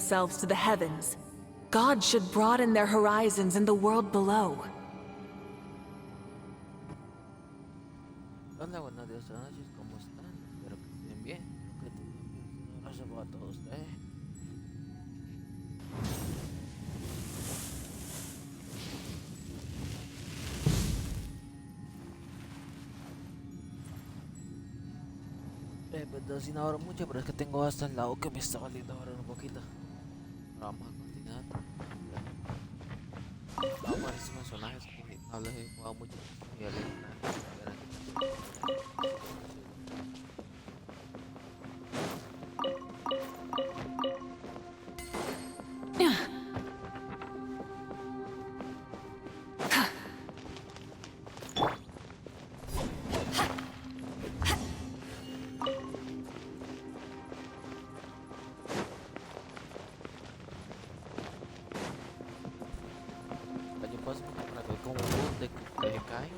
themselves to the heavens. God should broaden their horizons in the world below. Hola, buenos días, buenas noches, ¿cómo están? Espero que estén bien. Que tengan un abrazo para todos ustedes. Perdón sin ahora mucho, pero es que tengo hasta el lado que me está valiendo ahora un poquito. Vamos a continuar. Vamos a ver estos personajes que no les he jugado mucho. Y a yo paso para que como un bot de que cae.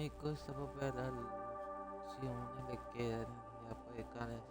único está papel a la luz. Si a uno le queda energía puede caer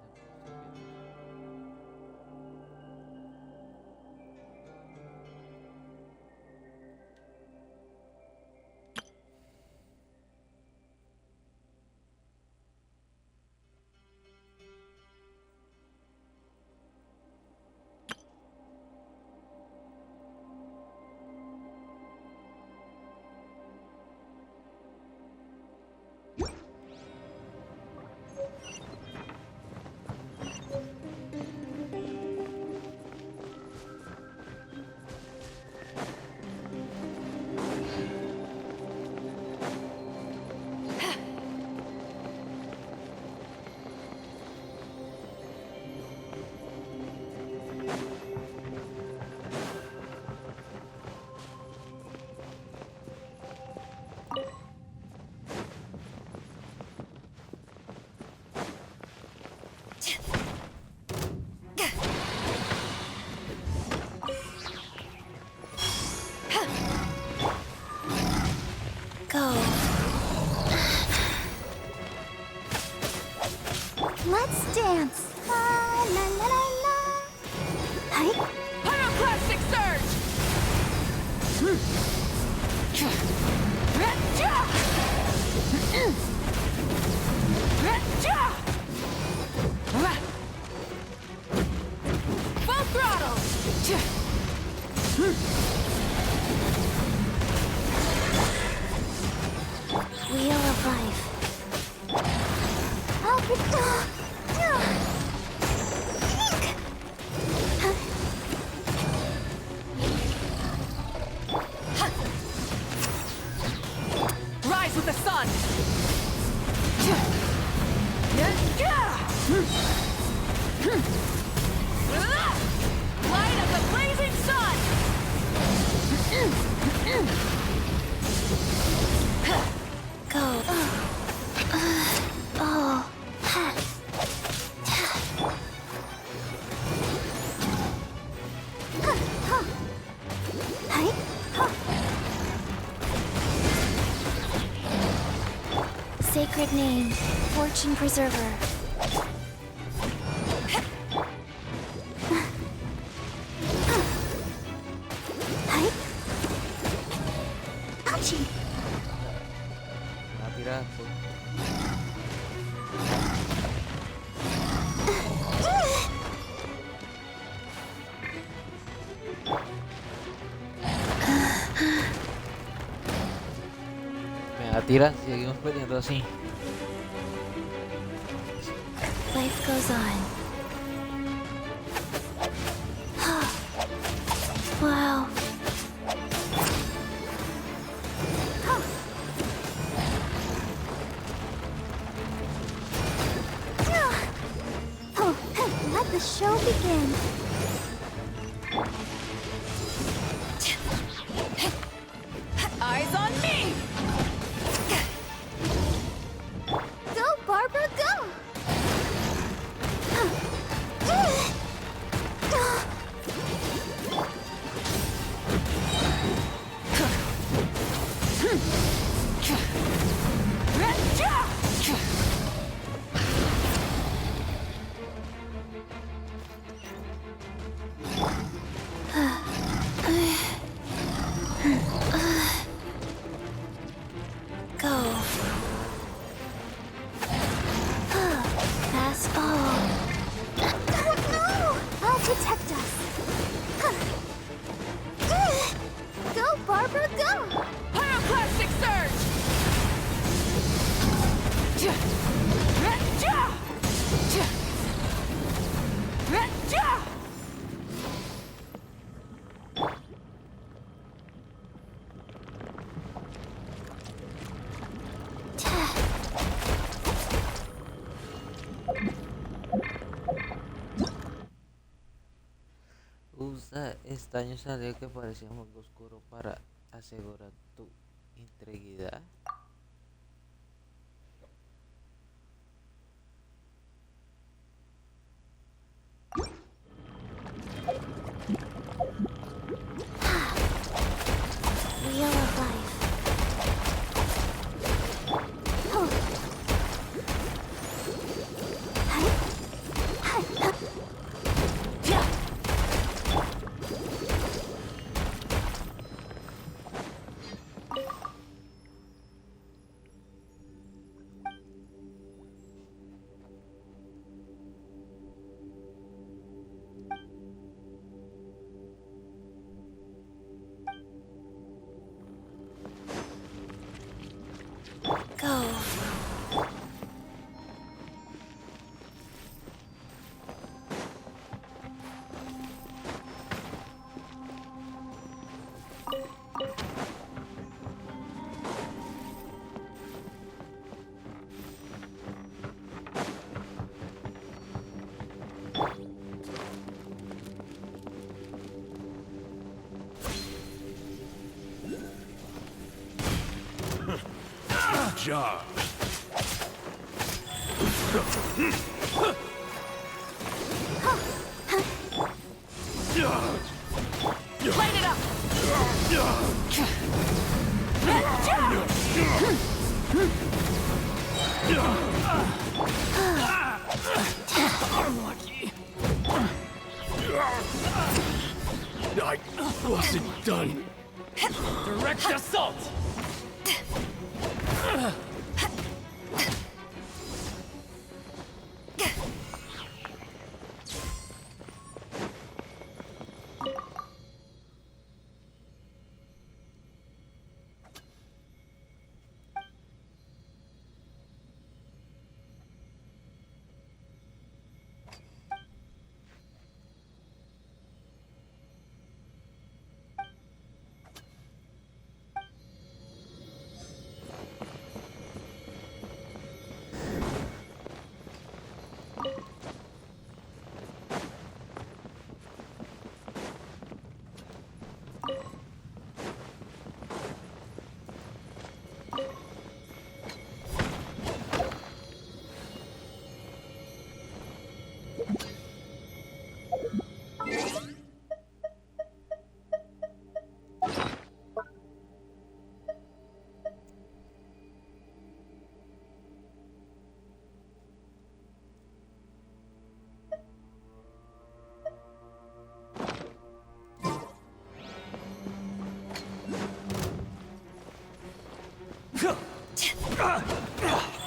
Go. Let's dance. La la la la la. Hi. Pyroclastic surge! Full throttle! Wheel of life. Oh, Rise with the sun! Light of the blazing sun! Go. Oh. Hi. Sacred name, fortune preserver. Hi. Ouchie. pirato. Me va a tirar, seguimos peleando así. Life goes on. Wow. Oh, let the show begin. Eyes on me! Go, Barbara, go! Go. That's all. No! I'll protect us. Go, Barbara, go! Pyroclastic surge! Usa estaño salió que parecía muy oscuro para asegurar tu integridad. Wheel of life. job. Light it up! Unlucky. I wasn't done. Direct assault!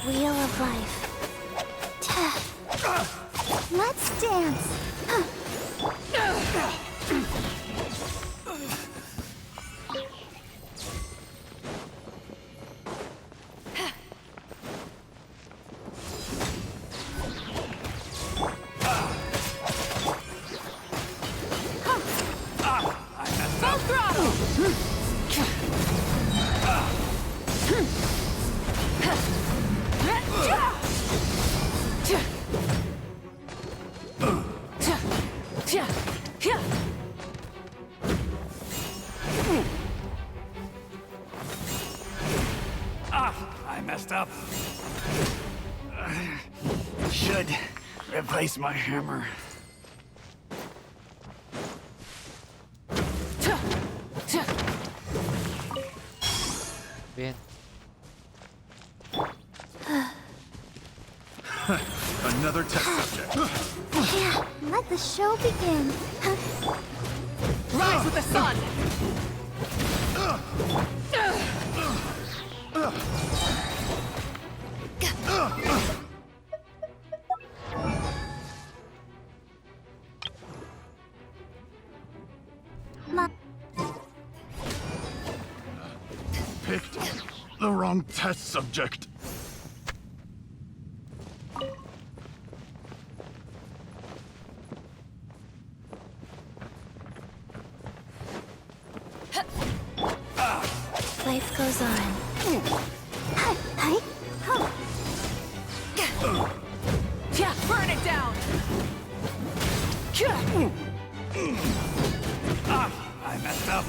Wheel of life. Let's dance. Full throttle! I messed up. Should replace my hammer. Bien. Another test subject. Yeah, let the show begin. Rise with the sun! Picked the wrong test subject. Life goes on. Hi. Yeah, burn it down! I messed up.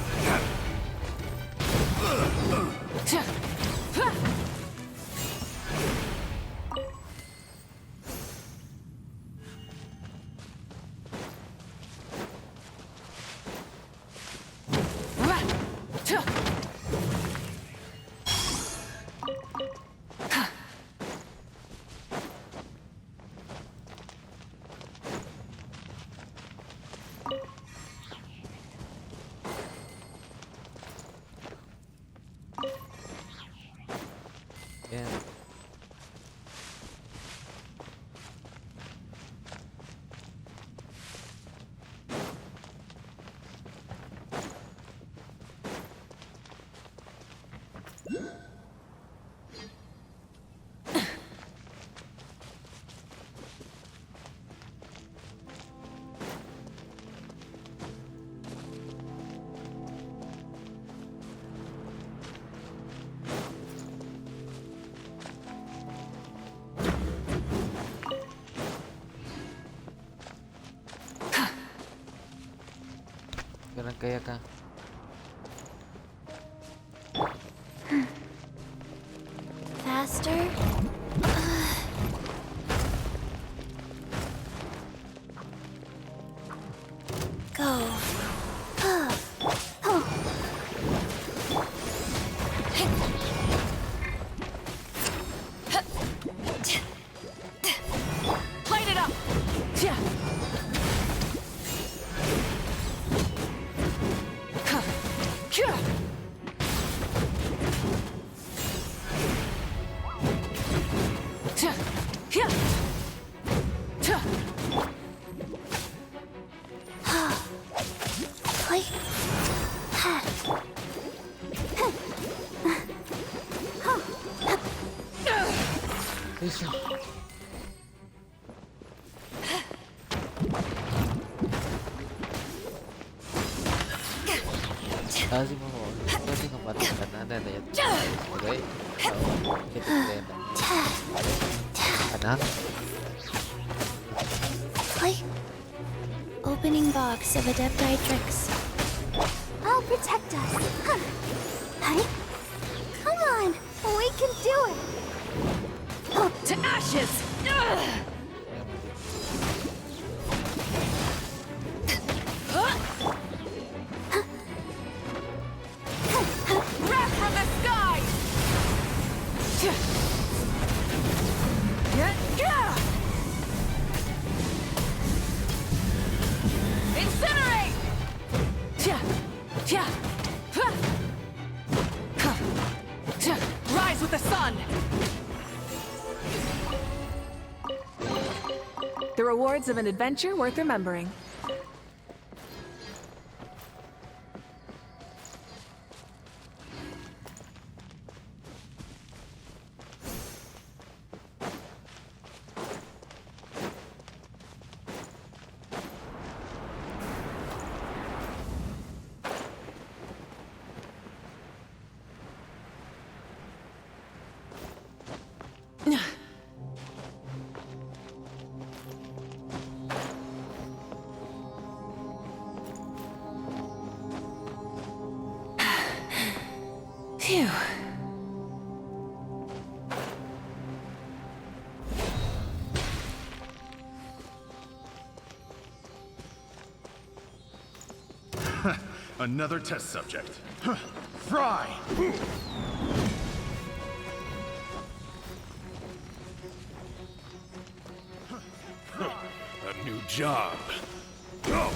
Bien. Ganun kaya ka. Fast go. Light it up! Yeah. Huh. Yeah. Yeah. Yeah. Oi. Ha. Eso. Kasi mo kasi kemana ada ya. Oke. Kita lihat. Anak. Oi. Opening box of Adepti tricks. I'll protect us. Huh. Honey? Come on, we can do it. To ashes! Ugh. Wrath from the sky! Incinerate! Rise with the sun! The rewards of an adventure worth remembering. Phew. Another test subject. Fry! A new job. Go!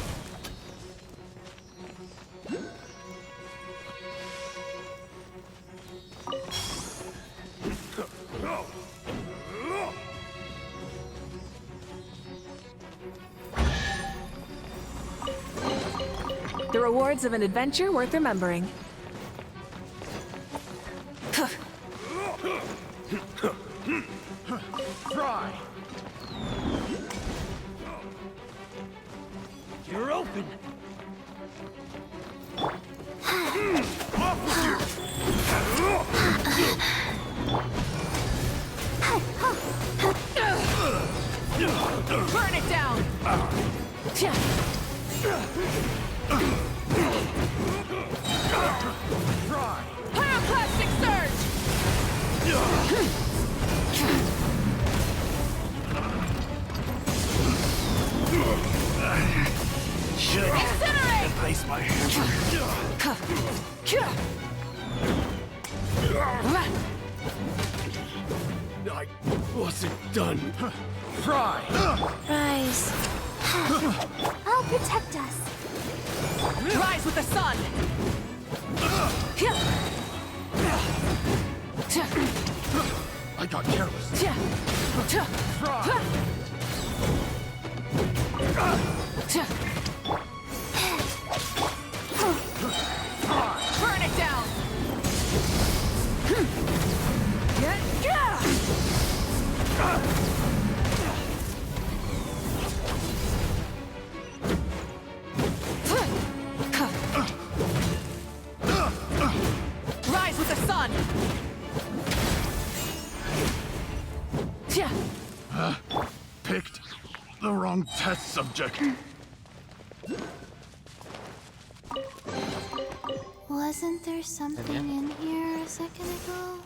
The rewards of an adventure worth remembering. Fry! You're open. Off with Burn it down! Fry! Pyroclastic surge! Should Incinerate! replace my hammer. I wasn't done. Fry! Rise. I'll protect us. Rise with the sun! I got careless. Fry! Burn it down! Rise with the sun! Picked the wrong test subject. Wasn't there something in here a second ago?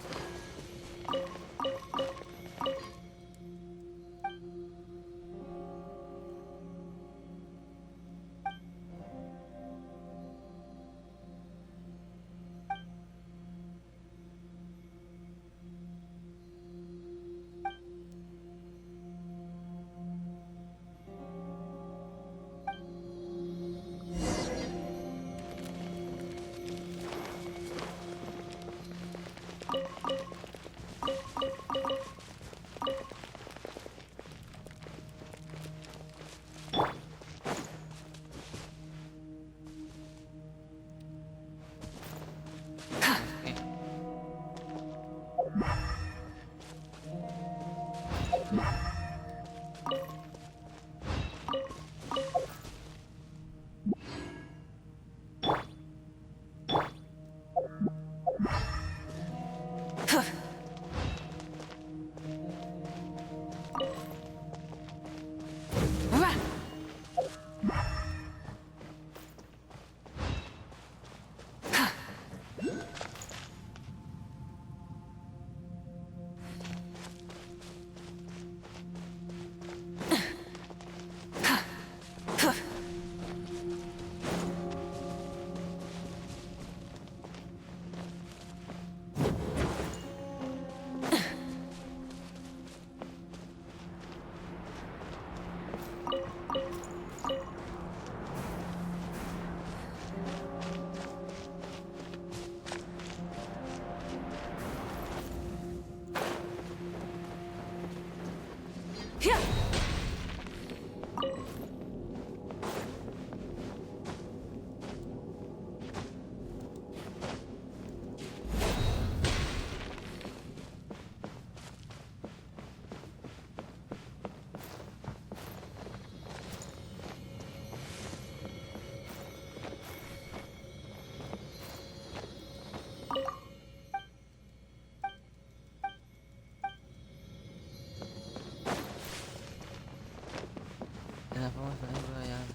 Kenapa masalahnya bro yang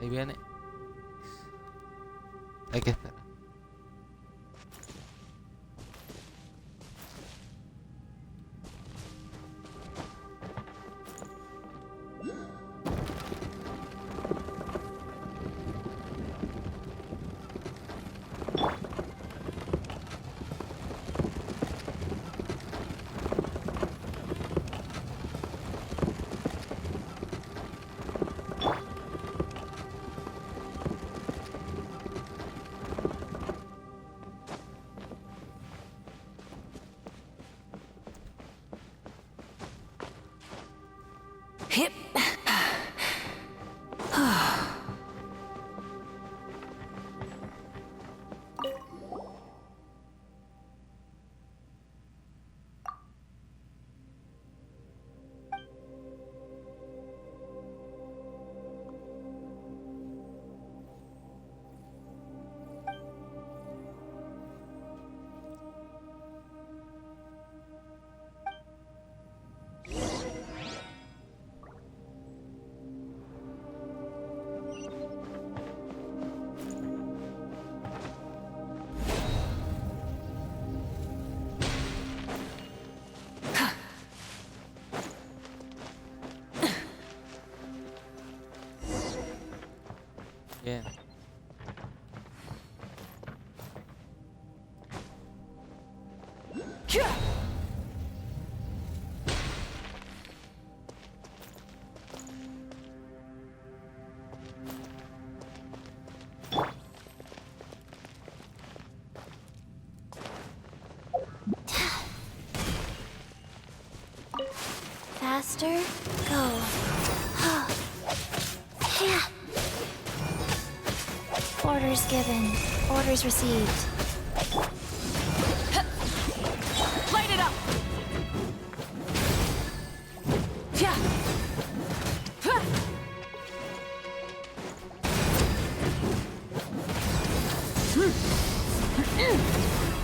ahí viene? Hay que esperar. Hip. Bien. Faster, go. Yeah. Orders given. Orders received. Light it up! Yeah.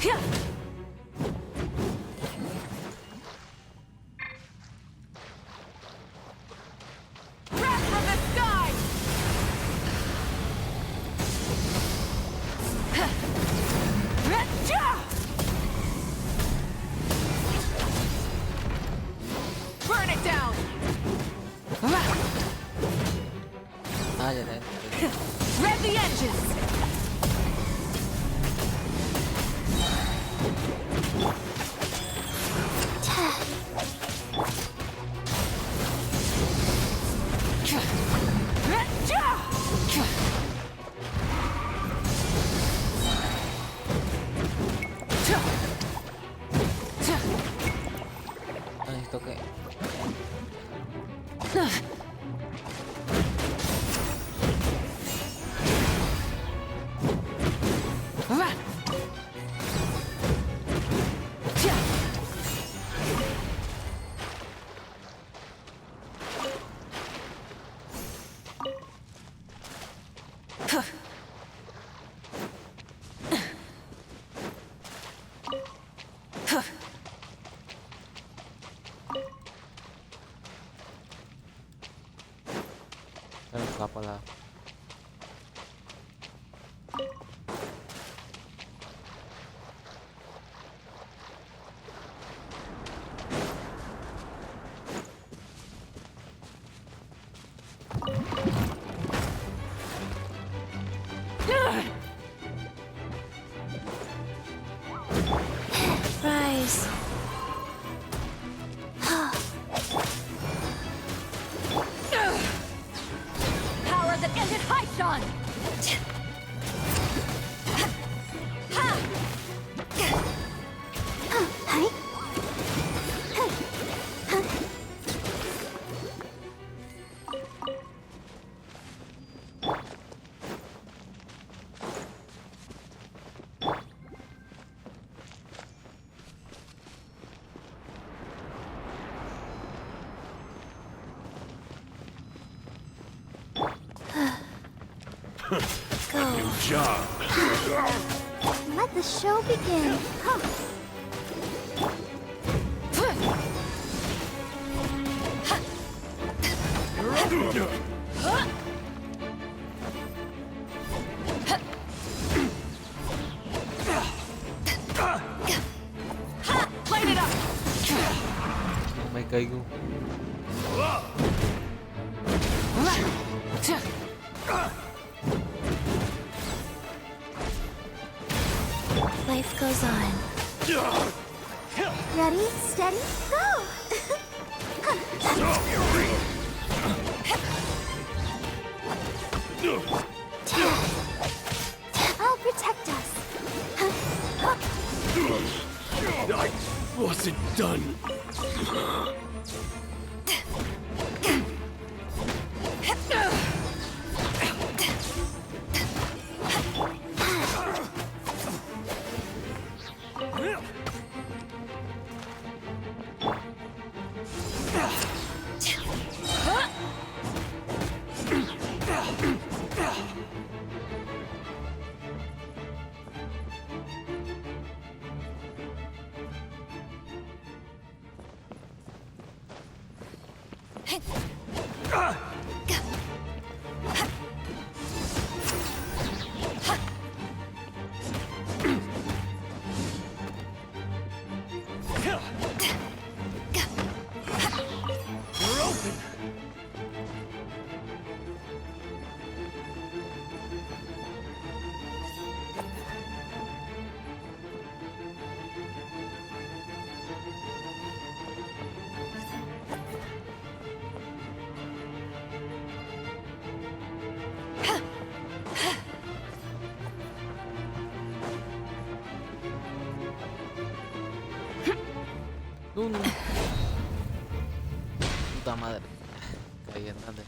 Yeah. Wrath from the sky! Burn it down! Ah, ya ves. Rev the engines! Ah, ¿esto qué? Se me escapa la... Right. goes. Power that ended Haishan! Go. Job. Let the show begin. Light it up! Oh my caigo. Life goes on. Ready, steady, go! I'll protect us. I wasn't done. You're open. No, no. Puta madre. Caí en nada.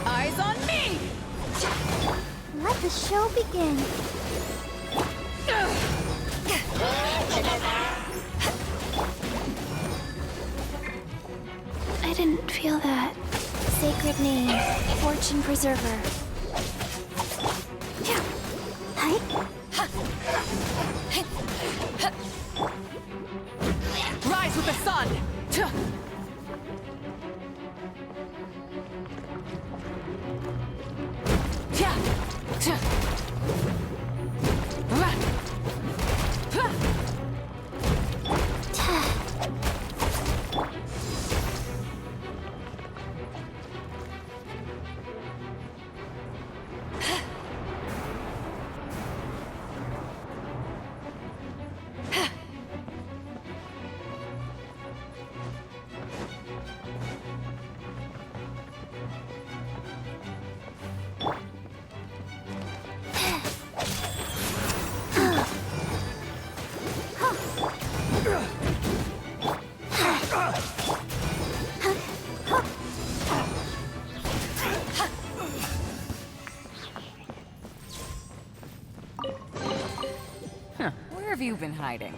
Eyes on me! Let the show begin. I didn't feel that. Sacred name, fortune preserver. Hi. Rise with the sun! have you been hiding?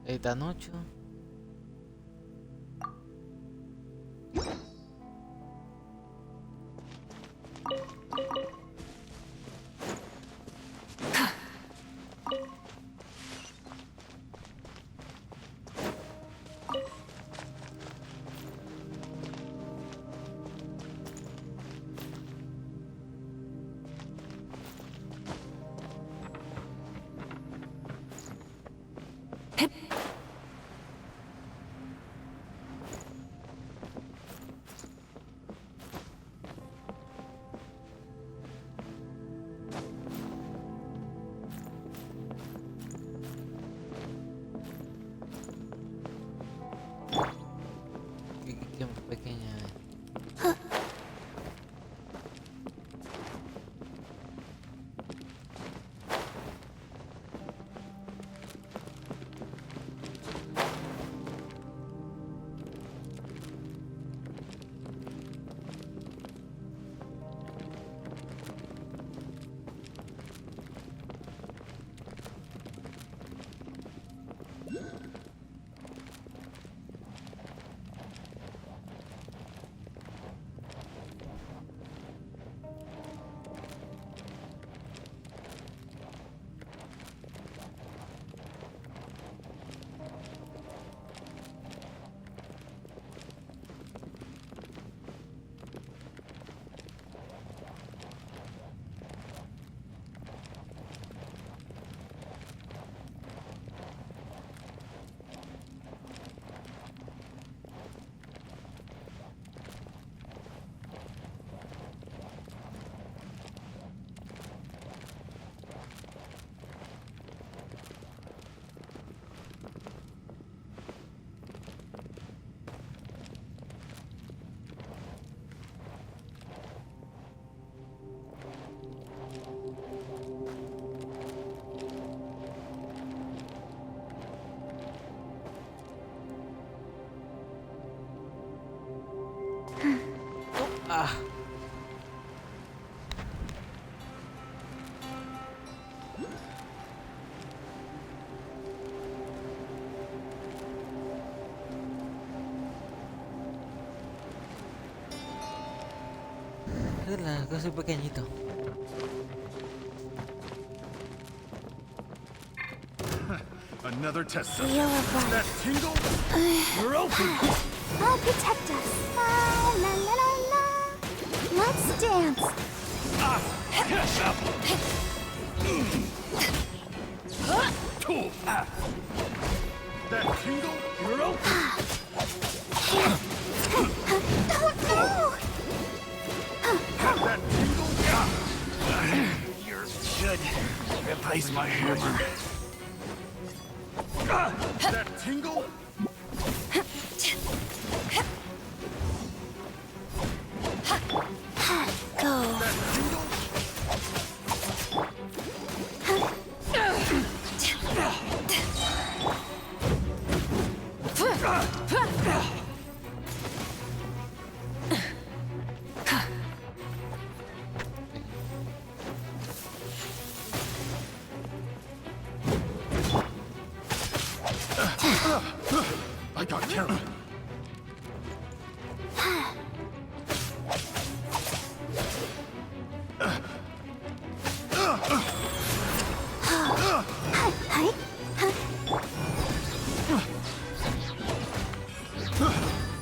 Esta noche. Qué pequeña es. Ah. Yo soy pequeñito. Another test cell. Wheel of That life. tingle? You're open. I'll protect us. La la la la. Let's dance. That tingle? You're open. Oh no! That tingle? You should replace my hammer. That tingle? Go. That tingle? I got carried. Hi.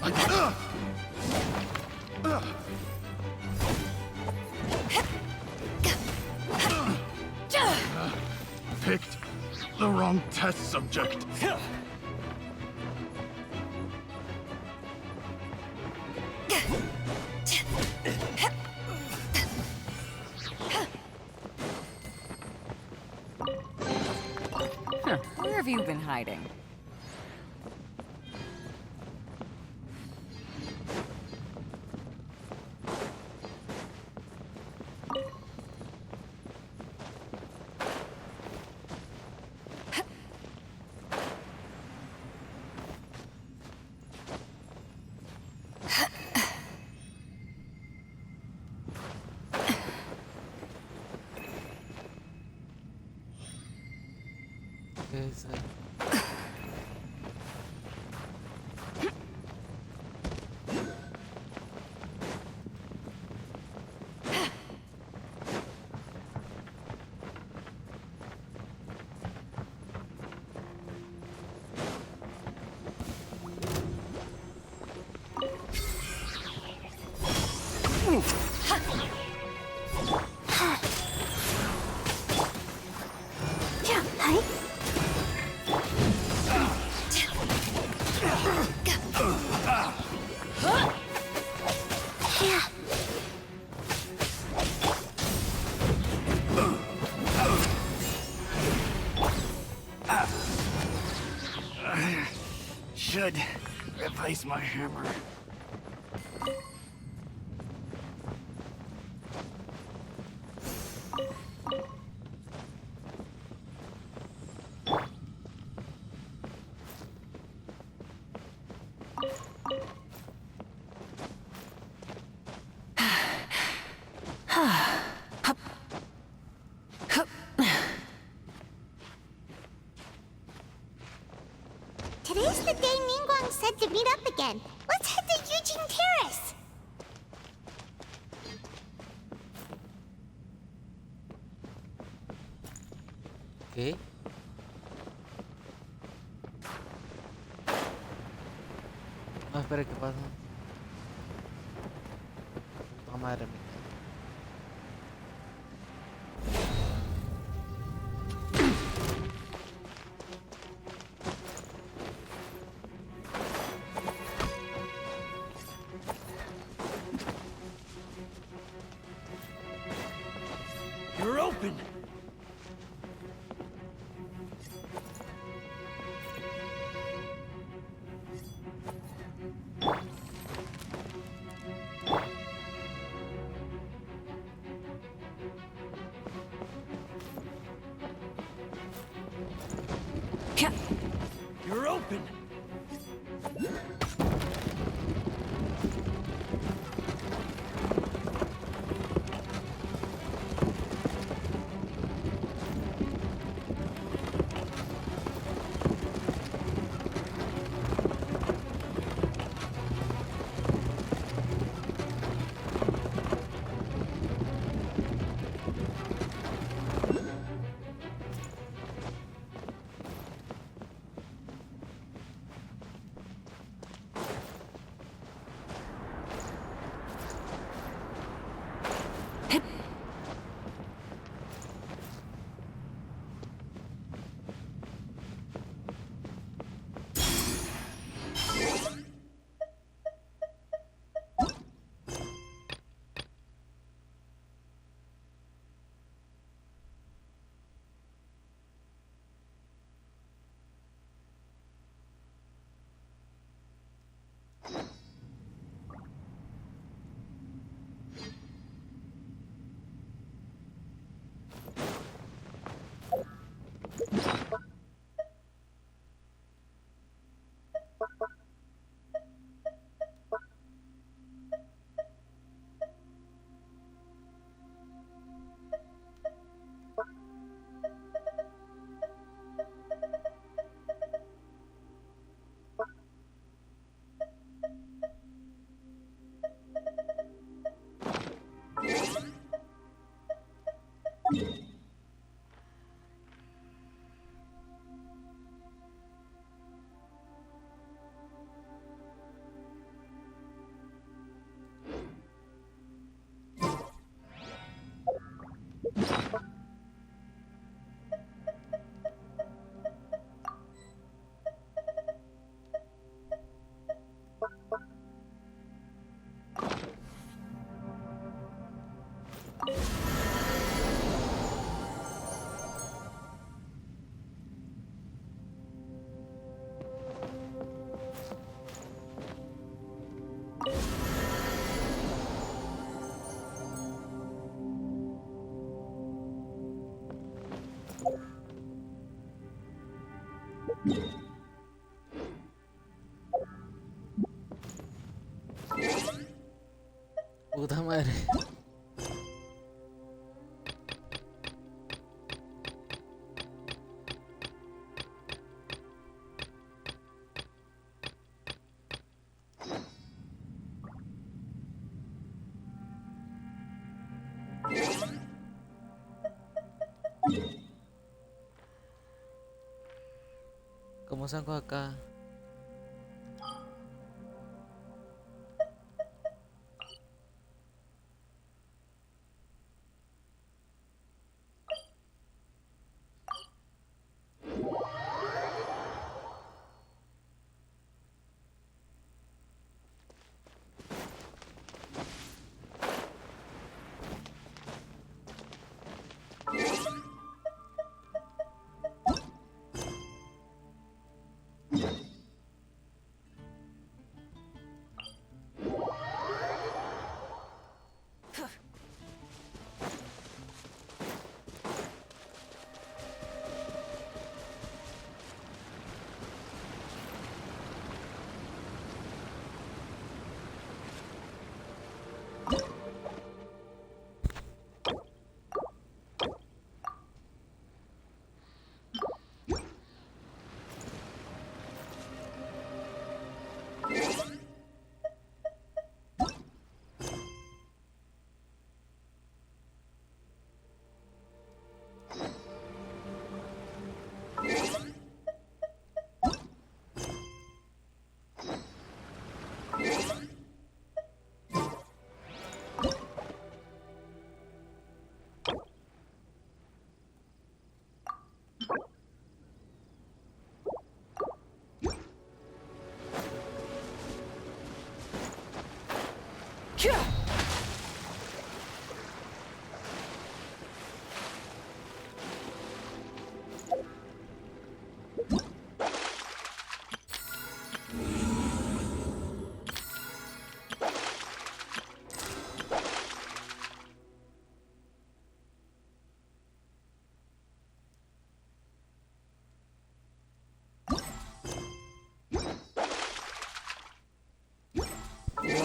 I got picked the wrong test subject. Where have you been hiding? ¿Qué es? Yeah, hi. Yeah. Should replace my hammer. Today's the day Ningguang said to meet up again. Let's head to Eugene Terrace. ¿Qué? No, espera, ¿qué pasa? Puta madre mía. You're open. You're open. Puta madre. ¿Cómo salgo acá?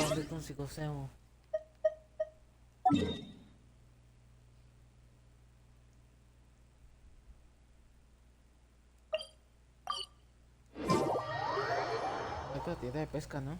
¿Dónde consigo Semo? Esta tienda de pesca, ¿no?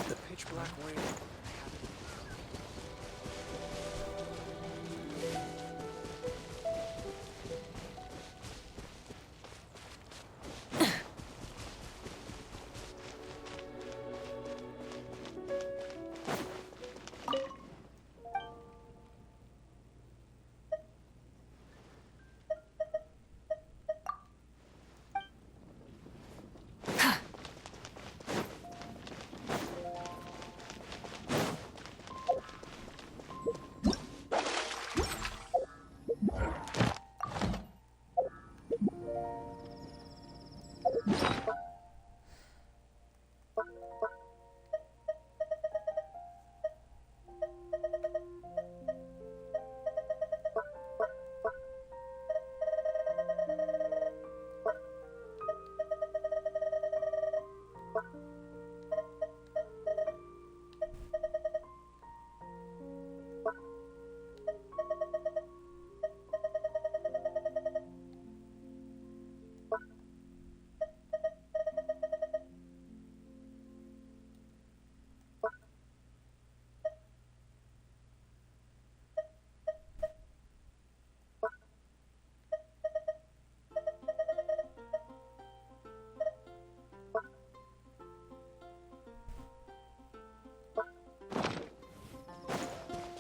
The pitch black way.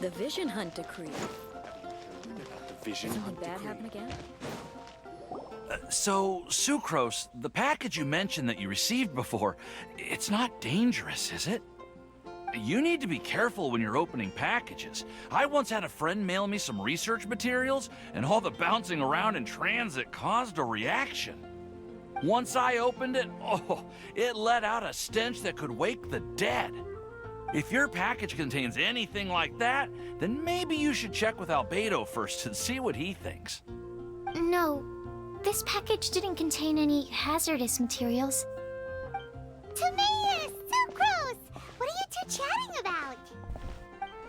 The Vision Hunt decree. The Vision Something Hunt bad decree. happen again? So, Sucrose, the package you mentioned that you received before, it's not dangerous, is it? You need to be careful when you're opening packages. I once had a friend mail me some research materials, and all the bouncing around in transit caused a reaction. Once I opened it, oh, it let out a stench that could wake the dead. If your package contains anything like that, then maybe you should check with Albedo first and see what he thinks. No, this package didn't contain any hazardous materials. Timaeus! Sucrose! What are you two chatting about?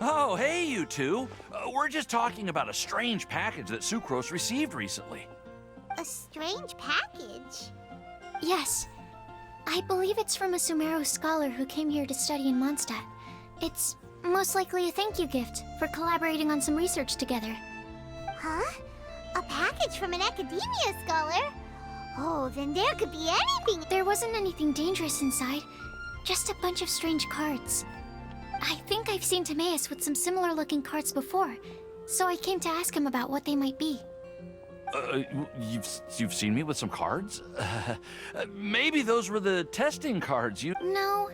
Oh, hey, you two. We're just talking about a strange package that Sucrose received recently. A strange package? Yes. I believe it's from a Sumeru scholar who came here to study in Mondstadt. It's most likely a thank you gift for collaborating on some research together. Huh? A package from an academia scholar? Oh, then there could be anything. There wasn't anything dangerous inside, just a bunch of strange cards. I think I've seen Timaeus with some similar looking cards before, so I came to ask him about what they might be. You've seen me with some cards? Maybe those were the testing cards you... No,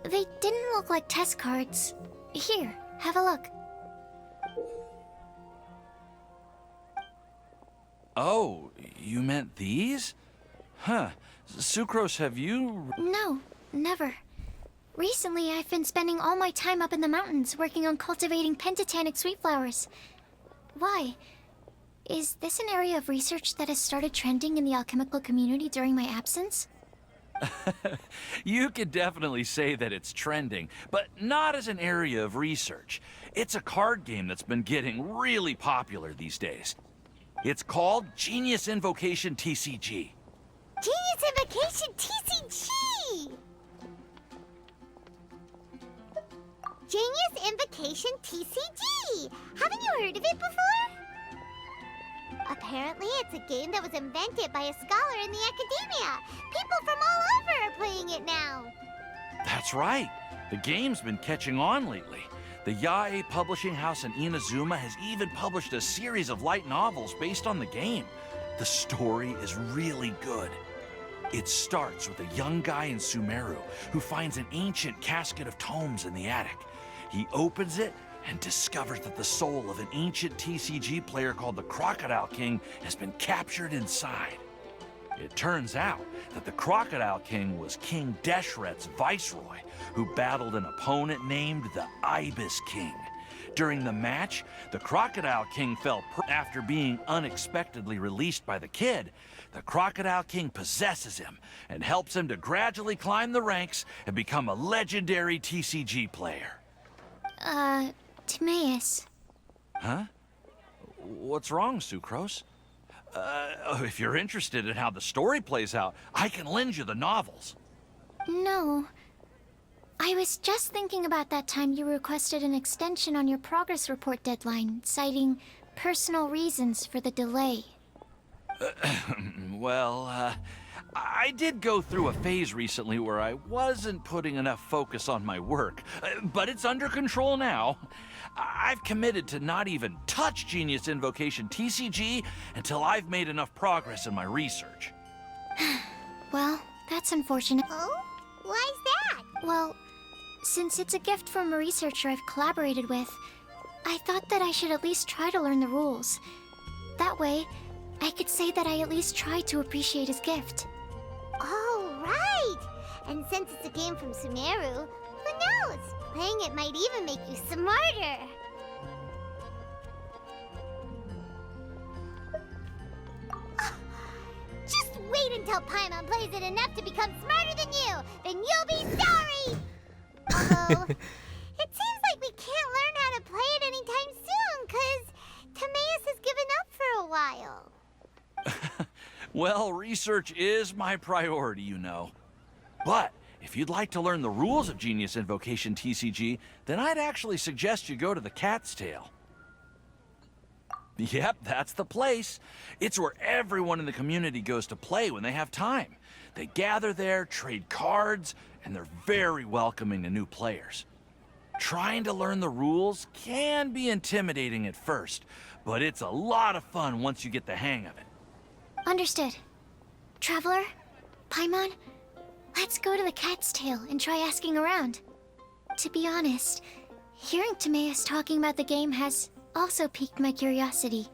they didn't look like test cards. Here, have a look. Oh, you meant these? Huh. Sucrose, have you... No, never. Recently, I've been spending all my time up in the mountains working on cultivating pentatonic sweet flowers. Why? Is this an area of research that has started trending in the alchemical community during my absence? You could definitely say that it's trending, but not as an area of research. It's a card game that's been getting really popular these days. It's called Genius Invocation TCG. Genius Invocation TCG! Genius Invocation TCG! Haven't you heard of it before? Apparently, it's a game that was invented by a scholar in the academia. People from all over are playing it now. That's right. The game's been catching on lately. The Yae publishing house in Inazuma has even published a series of light novels based on the game. The story is really good. It starts with a young guy in Sumeru who finds an ancient casket of tomes in the attic. He opens it and discovers that the soul of an ancient TCG player called the Crocodile King has been captured inside. It turns out that the Crocodile King was King Deshret's viceroy, who battled an opponent named the Ibis King. During the match, the Crocodile King fell after being unexpectedly released by the kid. The Crocodile King possesses him and helps him to gradually climb the ranks and become a legendary TCG player. Timaeus. Huh? What's wrong, Sucrose? If you're interested in how the story plays out, I can lend you the novels. No. I was just thinking about that time you requested an extension on your progress report deadline, citing personal reasons for the delay. Well, I did go through a phase recently where I wasn't putting enough focus on my work, but it's under control now. I've committed to not even touch Genius Invocation TCG until I've made enough progress in my research. Well, that's unfortunate. Oh? Why's that? Well, since it's a gift from a researcher I've collaborated with, I thought that I should at least try to learn the rules. That way, I could say that I at least tried to appreciate his gift. Oh, right! And since it's a game from Sumeru, who knows? Playing it might even make you smarter. Just wait until Paimon plays it enough to become smarter than you! Then you'll be sorry! Although, it seems like we can't learn how to play it anytime soon, because Timaeus has given up for a while. Well, research is my priority, you know. But if you'd like to learn the rules of Genius Invocation TCG, then I'd actually suggest you go to the Cat's Tail. Yep, that's the place. It's where everyone in the community goes to play when they have time. They gather there, trade cards, and they're very welcoming to new players. Trying to learn the rules can be intimidating at first, but it's a lot of fun once you get the hang of it. Understood. Traveler? Paimon? Let's go to the Cat's Tail and try asking around. To be honest, hearing Timaeus talking about the game has also piqued my curiosity.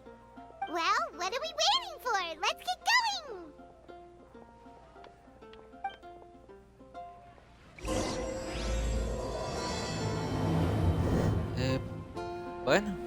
Well, what are we waiting for? Let's get going! Bueno.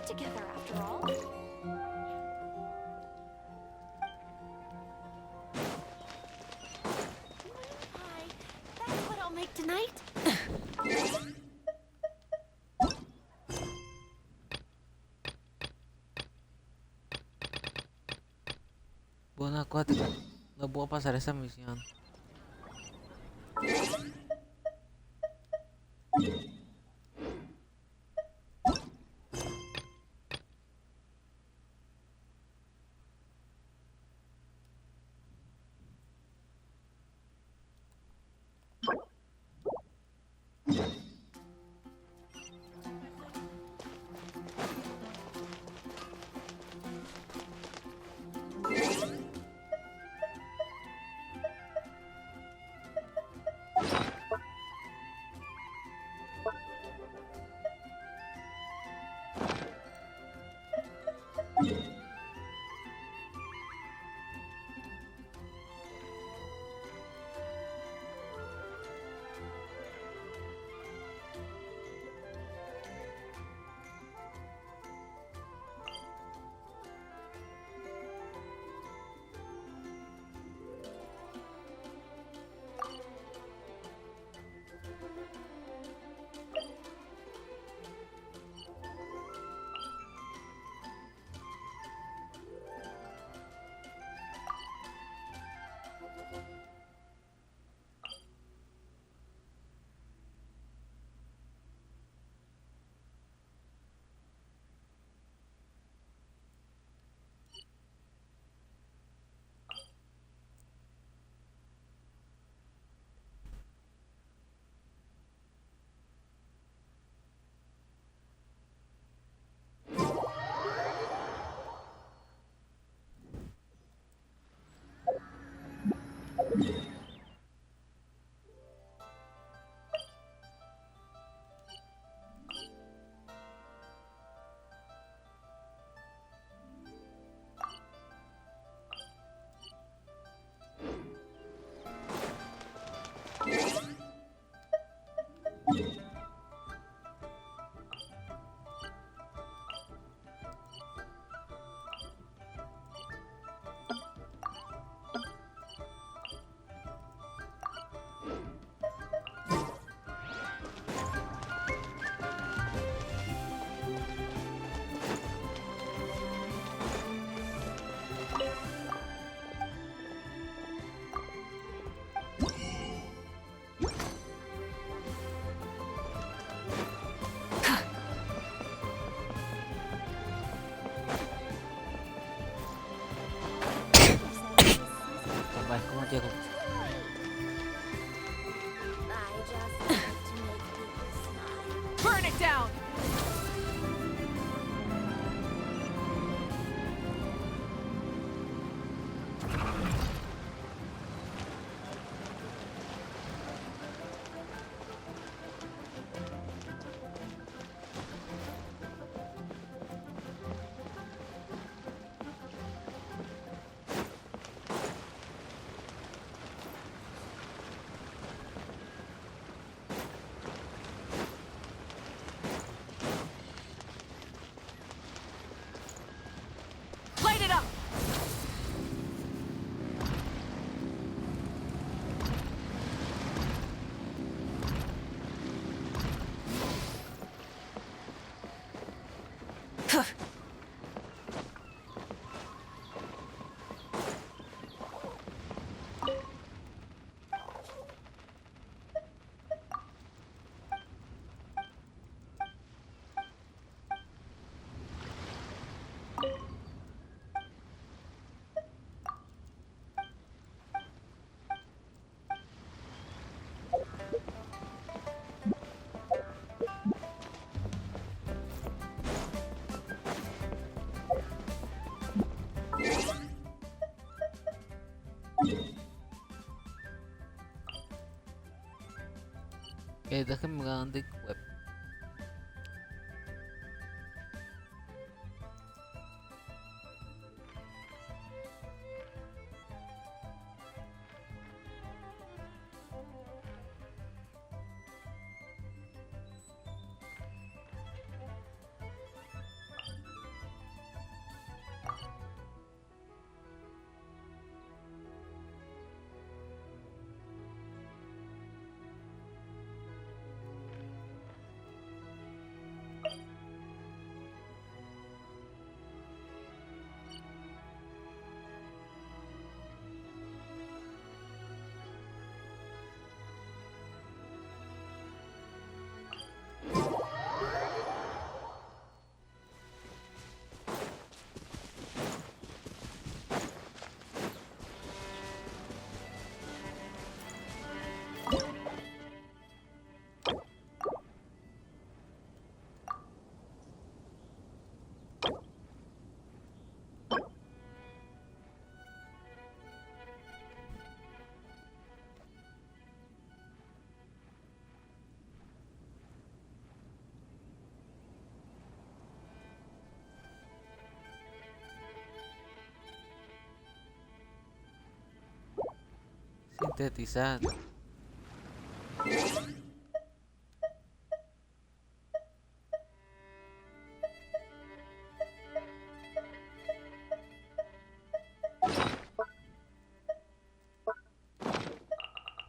Together after all. Hi, that's what I'll make tonight. Bueno, acuática. No puedo pasar esa misión. ¿Cómo llego? Burn it down! Déjenme ver de web. Sintetizar.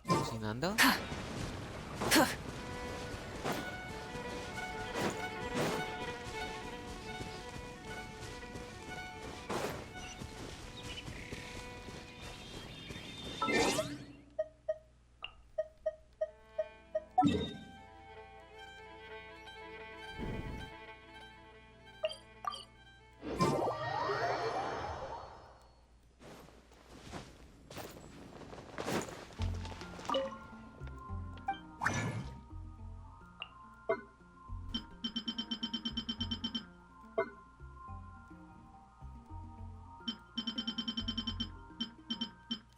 Cocinando.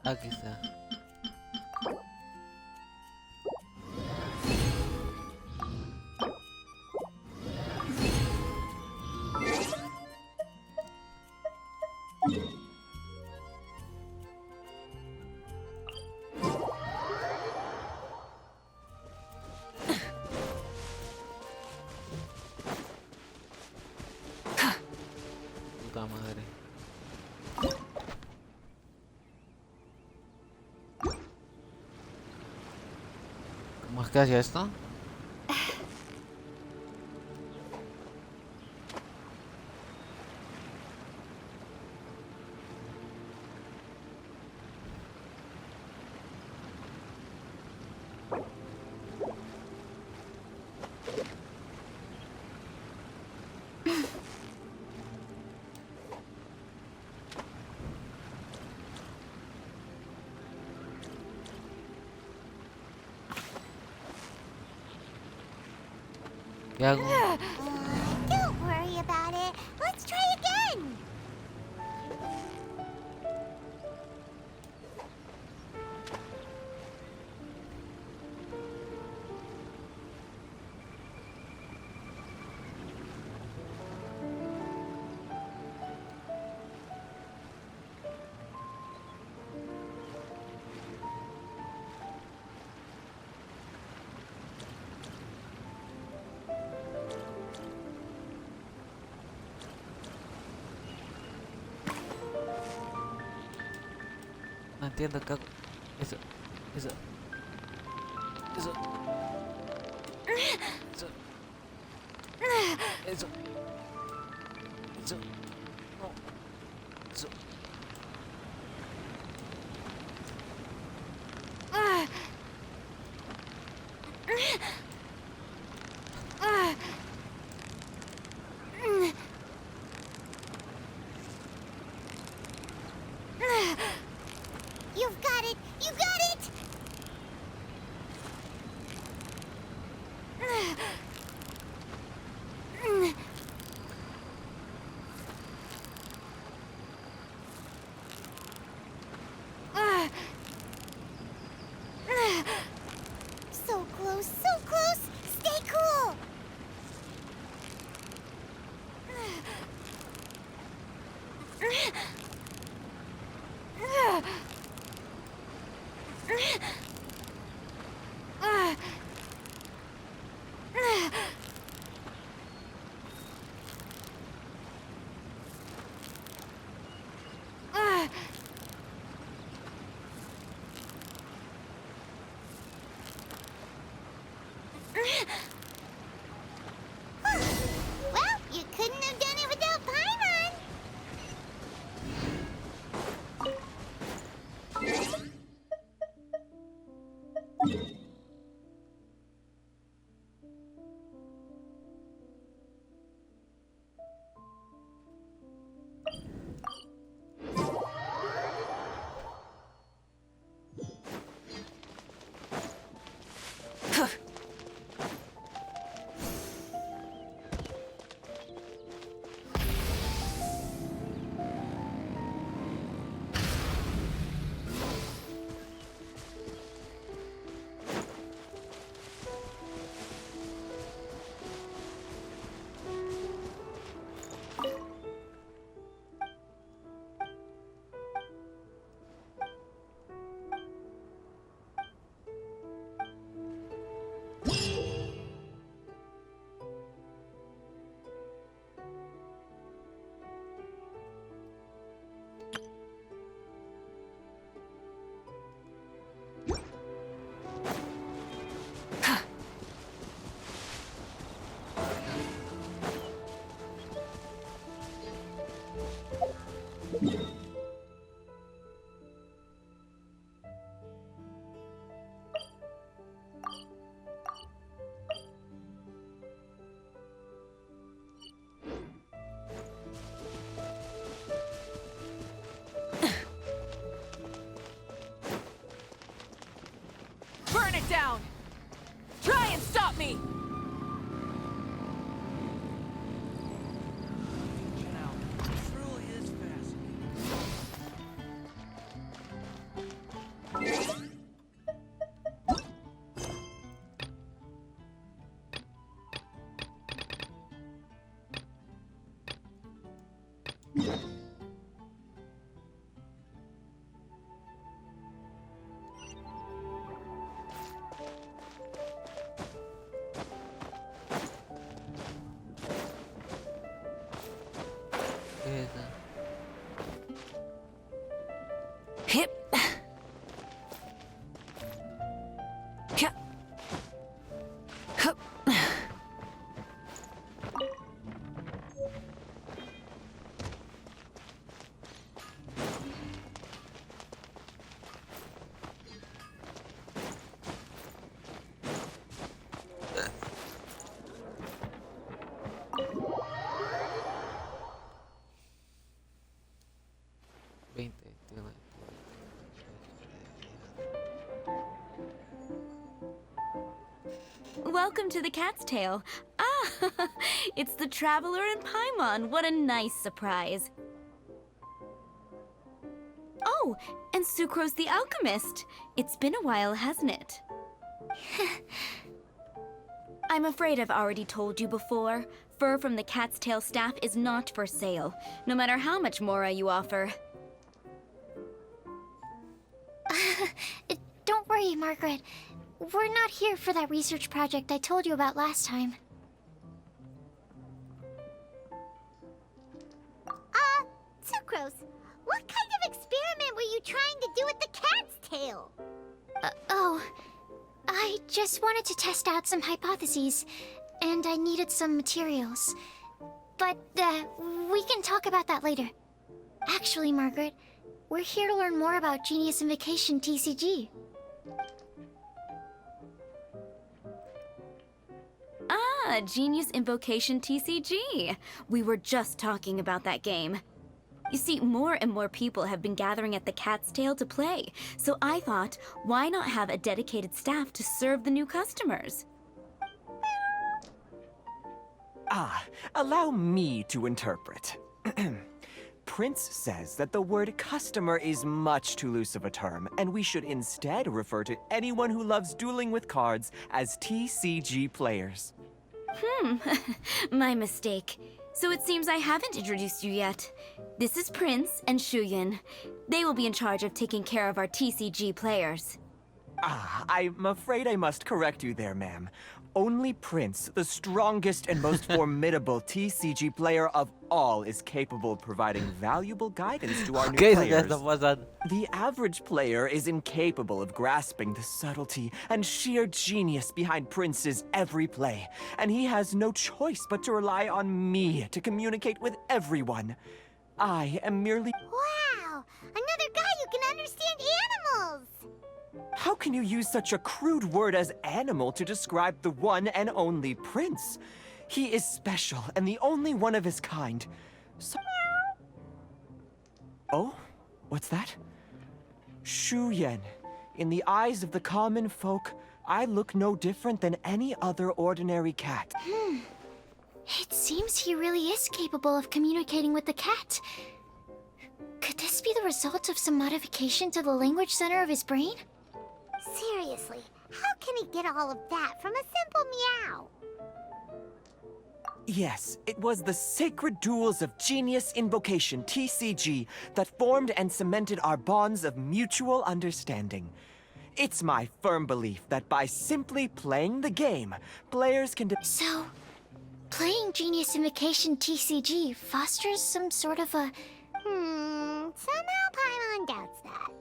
Aquí está. Puta madre. ¿Cómo es que hacía esto? ¿Qué hago? Don't worry about it. Let's try again. No entiendo qué hago. Eso. Eso. Eso. Eso. Eso. Eso. No. Eso. You've got it. You got it. So close, so close. Burn it down! Try and stop me! Truly is fascinating. Ito. Hip. Hip. Hup. Tingnan. Welcome to the Cat's Tail. Ah, it's the Traveler and Paimon. What a nice surprise. Oh, and Sucrose the Alchemist. It's been a while, hasn't it? I'm afraid I've already told you before. Fur from the Cat's Tail staff is not for sale, no matter how much Mora you offer. Don't worry, Margaret. We're not here for that research project I told you about last time. Sucrose, what kind of experiment were you trying to do with the cat's tail? I just wanted to test out some hypotheses, and I needed some materials. But, we can talk about that later. Actually, Margaret, we're here to learn more about Genius Invocation TCG. Ah, Genius Invocation TCG. We were just talking about that game. You see, more and more people have been gathering at the Cat's Tail to play, so I thought, why not have a dedicated staff to serve the new customers? Allow me to interpret. Prince says that the word customer is much too loose of a term, and we should instead refer to anyone who loves dueling with cards as TCG players. My mistake. So it seems I haven't introduced you yet. This is Prince and Shuyin. They will be in charge of taking care of our TCG players. I'm afraid I must correct you there, ma'am. Only Prince, the strongest and most formidable TCG player of all, is capable of providing valuable guidance to our new Okay, players. nagkatapasan. The average player is incapable of grasping the subtlety and sheer genius behind Prince's every play, and he has no choice but to rely on me to communicate with everyone. I am merely... Wow, another guy who can understand animals! How can you use such a crude word as animal to describe the one and only prince? He is special and the only one of his kind. Oh? What's that? Shu Yan. In the eyes of the common folk, I look no different than any other ordinary cat. It seems he really is capable of communicating with the cat. Could this be the result of some modification to the language center of his brain? Seriously, how can he get all of that from a simple meow? Yes, it was the sacred duels of Genius Invocation, TCG, that formed and cemented our bonds of mutual understanding. It's my firm belief that by simply playing the game, players can... So, playing Genius Invocation TCG fosters some sort of a... Somehow Paimon doubts that.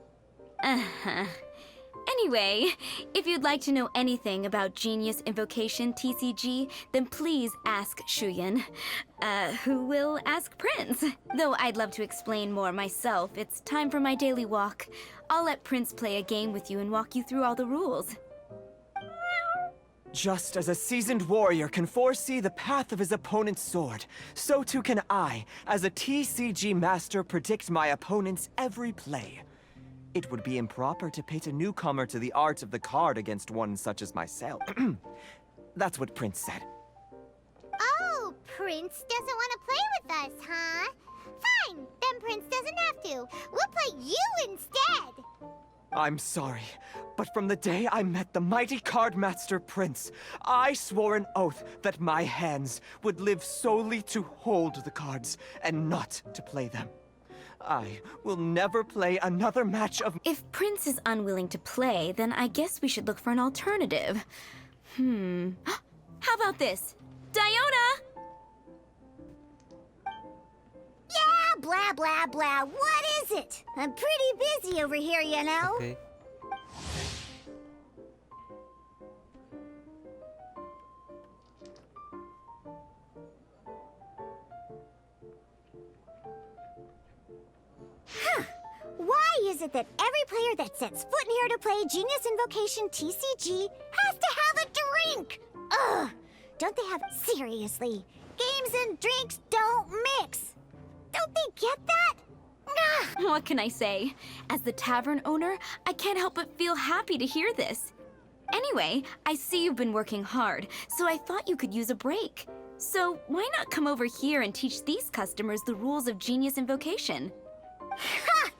Uh-huh. Anyway, if you'd like to know anything about Genius Invocation TCG, then please ask Shuyan, who will ask Prince. Though I'd love to explain more myself, it's time for my daily walk. I'll let Prince play a game with you and walk you through all the rules. Just as a seasoned warrior can foresee the path of his opponent's sword, so too can I, as a TCG master, predict my opponent's every play. It would be improper to pit a newcomer to the art of the card against one such as myself. That's what Prince said. Oh, Prince doesn't want to play with us, huh? Fine, then Prince doesn't have to. We'll play you instead. I'm sorry, but from the day I met the mighty card master Prince, I swore an oath that my hands would live solely to hold the cards and not to play them. I will never play another match of... If Prince is unwilling to play, then I guess we should look for an alternative. How about this? Diona! Yeah, blah, blah, blah. What is it? I'm pretty busy over here, you know? Okay. Why is it that every player that sets foot in here to play Genius Invocation TCG has to have a drink? Ugh! Don't they have... Seriously, games and drinks don't mix. Don't they get that? Ugh. What can I say? As the tavern owner, I can't help but feel happy to hear this. Anyway, I see you've been working hard, so I thought you could use a break. So why not come over here and teach these customers the rules of Genius Invocation? Ha!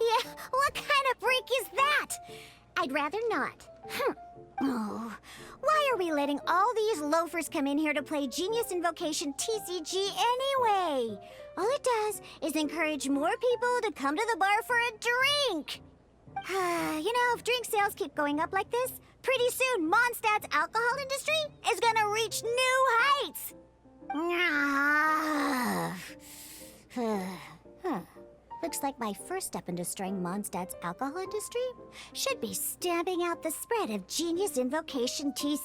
Yeah, what kind of break is that? I'd rather not. Oh, why are we letting all these loafers come in here to play Genius Invocation TCG anyway? All it does is encourage more people to come to the bar for a drink. You know, if drink sales keep going up like this, pretty soon Mondstadt's alcohol industry is gonna reach new heights. Looks like my first step in destroying Mondstadt's alcohol industry should be stamping out the spread of Genius Invocation TCG.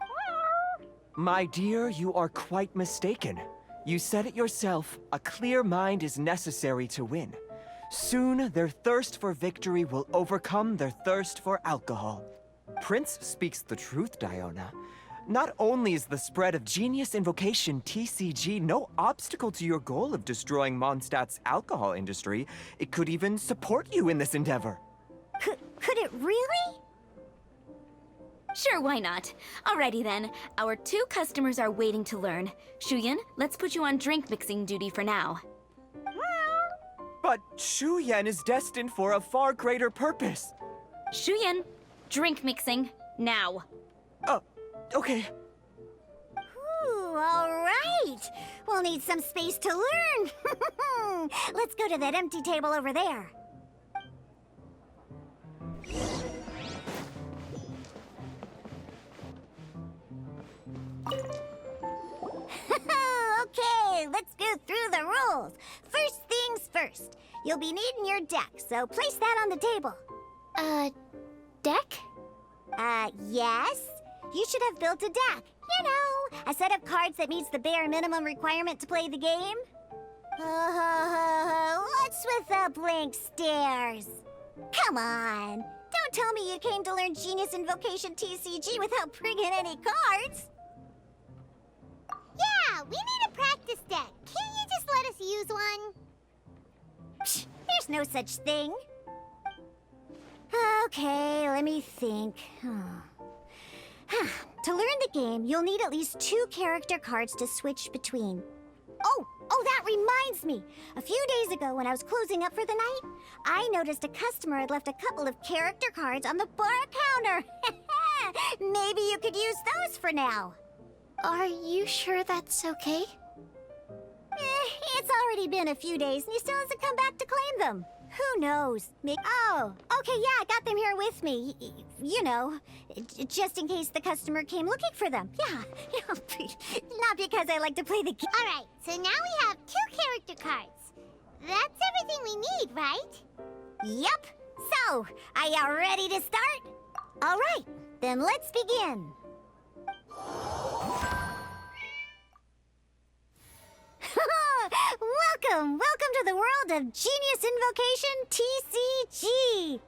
My dear, you are quite mistaken. You said it yourself, a clear mind is necessary to win. Soon, their thirst for victory will overcome their thirst for alcohol. Prince speaks the truth, Diona. Not only is the spread of Genius Invocation TCG no obstacle to your goal of destroying Mondstadt's alcohol industry, it could even support you in this endeavor. Could it really? Sure, why not? Alrighty then, our 2 customers are waiting to learn. Shuyan, let's put you on drink mixing duty for now. But Shu Yan is destined for a far greater purpose. Shuyan, drink mixing, now. Okay. Ooh, all right. We'll need some space to learn. Let's go to that empty table over there. Okay, let's go through the rules. First things first. You'll be needing your deck, so place that on the table. Deck? Yes. You should have built a deck. You know, a set of cards that meets the bare minimum requirement to play the game. What's with the blank stares? Come on. Don't tell me you came to learn Genius Invocation TCG without bringing any cards. Yeah, we need a practice deck. Can't you just let us use one? Psh, there's no such thing. Okay, let me think. To learn the game, you'll need at least 2 character cards to switch between. Oh, that reminds me. A few days ago, when I was closing up for the night, I noticed a customer had left a couple of character cards on the bar counter. Maybe you could use those for now. Are you sure that's okay? It's already been a few days and he still hasn't come back to claim them. Who knows? Oh, okay, yeah, I got them here with me. You know, just in case the customer came looking for them. Yeah, not because I like to play the game. All right, so now we have 2 character cards. That's everything we need, right? Yep. So, are you ready to start? All right, then let's begin. Welcome to the world of Genius Invocation TCG!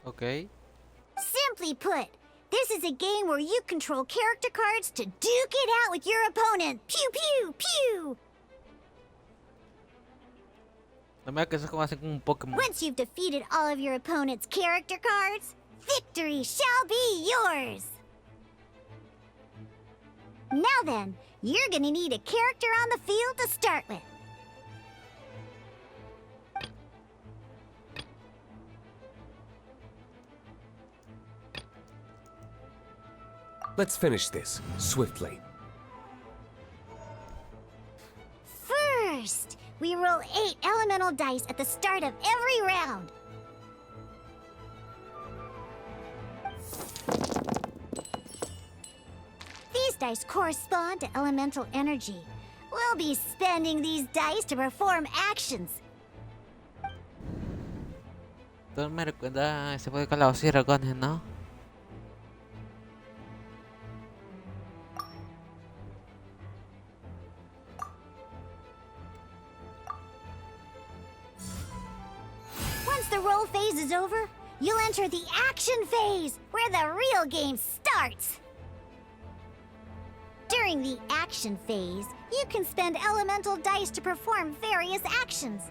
Okay. Simply put, this is a game where you control character cards to duke it out with your opponent. Pew pew pew! Once you've defeated all of your opponent's character cards, victory shall be yours! Now then, you're gonna need a character on the field to start with. Let's finish this swiftly. First, we roll 8 elemental dice at the start of every round. These dice correspond to elemental energy. We'll be spending these dice to perform actions. Entonces me recuerda ese juego de Calabozos y Dragones, ¿no? Once the roll phase is over, you'll enter the action phase, where the real game starts. During the action phase, you can spend elemental dice to perform various actions.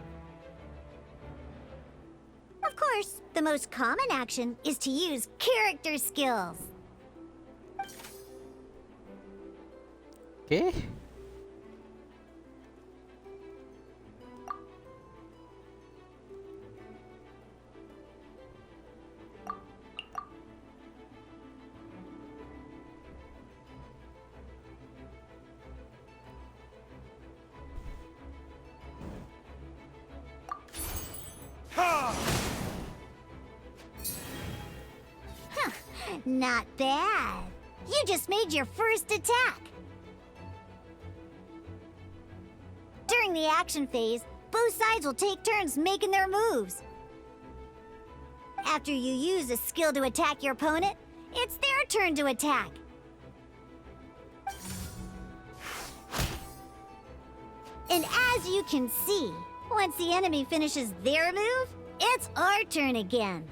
Of course, the most common action is to use character skills. ¿Qué? Not bad. You just made your first attack. During the action phase, both sides will take turns making their moves. After you use a skill to attack your opponent, it's their turn to attack. And as you can see, once the enemy finishes their move, it's our turn again.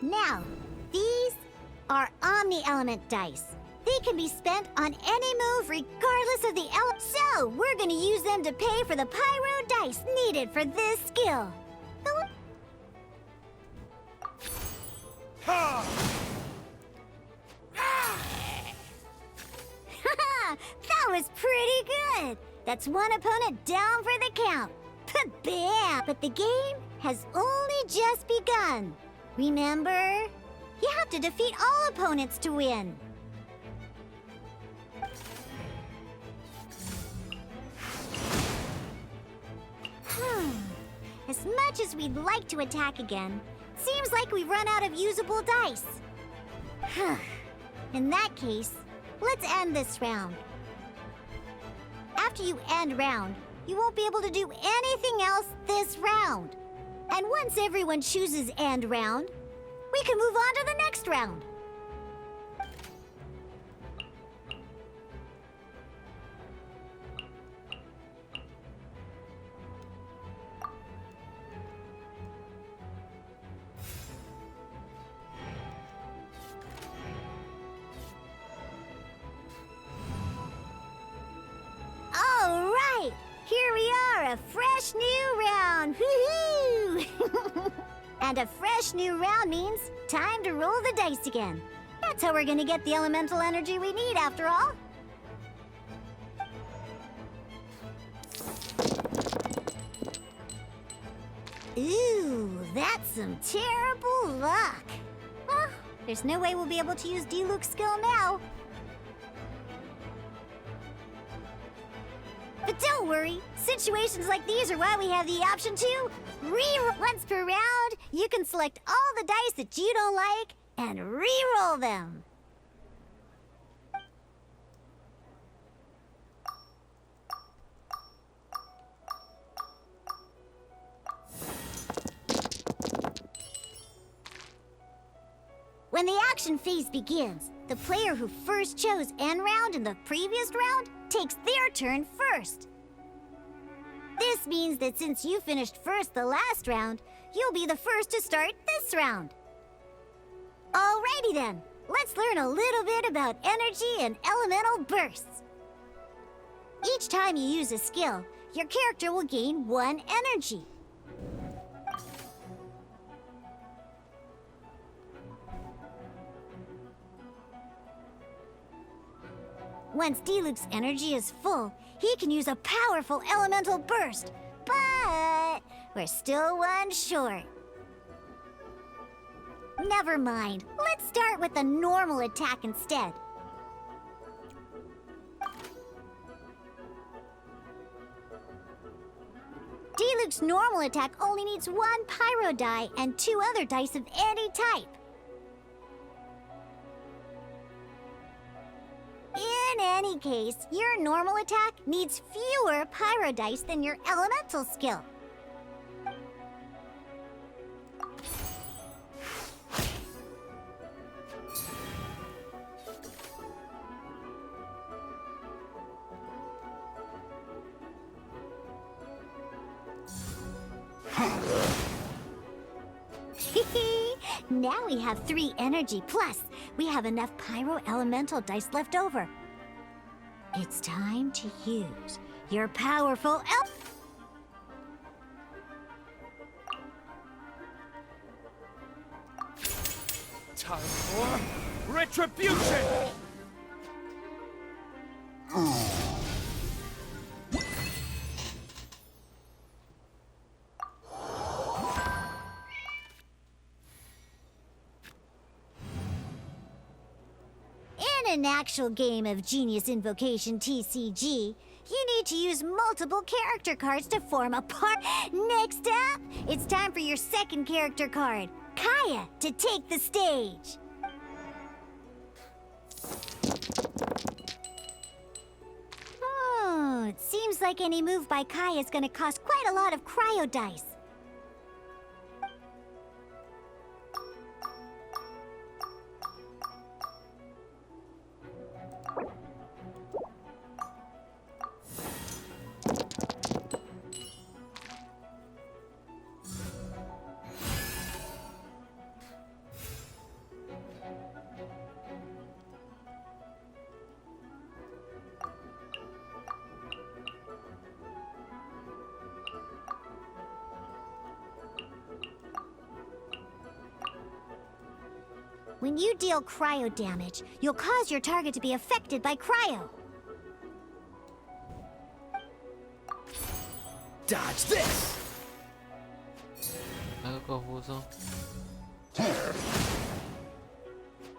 Now, these are Omni-Element dice. They can be spent on any move regardless of the element. So, we're gonna use them to pay for the Pyro dice needed for this skill. That was pretty good. That's one opponent down for the count. Bam! But the game has only just begun. Remember? You have to defeat all opponents to win. As much as we'd like to attack again, seems like we've run out of usable dice. In that case, let's end this round. After you end round, you won't be able to do anything else this round. And once everyone chooses end round, we can move on to the next round. a fresh new round. Woohoo! And a fresh new round means time to roll the dice again. That's how we're gonna get the elemental energy we need, after all. Ooh, that's some terrible luck. Well, there's no way we'll be able to use Diluc's skill now. But don't worry, situations like these are why we have the option to re-roll. Once per round, you can select all the dice that you don't like and re-roll them. When the action phase begins, the player who first chose end round in the previous round takes their turn first. This means that since you finished first the last round, you'll be the first to start this round. Alrighty then, let's learn a little bit about energy and elemental bursts. Each time you use a skill, your character will gain 1 energy. Once Diluc's energy is full, he can use a powerful elemental burst. But we're still 1 short. Never mind. Let's start with a normal attack instead. Diluc's normal attack only needs 1 pyro die and 2 other dice of any type. In any case, your normal attack needs fewer pyro dice than your elemental skill. Now we have 3 energy, plus we have enough pyro elemental dice left over. It's time to use your powerful Time for retribution! In an actual game of Genius Invocation TCG, you need to use multiple character cards to form a part. Next up, it's time for your second character card, Kaya, to take the stage. It seems like any move by Kaya is going to cost quite a lot of cryo dice. When you deal cryo damage, you'll cause your target to be affected by cryo. Dodge this! Algo confuso.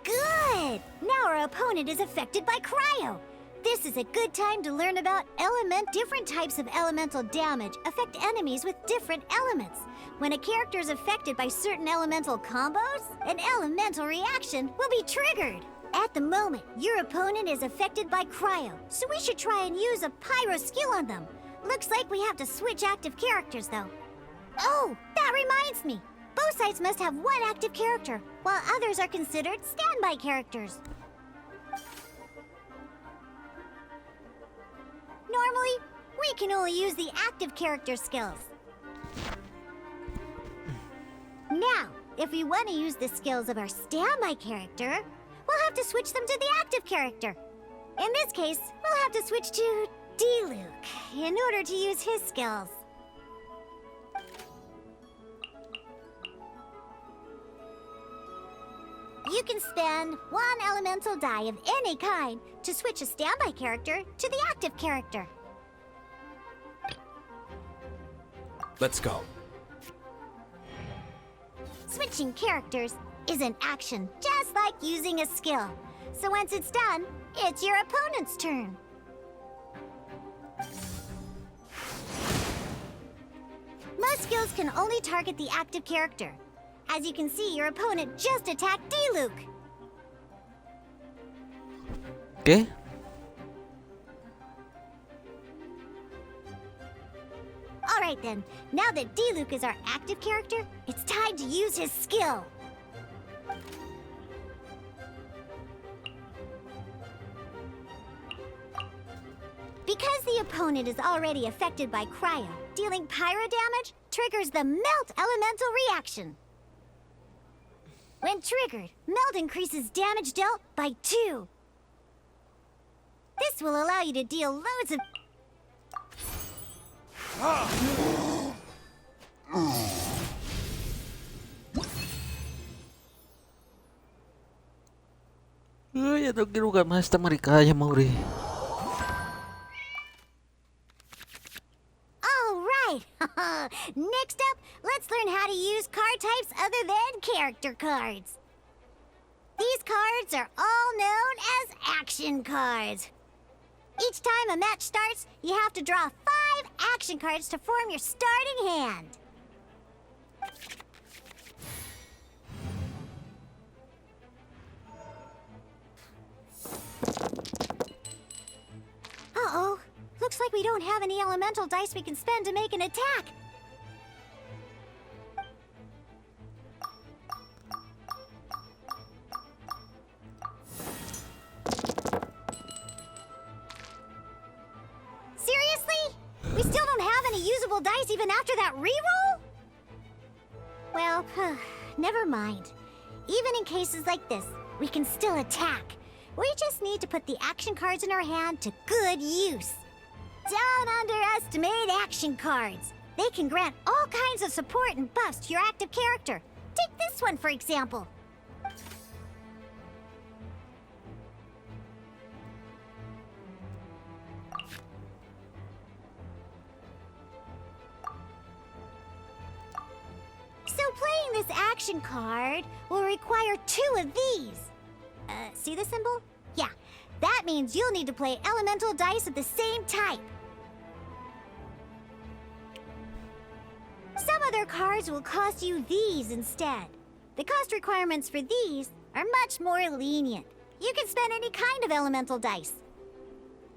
Good! Now our opponent is affected by cryo. This is a good time to learn about different types of elemental damage affect enemies with different elements. When a character is affected by certain elemental combos, an elemental reaction will be triggered. At the moment, your opponent is affected by cryo, so we should try and use a pyro skill on them. Looks like we have to switch active characters, though. Oh, that reminds me. Both sides must have 1 active character, while others are considered standby characters. Normally, we can only use the active character skills. Now, if we want to use the skills of our standby character, we'll have to switch them to the active character. In this case, we'll have to switch to Diluc in order to use his skills. You can spend one elemental die of any kind to switch a standby character to the active character. Let's go. Switching characters is an action, just like using a skill. So once it's done, it's your opponent's turn. Most skills can only target the active character. As you can see, your opponent just attacked D-Luke. Okay. Alright then, now that D-Luke is our active character, it's time to use his skill. Because the opponent is already affected by cryo, dealing pyro damage triggers the melt elemental reaction. When triggered, melt increases damage dealt by 2. This will allow you to deal loads of... Ay, ano ginuga mas ta marikaya mauri. Alright! Next up, let's learn how to use card types other than character cards. These cards are all known as action cards. Each time a match starts, you have to draw 5 action cards to form your starting hand. Uh-oh. Looks like we don't have any elemental dice we can spend to make an attack. Seriously? We still don't have any usable dice even after that reroll? Well, never mind. Even in cases like this, we can still attack. We just need to put the action cards in our hand to good use. Don't underestimate action cards. They can grant all kinds of support and buffs to your active character. Take this one, for example. So playing this action card will require 2 of these. See the symbol? Yeah, that means you'll need to play elemental dice of the same type. Some other cards will cost you these instead. The cost requirements for these are much more lenient. You can spend any kind of elemental dice.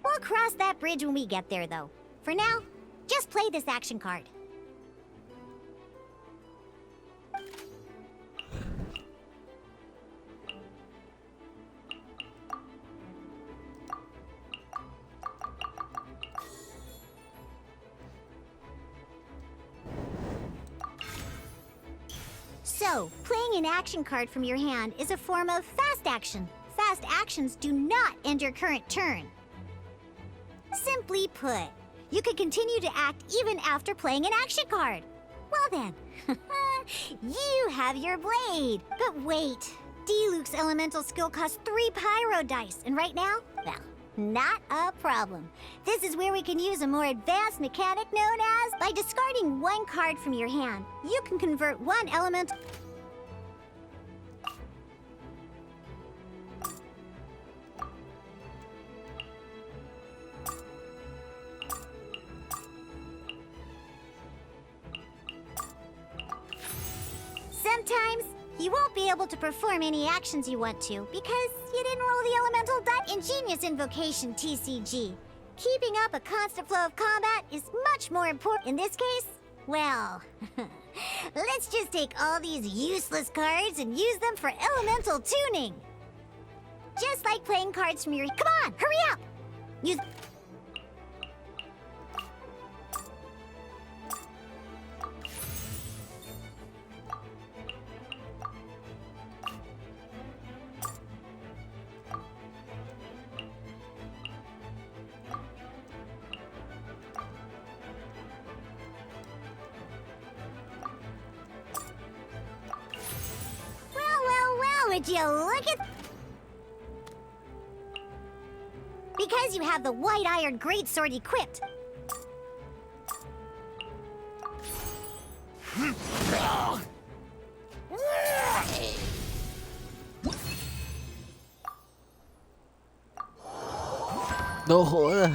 We'll cross that bridge when we get there, though. For now, just play this action card. So, playing an action card from your hand is a form of fast action. Fast actions do not end your current turn. Simply put, you can continue to act even after playing an action card. Well then, you have your blade. But wait, D-Luke's elemental skill costs 3 pyro dice, and right now, well, not a problem. This is where we can use a more advanced mechanic known as, by discarding 1 card from your hand, you can convert 1 elemental... Sometimes, you won't be able to perform any actions you want to because you didn't roll the elemental die. Ingenious invocation, TCG. Keeping up a constant flow of combat is much more important. In this case, well, let's just take all these useless cards and use them for elemental tuning. Just like playing cards from your... Come on, hurry up! Use... Would you look at... Because you have the white iron greatsword equipped. No joda.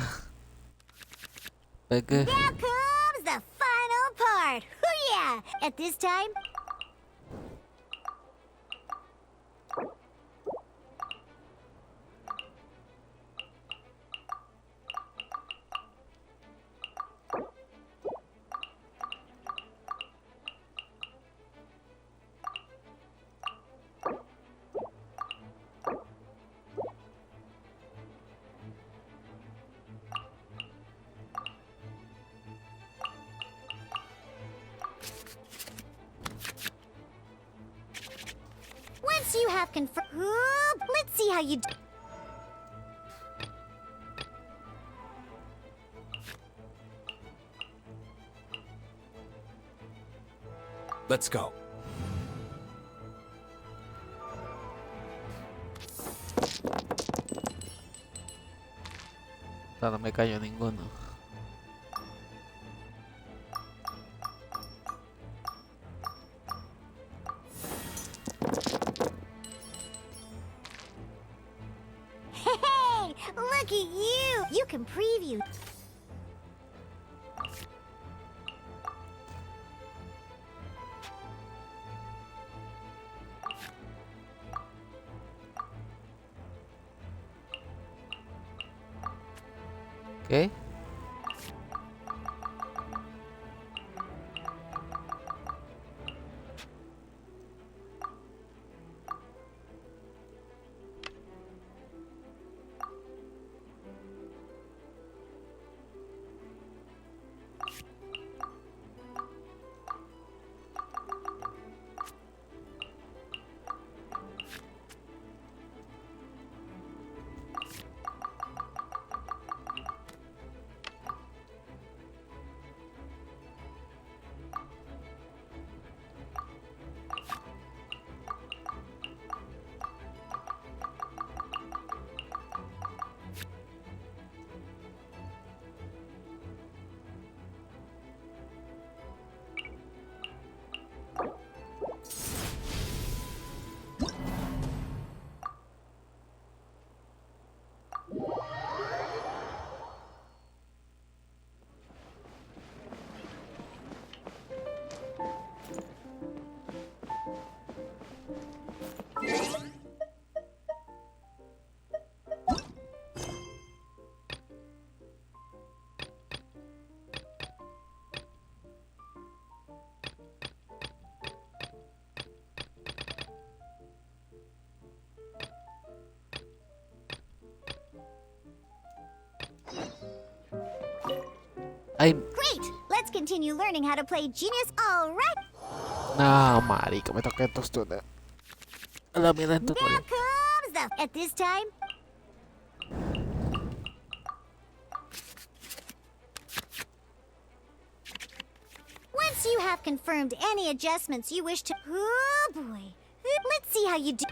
Peque. Now comes the final part. Hoo yeah! At this time, once you have confirmed... Let's see how you do. Let's go. No me cayó ninguno. Hey, look at you! You can preview. ¿Qué? Ay, Great! Let's continue learning how to play Genius. All right. no, marica, me toqué tostura. A la mierda el Now tutorial. comes the... At this time, once you have confirmed any adjustments you wish to... Oh boy. Let's see how you do.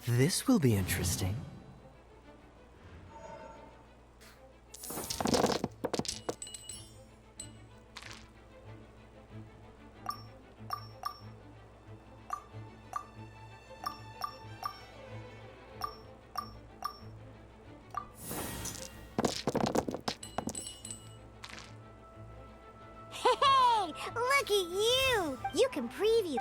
This will be interesting. Hey, look at you! You can preview.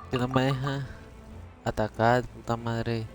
Que no me deja atacar, puta madre.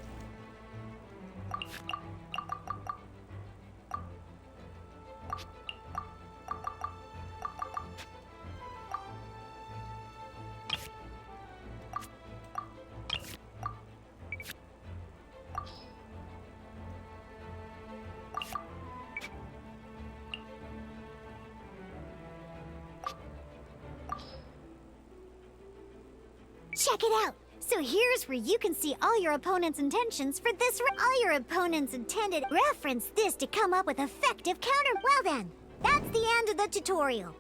Check it out. So here's where you can see all your opponent's intentions for this. All your opponents intended reference this to come up with effective counter. Well then, that's the end of the tutorial.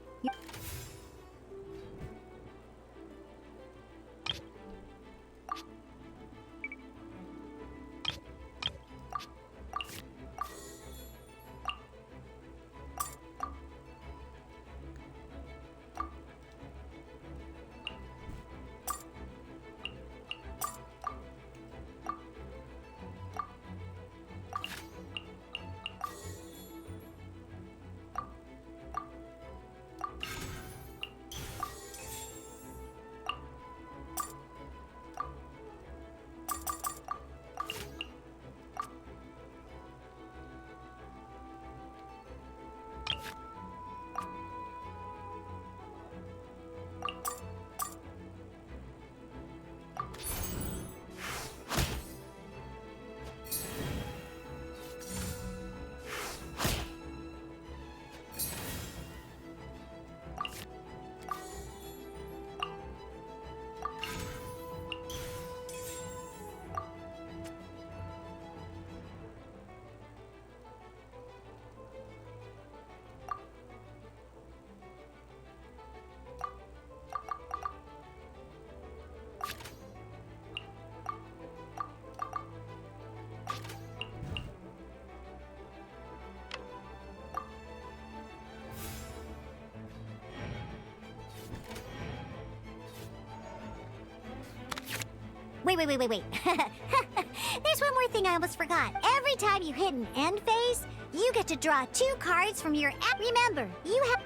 Wait. There's one more thing I almost forgot. Every time you hit an end phase, you get to draw 2 cards from your app. Remember, you have...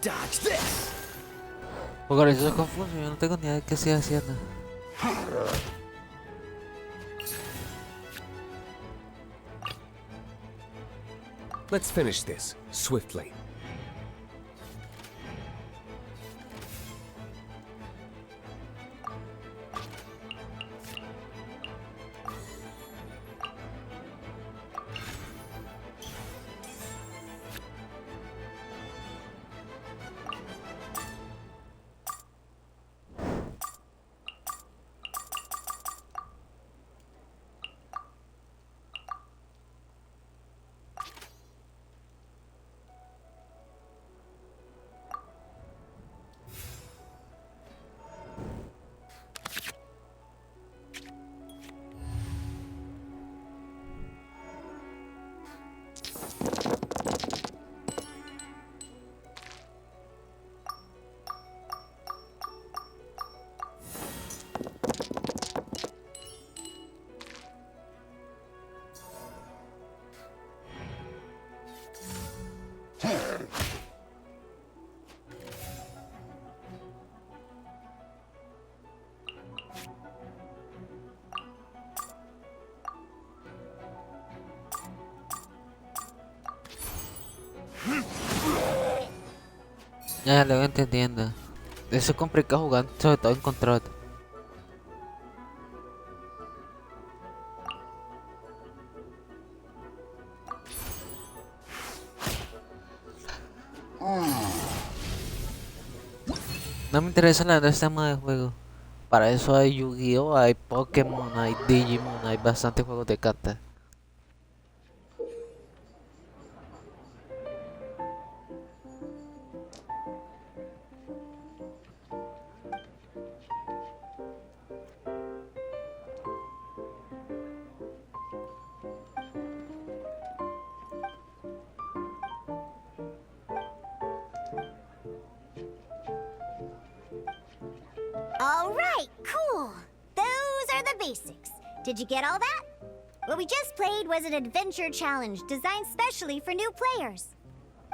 Dodge this! Jugar eso es confuso, yo no tengo ni idea de qué estoy haciendo. Let's finish this swiftly. Ya lo voy entendiendo. Eso es complicado jugar, sobre todo en control. No me interesa la verdad este modo de juego. Para eso hay Yu-Gi-Oh, hay Pokémon, hay Digimon, hay bastantes juegos de cartas. All right, cool. Those are the basics. Did you get all that? What we just played was an adventure challenge designed specially for new players.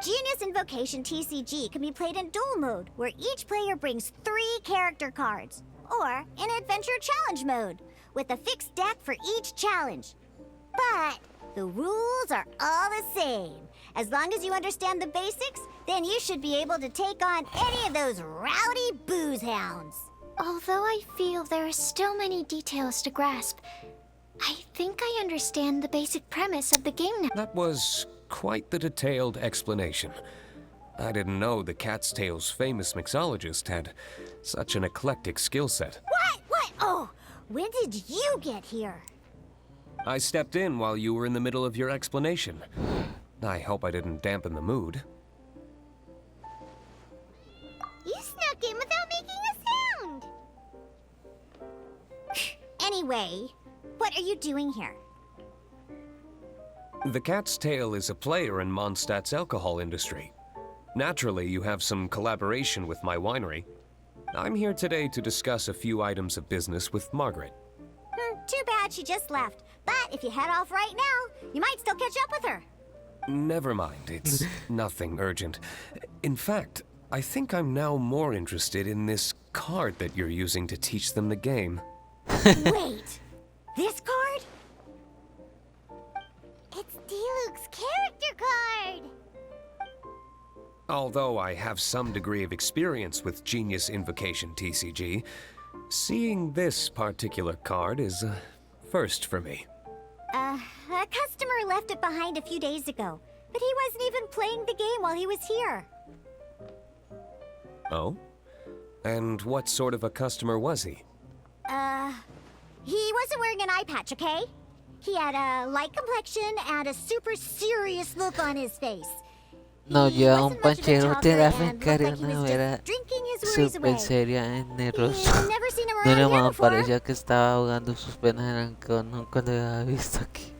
Genius Invocation TCG can be played in duel mode, where each player brings 3 character cards, or in adventure challenge mode, with a fixed deck for each challenge. But the rules are all the same. As long as you understand the basics, then you should be able to take on any of those rowdy booze hounds. Although I feel there are still many details to grasp, I think I understand the basic premise of the game now. That was quite the detailed explanation. I didn't know the Cat's Tail's famous mixologist had such an eclectic skill set. What? Oh, when did you get here? I stepped in while you were in the middle of your explanation. I hope I didn't dampen the mood. You snuck in without making a sound. Anyway, what are you doing here? The Cat's Tail is a player in Mondstadt's alcohol industry. Naturally, you have some collaboration with my winery. I'm here today to discuss a few items of business with Margaret. Too bad she just left. But if you head off right now, you might still catch up with her. Never mind, it's nothing urgent. In fact, I think I'm now more interested in this card that you're using to teach them the game. Wait, this card? It's Diluc's character card! Although I have some degree of experience with Genius Invocation TCG, seeing this particular card is a first for me. A customer left it behind a few days ago, but he wasn't even playing the game while he was here. Oh? And what sort of a customer was he? He wasn't wearing an eye patch, okay? He had a light complexion and a super serious look on his face. No, lleva un panchero terapéncario, no era súper seria en nervioso. No era más, parecía que estaba ahogando sus penas en alcohol, nunca lo había visto aquí.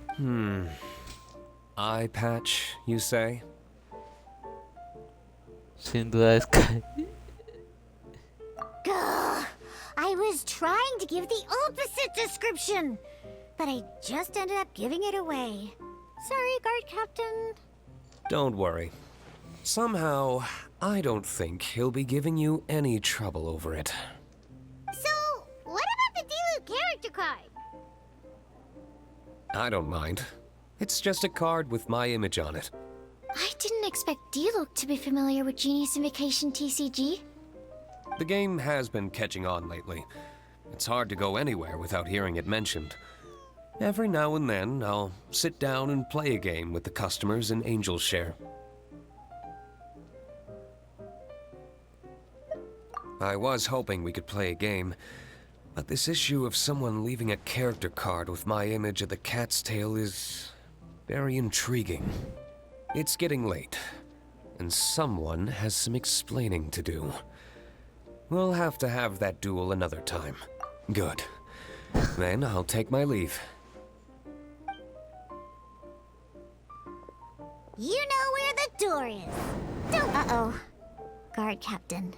Eye patch, you say? Sin duda es que... Gah, I was trying to give the opposite description, but I just ended up giving it away. Sorry, guard captain. Don't worry. Somehow, I don't think he'll be giving you any trouble over it. So, what about the Diluc character card? I don't mind. It's just a card with my image on it. I didn't expect Diluc to be familiar with Genius Invocation TCG. The game has been catching on lately. It's hard to go anywhere without hearing it mentioned. Every now and then, I'll sit down and play a game with the customers in Angel's Share. I was hoping we could play a game, but this issue of someone leaving a character card with my image of the Cat's Tail is very intriguing. It's getting late, and someone has some explaining to do. We'll have to have that duel another time. Good. Then I'll take my leave. You know where the door is. Don't. Uh-oh. Guard captain.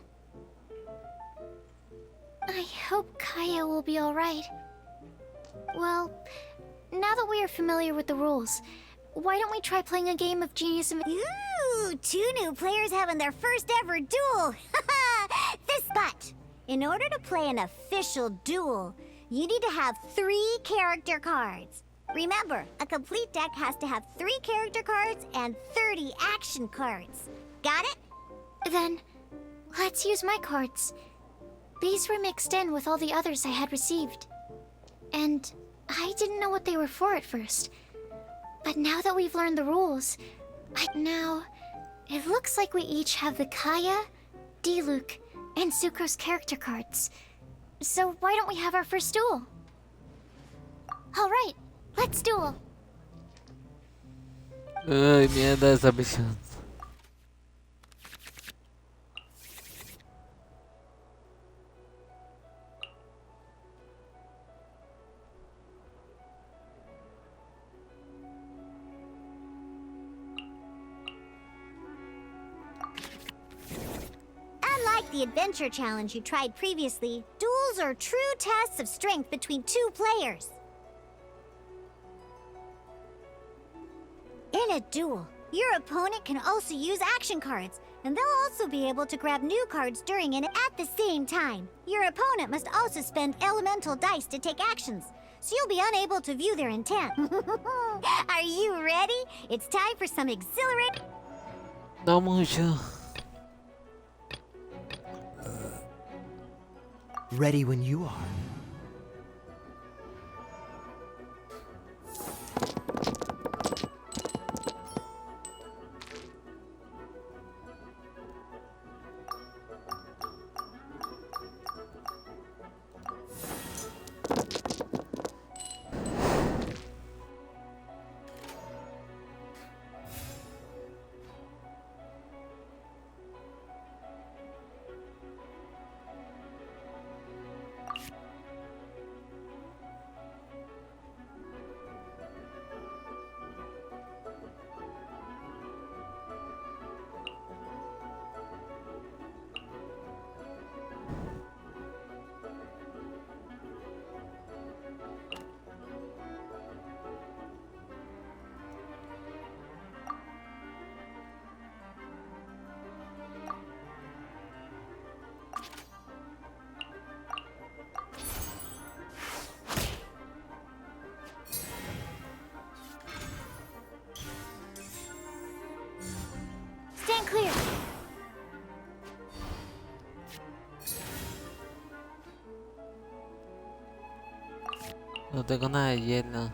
I hope Kaya will be alright. Well, now that we are familiar with the rules, why don't we try playing a game of Genius Invocation? Ooh, 2 new players having their first ever duel. But in order to play an official duel, you need to have 3 character cards. Remember, a complete deck has to have 3 character cards and 30 action cards. Got it? Then, let's use my cards. These were mixed in with all the others I had received. And I didn't know what they were for at first. But now that we've learned the rules, now, it looks like we each have the Kaya, Diluc, and Sucro's character cards. So why don't we have our first duel? Alright, let's duel. Ay, mierda esa misión. Unlike the adventure challenge you tried previously, duels are true tests of strength between 2 players. In a duel, your opponent can also use action cards, and they'll also be able to grab new cards during and at the same time. Your opponent must also spend elemental dice to take actions, so you'll be unable to view their intent. Are you ready? It's time for some exhilarating... No mucho. Ready when you are. Stand clear! No tengo nada de hielo.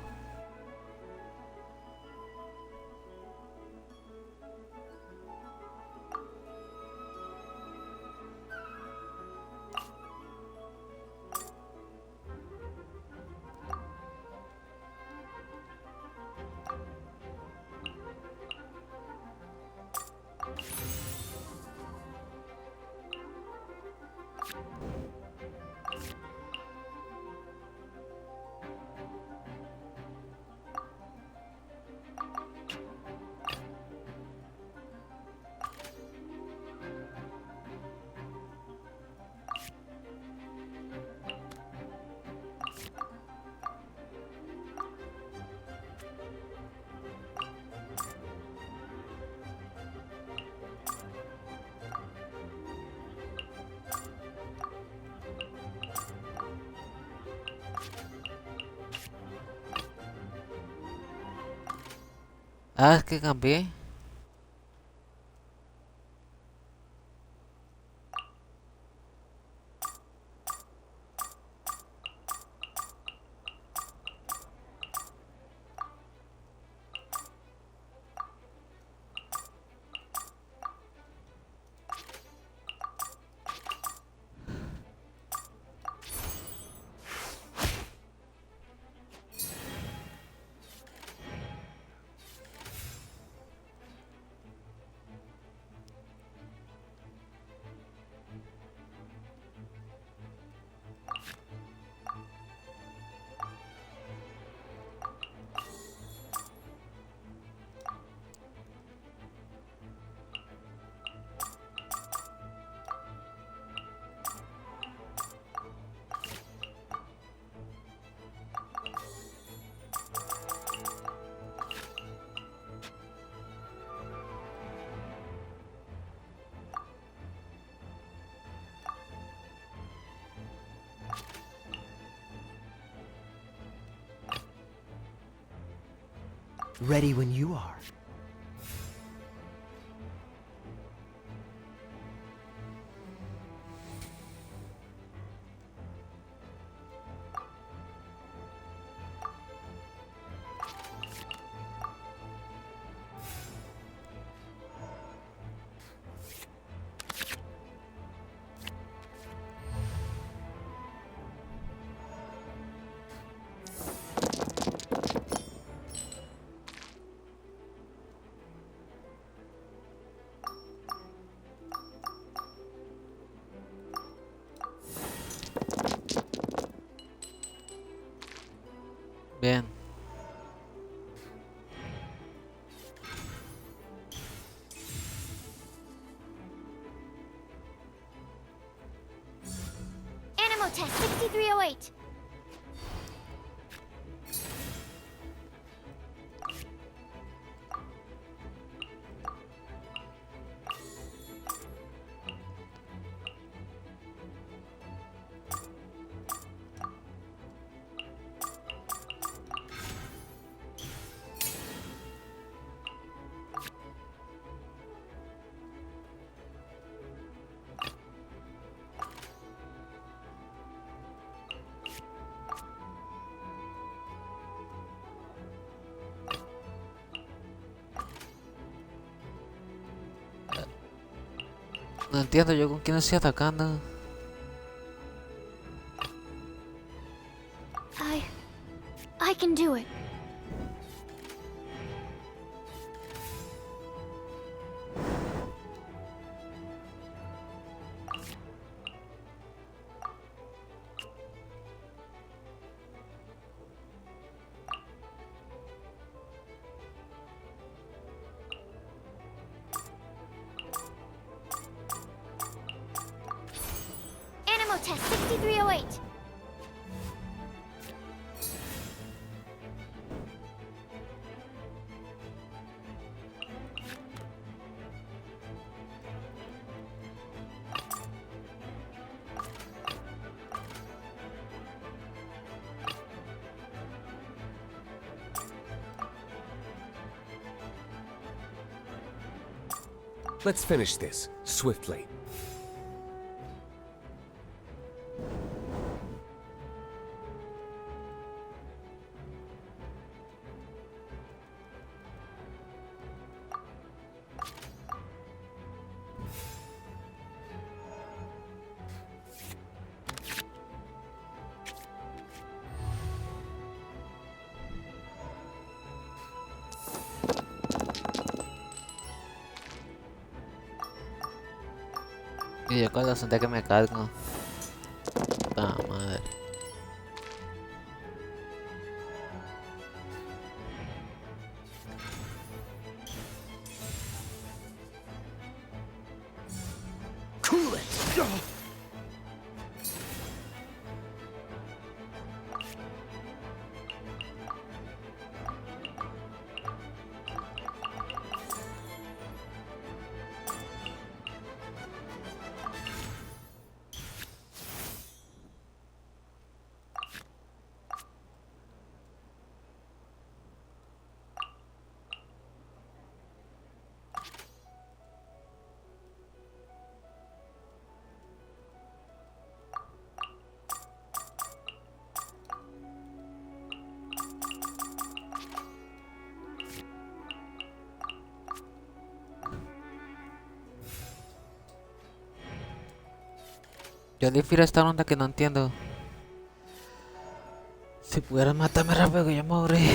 Ah, es que cambié. Ready when you are. Bien. Animo test 6308. No entiendo yo con quién estoy atacando. I can do it. Animo test 6308. Let's finish this, swiftly. Y yo cuando senté que me cargo. Ah, madre. Cool it! Yo difiero esta onda que no entiendo. Si pudieras matarme rápido que yo me aburrí.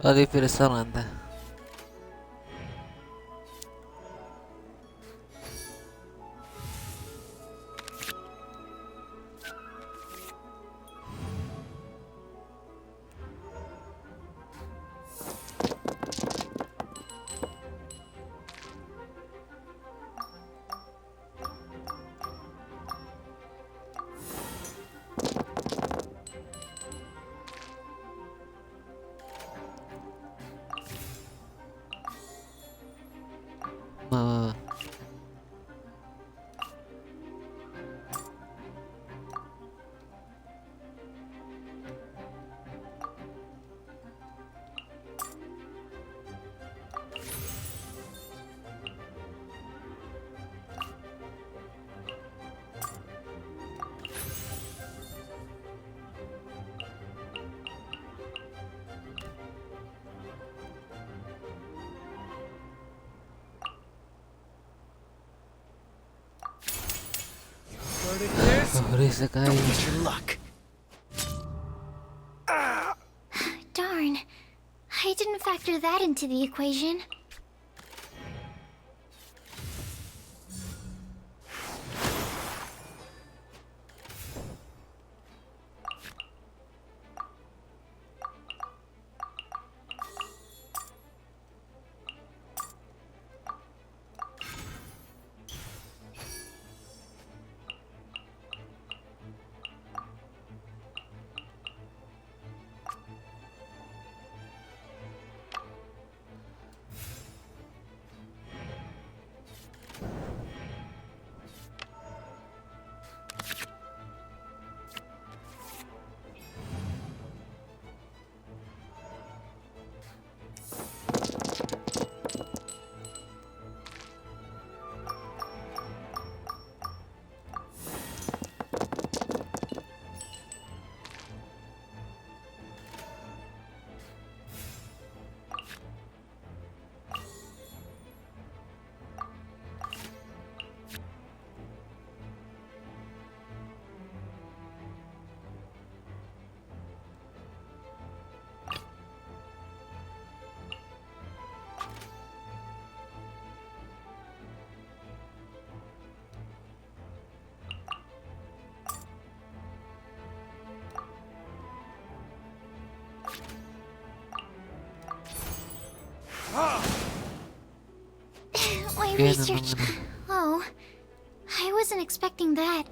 Yo difiero esta onda. Sorry sa kayo. Wish your luck. Darn. I didn't factor that into the equation. My Kaya research. naman Oh, I wasn't expecting that.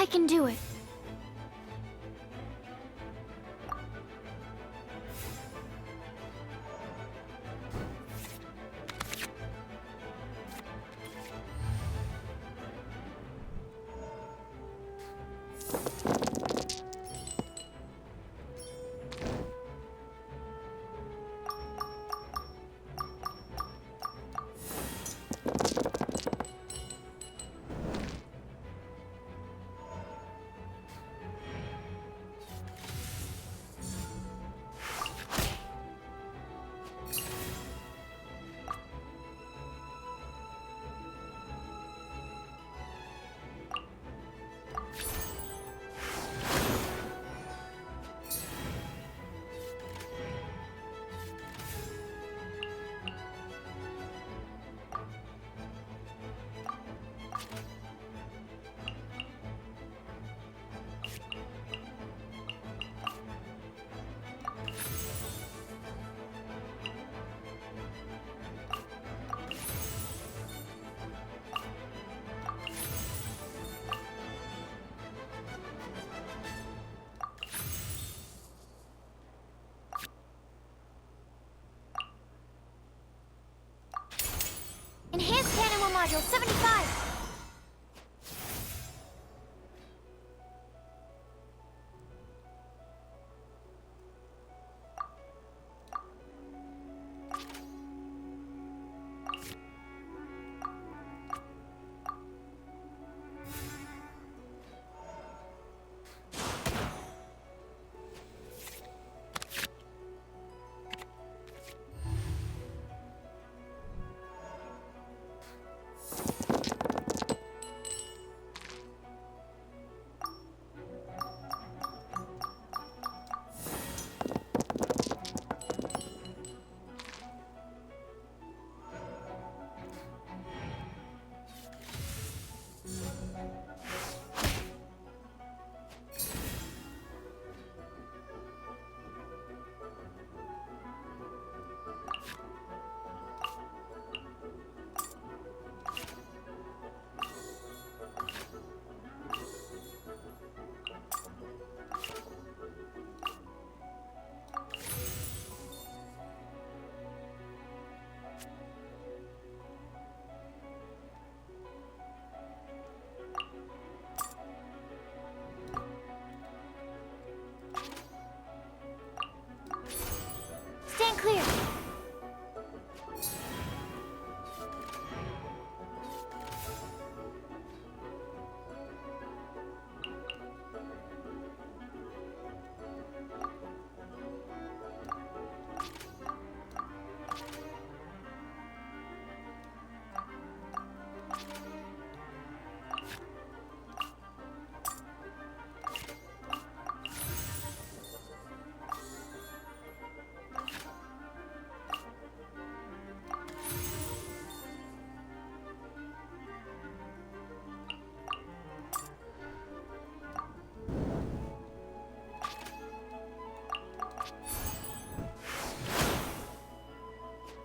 I can do it. Enhanced Animal Module 75!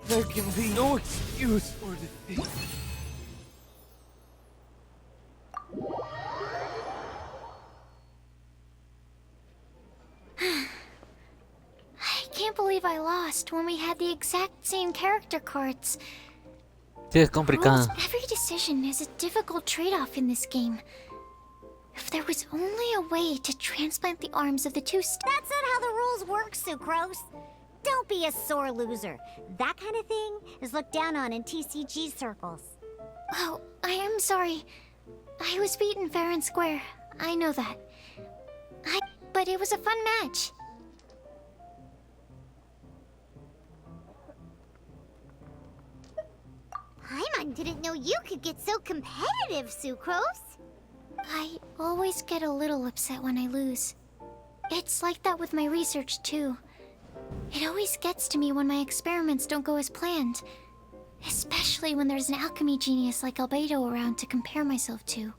There can be no excuse for defeat. I can't believe I lost when we had the exact same character cards. Sí, es complicado. Rules, every decision is a difficult trade-off in this game. If there was only a way to transplant the arms of the two That's not how the rules work, Sucrose. Don't be a sore loser. That kind of thing is looked down on in TCG circles. Oh, I am sorry. I was beaten fair and square. I know that. But it was a fun match. Paimon didn't know you could get so competitive, Sucrose. I always get a little upset when I lose. It's like that with my research, too. It always gets to me when my experiments don't go as planned. Especially when there's an alchemy genius like Albedo around to compare myself to. You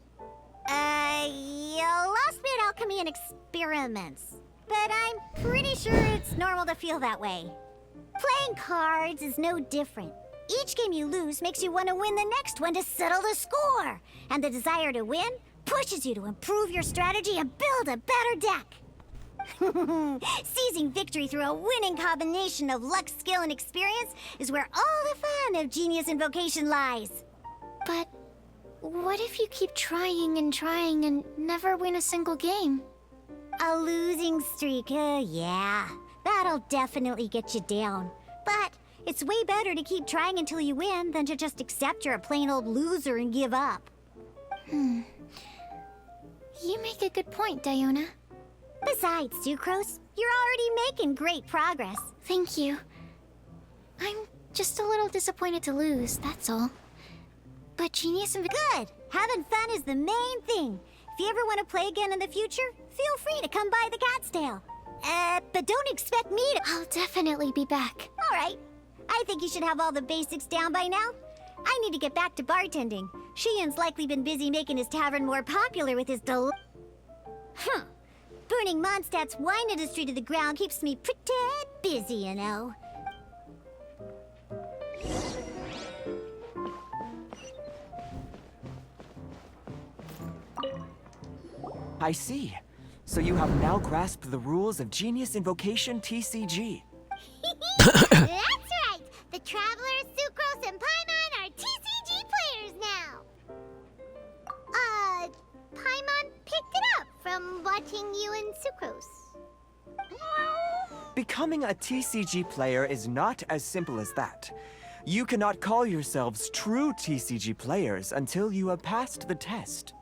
lost me at alchemy and experiments. But I'm pretty sure it's normal to feel that way. Playing cards is no different. Each game you lose makes you want to win the next one to settle the score. And the desire to win pushes you to improve your strategy and build a better deck. Seizing victory through a winning combination of luck, skill, and experience is where all the fun of Genius Invocation lies. But what if you keep trying and never win a single game? A losing streak, yeah. That'll definitely get you down. But it's way better to keep trying until you win than to just accept you're a plain old loser and give up. You make a good point, Diona. Besides, Sucrose, you're already making great progress. Thank you. I'm just a little disappointed to lose, that's all. But Genius and... Good! Having fun is the main thing. If you ever want to play again in the future, feel free to come by the Cat's Tail. But don't expect me to... I'll definitely be back. All right. I think you should have all the basics down by now. I need to get back to bartending. Shian's likely been busy making his tavern more popular with his Burning Mondstadt's wine industry to the ground keeps me pretty busy, you know. I see. So you have now grasped the rules of Genius Invocation TCG. That's right! The Travelers, Sucrose, and Paimon are TCG players now! Paimon picked it up from watching you and Sucrose. Becoming a TCG player is not as simple as that. You cannot call yourselves true TCG players until you have passed the test.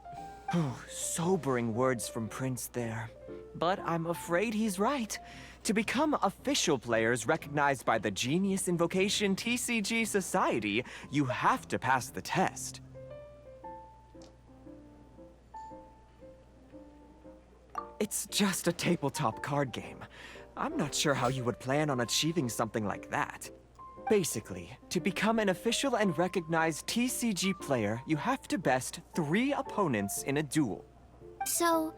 Sobering words from Prince there. But I'm afraid he's right. To become official players recognized by the Genius Invocation TCG Society, you have to pass the test. It's just a tabletop card game. I'm not sure how you would plan on achieving something like that. Basically, to become an official and recognized TCG player, you have to best 3 opponents in a duel. So,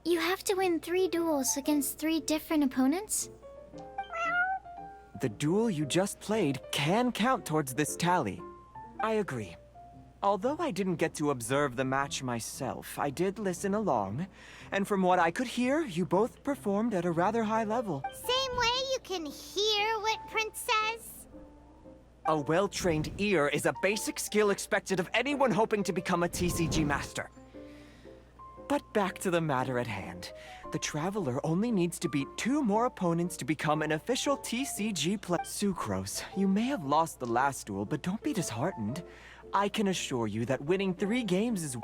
you have to win 3 duels against 3 different opponents? The duel you just played can count towards this tally. I agree. Although I didn't get to observe the match myself, I did listen along. And from what I could hear, you both performed at a rather high level. Same way you can hear what Prince says? A well-trained ear is a basic skill expected of anyone hoping to become a TCG master. But back to the matter at hand. The Traveler only needs to beat 2 more opponents to become an official TCG player. Sucrose, you may have lost the last duel, but don't be disheartened. I can assure you that winning 3 games is...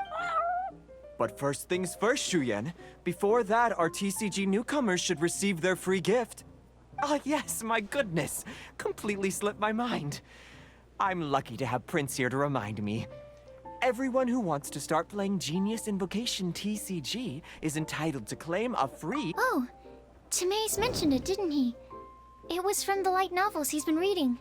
But first things first, Shuyen. Before that, our TCG newcomers should receive their free gift. Ah, yes, my goodness. Completely slipped my mind. I'm lucky to have Prince here to remind me. Everyone who wants to start playing Genius Invocation TCG is entitled to claim a free... Oh, Timaeus mentioned it, didn't he? It was from the light novels he's been reading.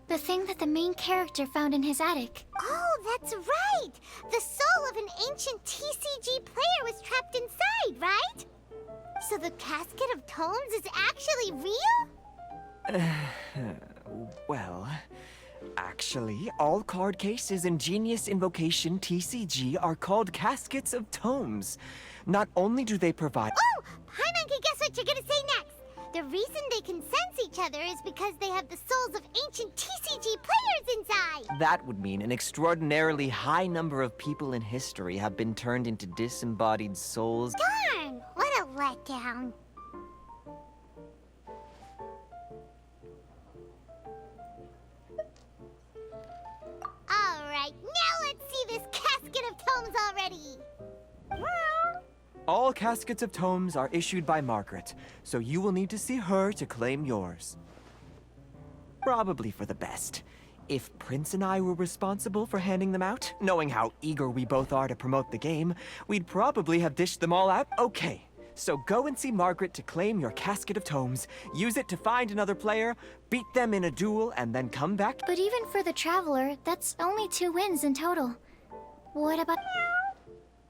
The thing that the main character found in his attic. Oh, that's right! The soul of an ancient TCG player was trapped inside, right? So the Casket of Tomes is actually real? Well, Actually, all card cases in Genius Invocation TCG are called Caskets of Tomes. Not only do they provide— Oh! Paimon can guess what you're gonna say next! The reason they can sense each other is because they have the souls of ancient TCG players inside! That would mean an extraordinarily high number of people in history have been turned into disembodied souls. Darn! What a letdown. Alright, now let's see this casket of tomes already! All Caskets of Tomes are issued by Margaret, so you will need to see her to claim yours. Probably for the best. If Prince and I were responsible for handing them out, knowing how eager we both are to promote the game, we'd probably have dished them all out. Okay, so go and see Margaret to claim your Casket of Tomes, use it to find another player, beat them in a duel, and then come back. But even for the Traveler, that's only 2 wins in total. What about...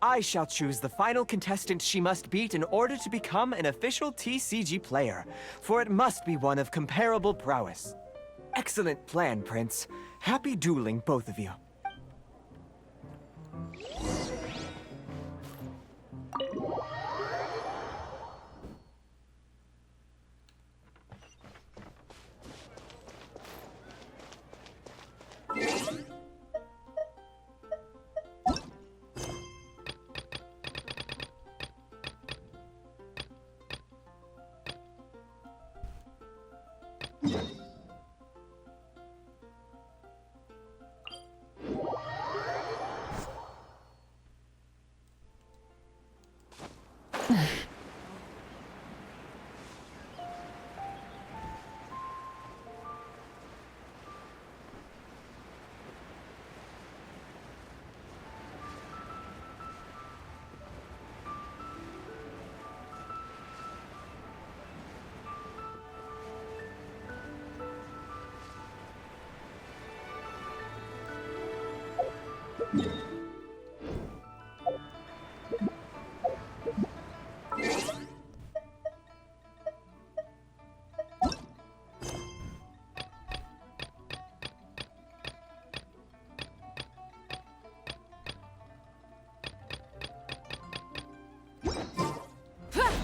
I shall choose the final contestant she must beat in order to become an official TCG player, for it must be one of comparable prowess. Excellent plan, Prince. Happy dueling, both of you.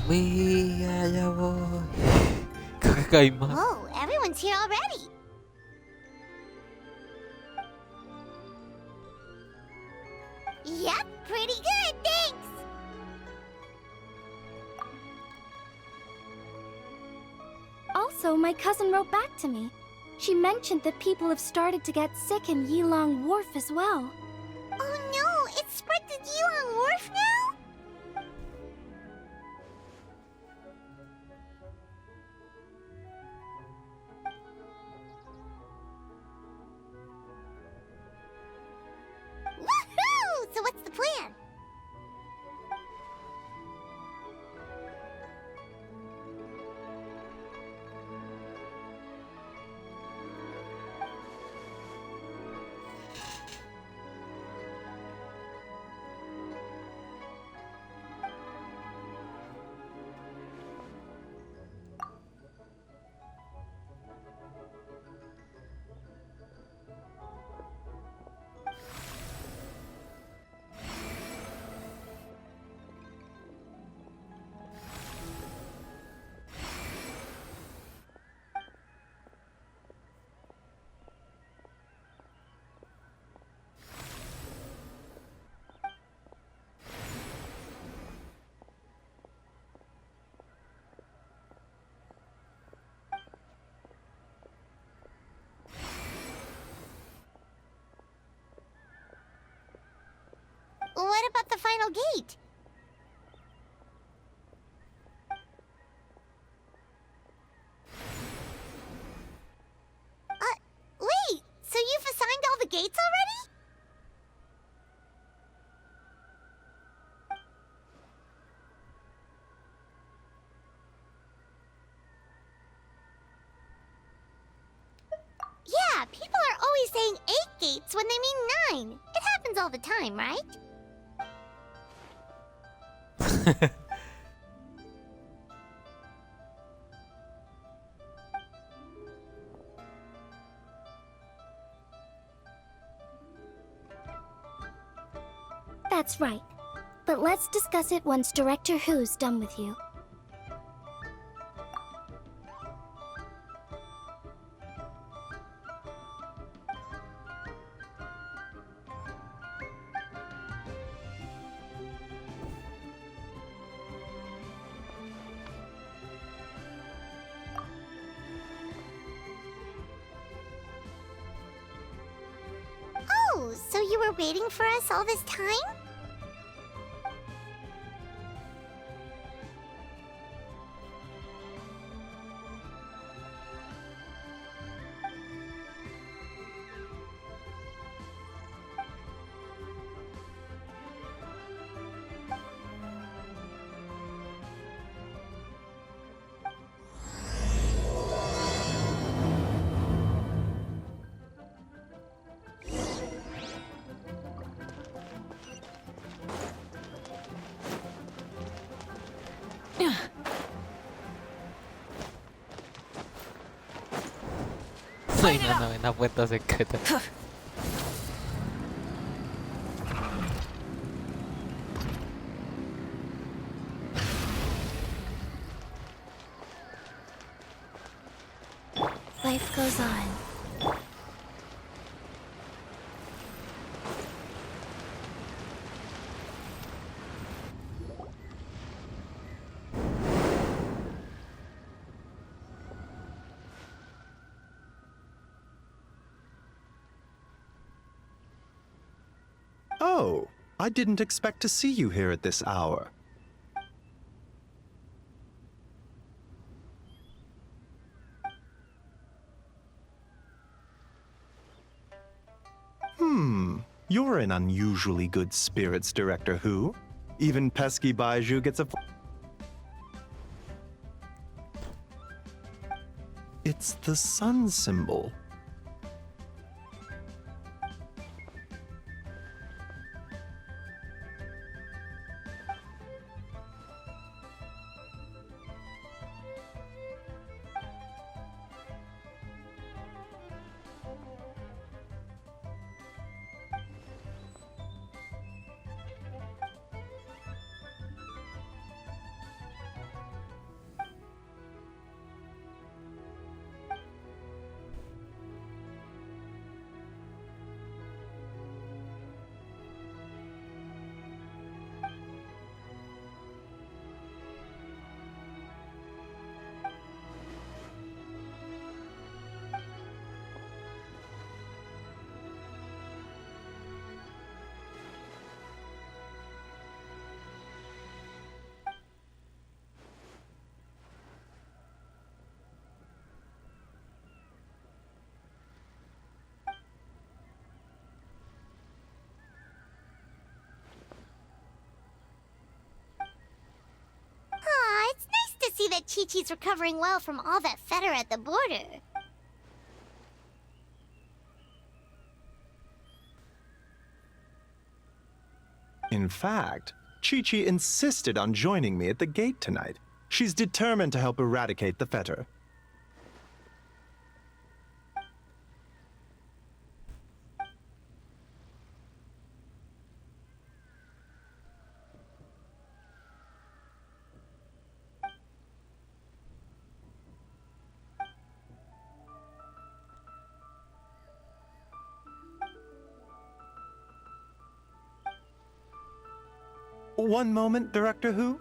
Mia, boy. Kakakaima. Whoa, everyone's here already! Yep, pretty good, thanks! Also, my cousin wrote back to me. She mentioned that people have started to get sick in Yilong Wharf as well. Oh no, it's spread to Yilong Wharf now? Woohoo! So what's the plan? What about the final gate? Wait, so you've assigned all the gates already? Yeah, people are always saying 8 gates when they mean 9. It happens all the time, right? That's right. But let's discuss it once Director Who's done with you. Oh, so you were waiting for us all this time? Ay, no, en la puerta secreta. Life goes on. Oh, I didn't expect to see you here at this hour. You're in unusually good spirits, Director Who. Even pesky Baiju gets a... It's the sun symbol. It's nice to see that Chi-Chi's recovering well from all that fetter at the border. In fact, Chi-Chi insisted on joining me at the gate tonight. She's determined to help eradicate the fetter. One moment, Director Who.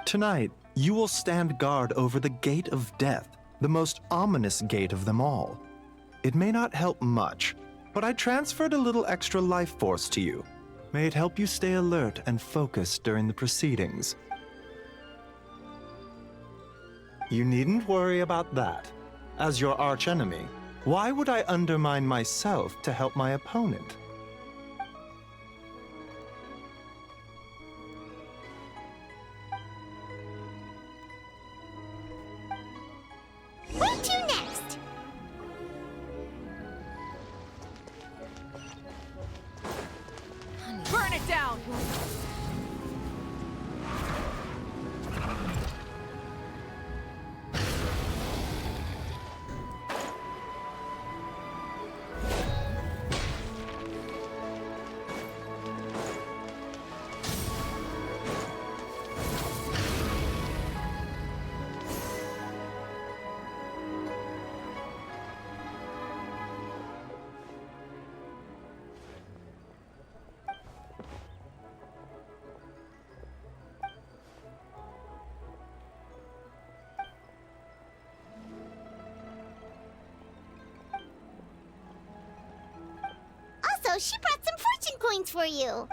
Tonight, you will stand guard over the Gate of Death, the most ominous gate of them all. It may not help much, but I transferred a little extra life force to you. May it help you stay alert and focused during the proceedings. You needn't worry about that. As your archenemy, why would I undermine myself to help my opponent? Where to next? she brought some fortune coins for you.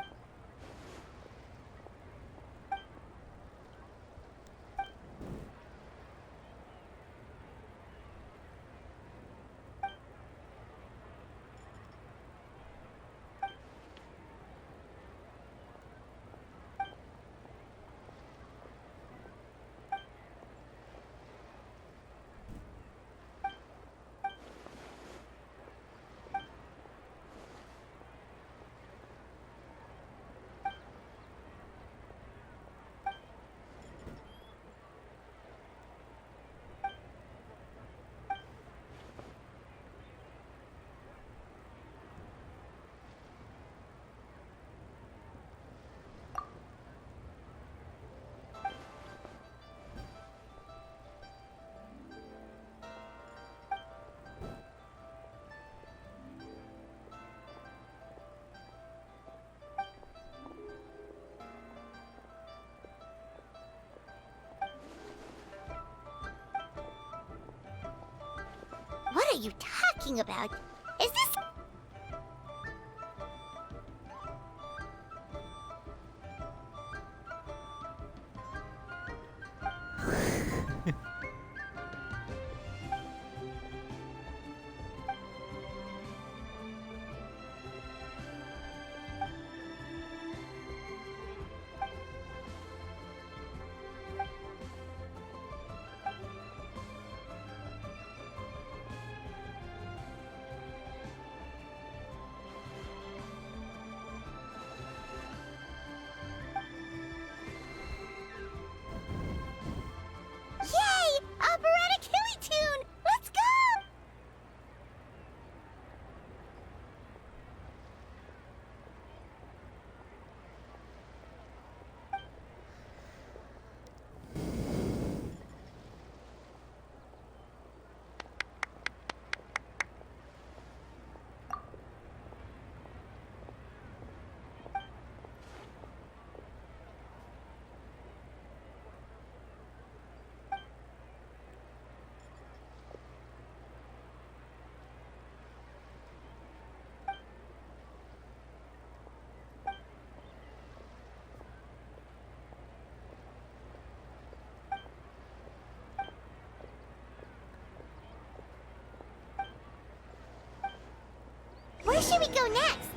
What are you talking about? Is this... Yay! Operatic Hilly Tune! Let's go! Where should we go next?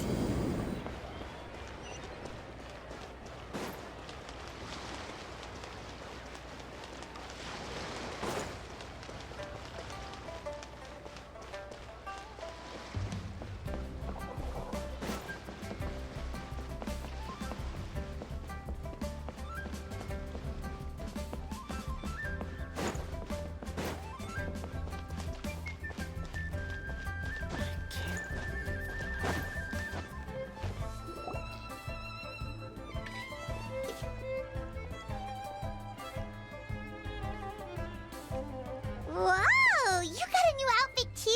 Whoa! You got a new outfit too?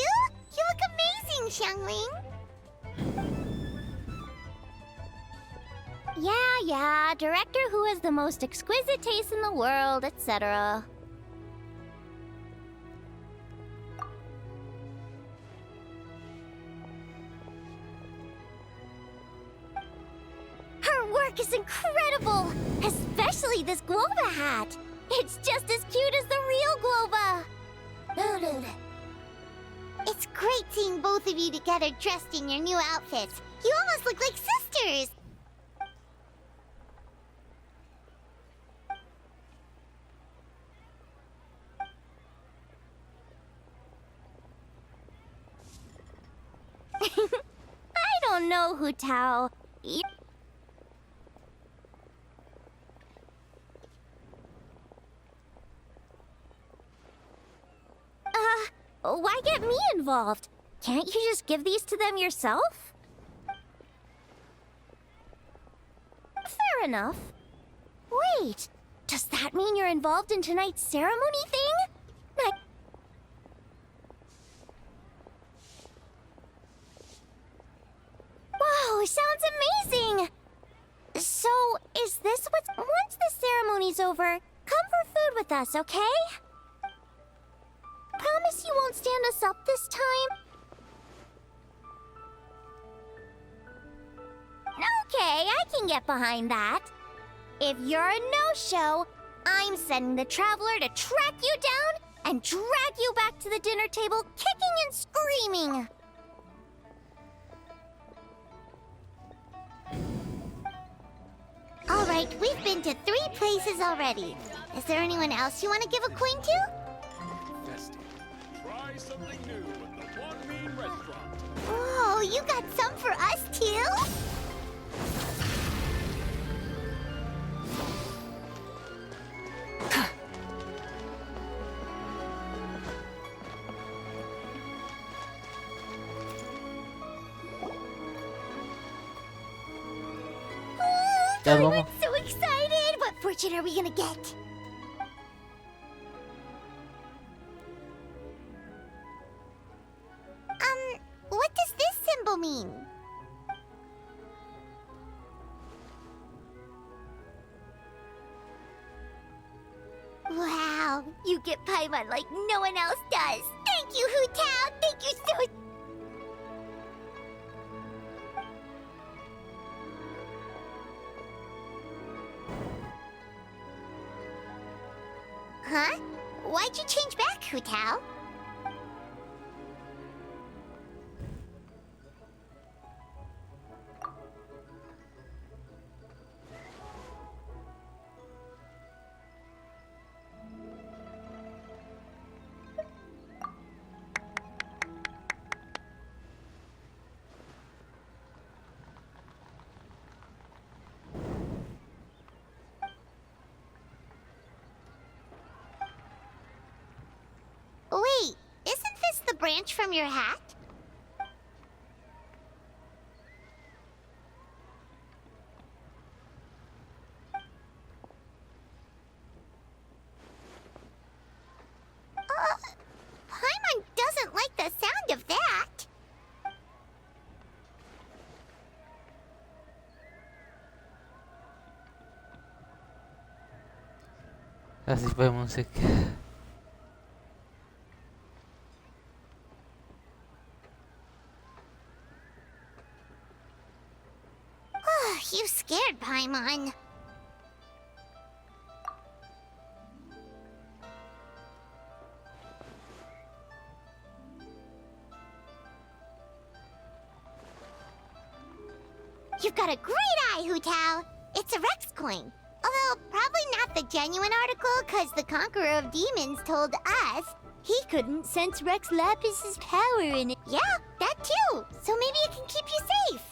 You look amazing, Xiangling! Yeah, director who has the most exquisite taste in the world, etc. Her work is incredible! Especially this Glova hat! It's just as cute as the real Glova! It's great seeing both of you together dressed in your new outfits. You almost look like sisters! I don't know, Hu Tao. Why get me involved? Can't you just give these to them yourself? Fair enough. Wait, does that mean you're involved in tonight's ceremony thing? Wow, sounds amazing! So, is this what's... Once the ceremony's over, come for food with us, okay? Promise you won't stand us up this time? can get behind that. If you're a no-show, I'm sending the Traveler to track you down and drag you back to the dinner table kicking and screaming. All right, we've been to 3 places already. Is there anyone else you want to give a coin to? Try something new at the One Mean Restaurant. Oh, you got some for us too? Ya vamos. I'm so excited! What fortune are we gonna get? What does this symbol mean? Wow, you get Paimon like no one else does. Thank you, Hu Tao. Thank you so. Huh? Why'd you change back, Hu Tao? Wait, isn't this the branch from your hat? Paimon doesn't like the sound of that. Así fue música. You scared Paimon. You've got a great eye, Hu Tao. It's a Rex coin. Although, probably not the genuine article, because the Conqueror of Demons told us he couldn't sense Rex Lapis's power in it. Yeah, that too. So maybe it can keep you safe.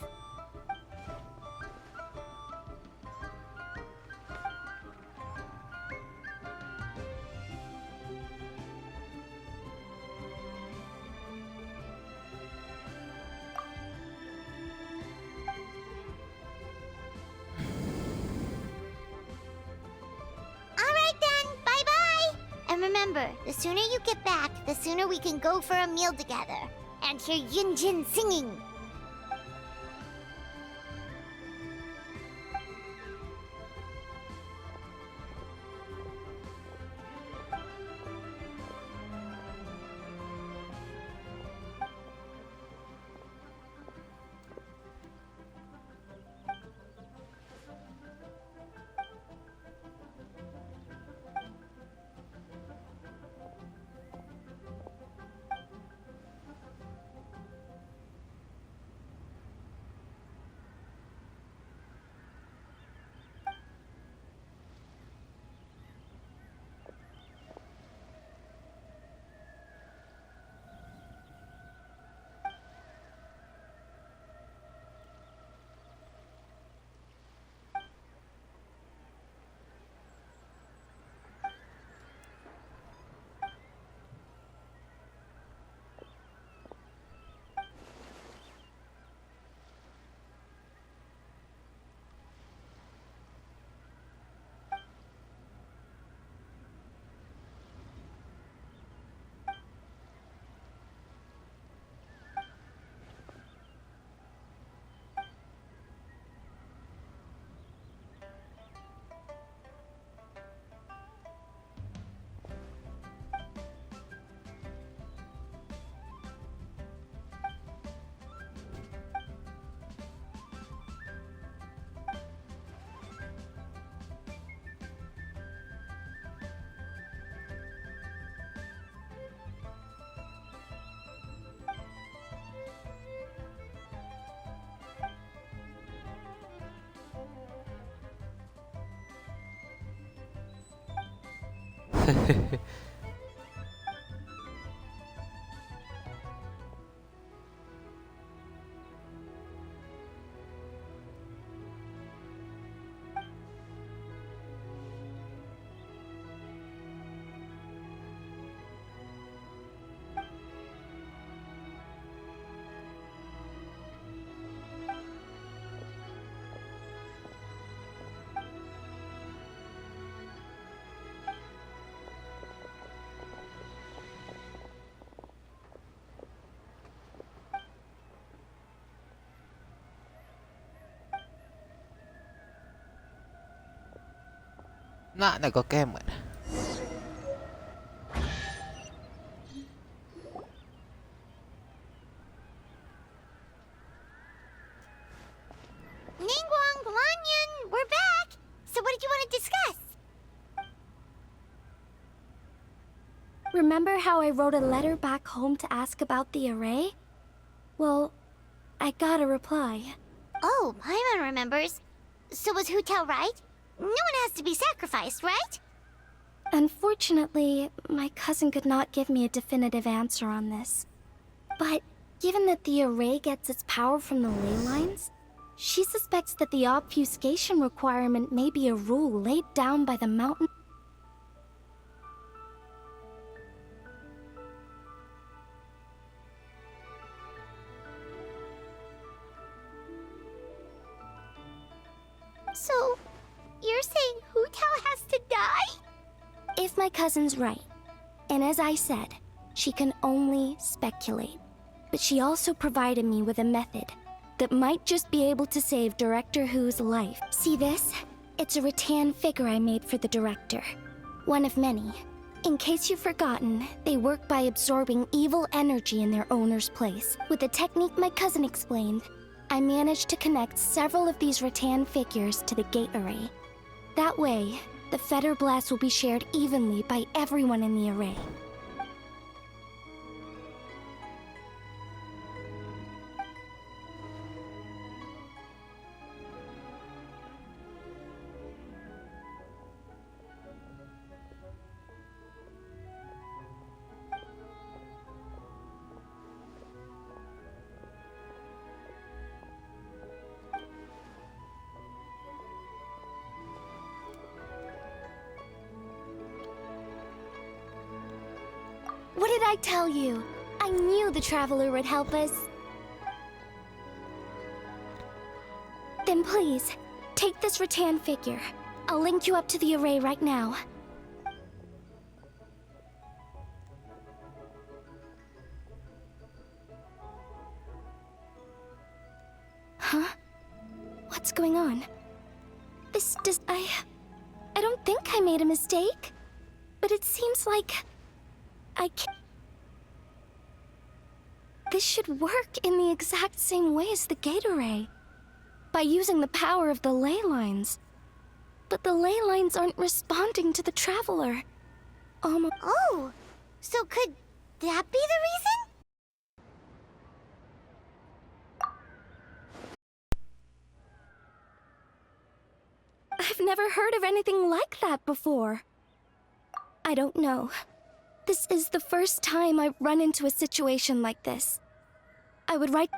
And remember, the sooner you get back, the sooner we can go for a meal together and hear Yunjin singing. Nah, nagko-camera. Ningguang, Lanyan, we're back! So what did you want to discuss? Remember how I wrote a letter back home to ask about the array? Well, I got a reply. Oh, Paimon remembers. So was Hu Tao right? No one has to be sacrificed, right? Unfortunately, my cousin could not give me a definitive answer on this. But given that the array gets its power from the ley lines, she suspects that the obfuscation requirement may be a rule laid down by the mountain. So, you're saying Hu Tao has to die? If my cousin's right, and as I said, she can only speculate, but she also provided me with a method that might just be able to save Director Hu's life. See this? It's a rattan figure I made for the director. One of many. In case you've forgotten, they work by absorbing evil energy in their owner's place. With the technique my cousin explained, I managed to connect several of these rattan figures to the gate array. That way, the Fetter Blast will be shared evenly by everyone in the array. What did I tell you? I knew the Traveler would help us. Then please, take this rattan figure. I'll link you up to the array right now. Huh? What's going on? I don't think I made a mistake. But it seems like I can't. This should work in the exact same way as the gate array, by using the power of the ley lines. But the ley lines aren't responding to the Traveler. Oh, so could that be the reason? I've never heard of anything like that before. I don't know. This is the first time I've run into a situation like this. I would write...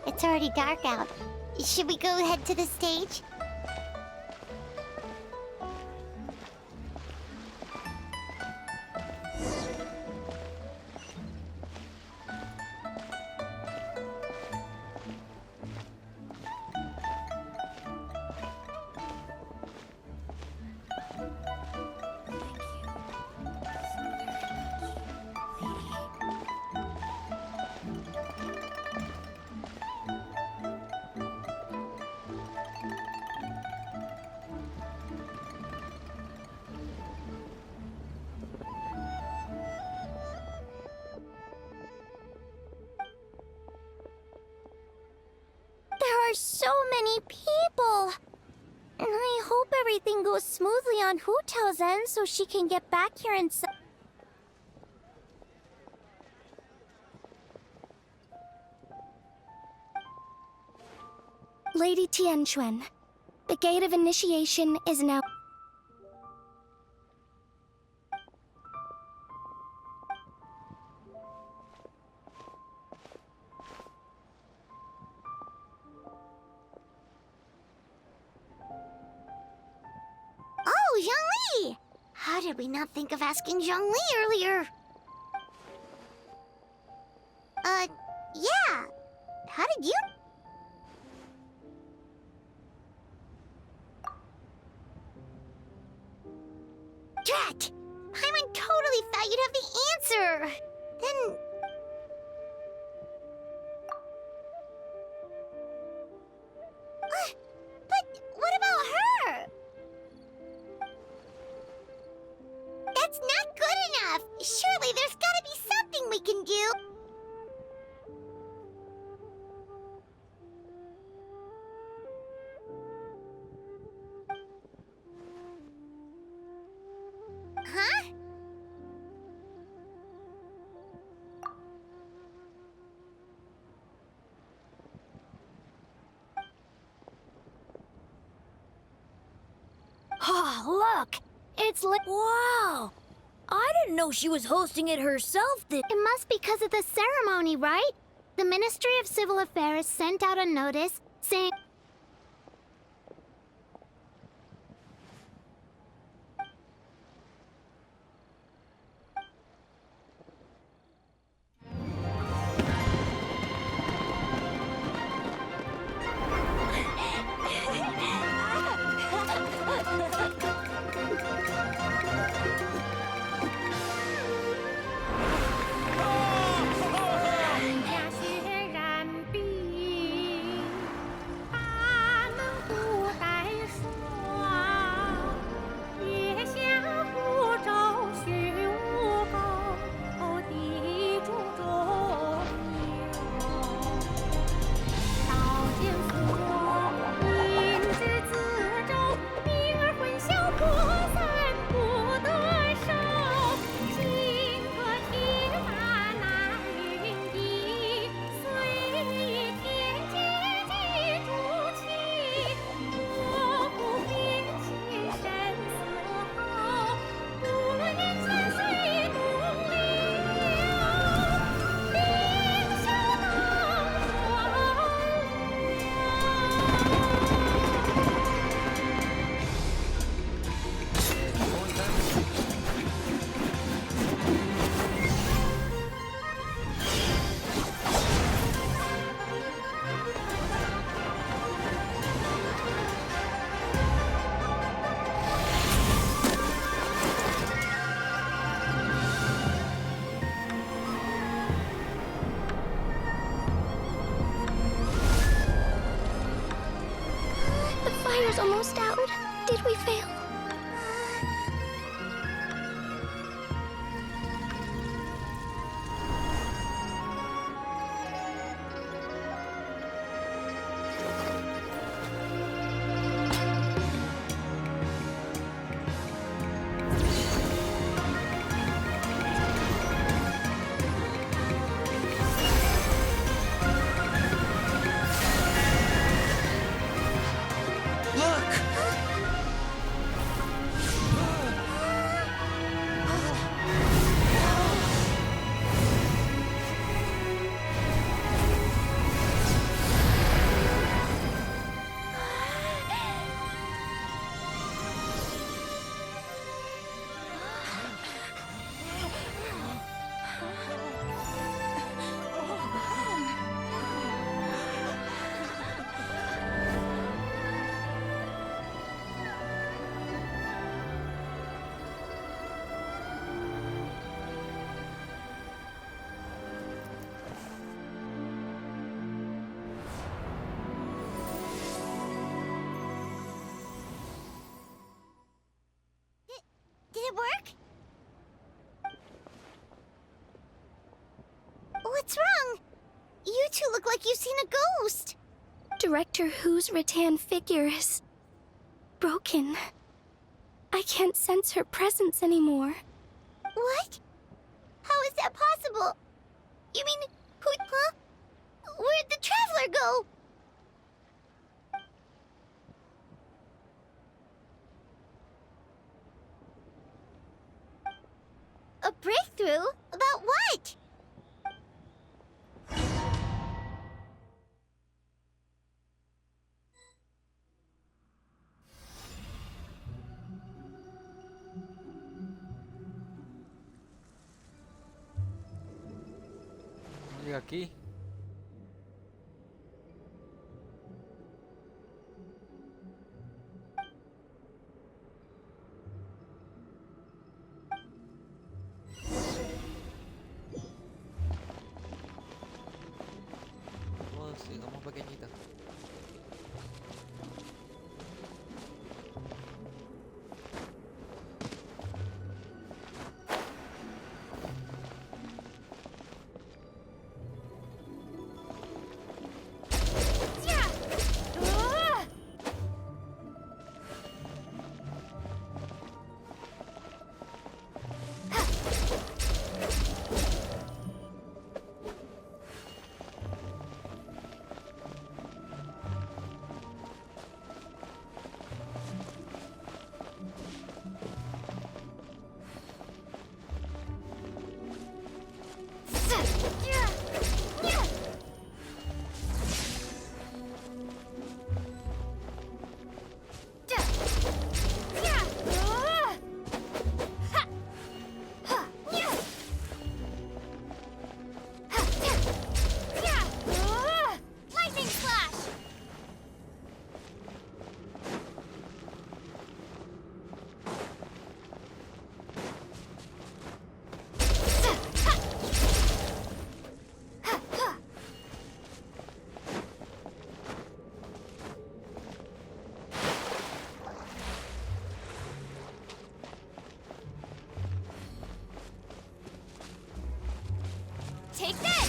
It's already dark out. Should we go head to the stage? are so many people. And I hope everything goes smoothly on Hotel's end so she can get back here in Lady Tianquan, the gate of initiation is now... Oh, Zhongli! How did we not think of asking Zhongli earlier? Yeah. How did you... Drat! Paimon totally thought you'd have the answer! Then... but what about her? That's not good enough! Surely there's gotta be something we can do! Huh? Oh, look! It's like... Wow! I didn't know she was hosting it herself. It must be because of the ceremony, right? The Ministry of Civil Affairs sent out a notice saying... The fire's almost out. Did we fail? Did it work? What's wrong? You two look like you've seen a ghost. To Director Hu's rattan figure is broken. I can't sense her presence anymore. What? How is that possible? You mean, who, huh? Where'd the Traveler go? A breakthrough? About what? Llega aquí. Sigamos pequeñita. Take this!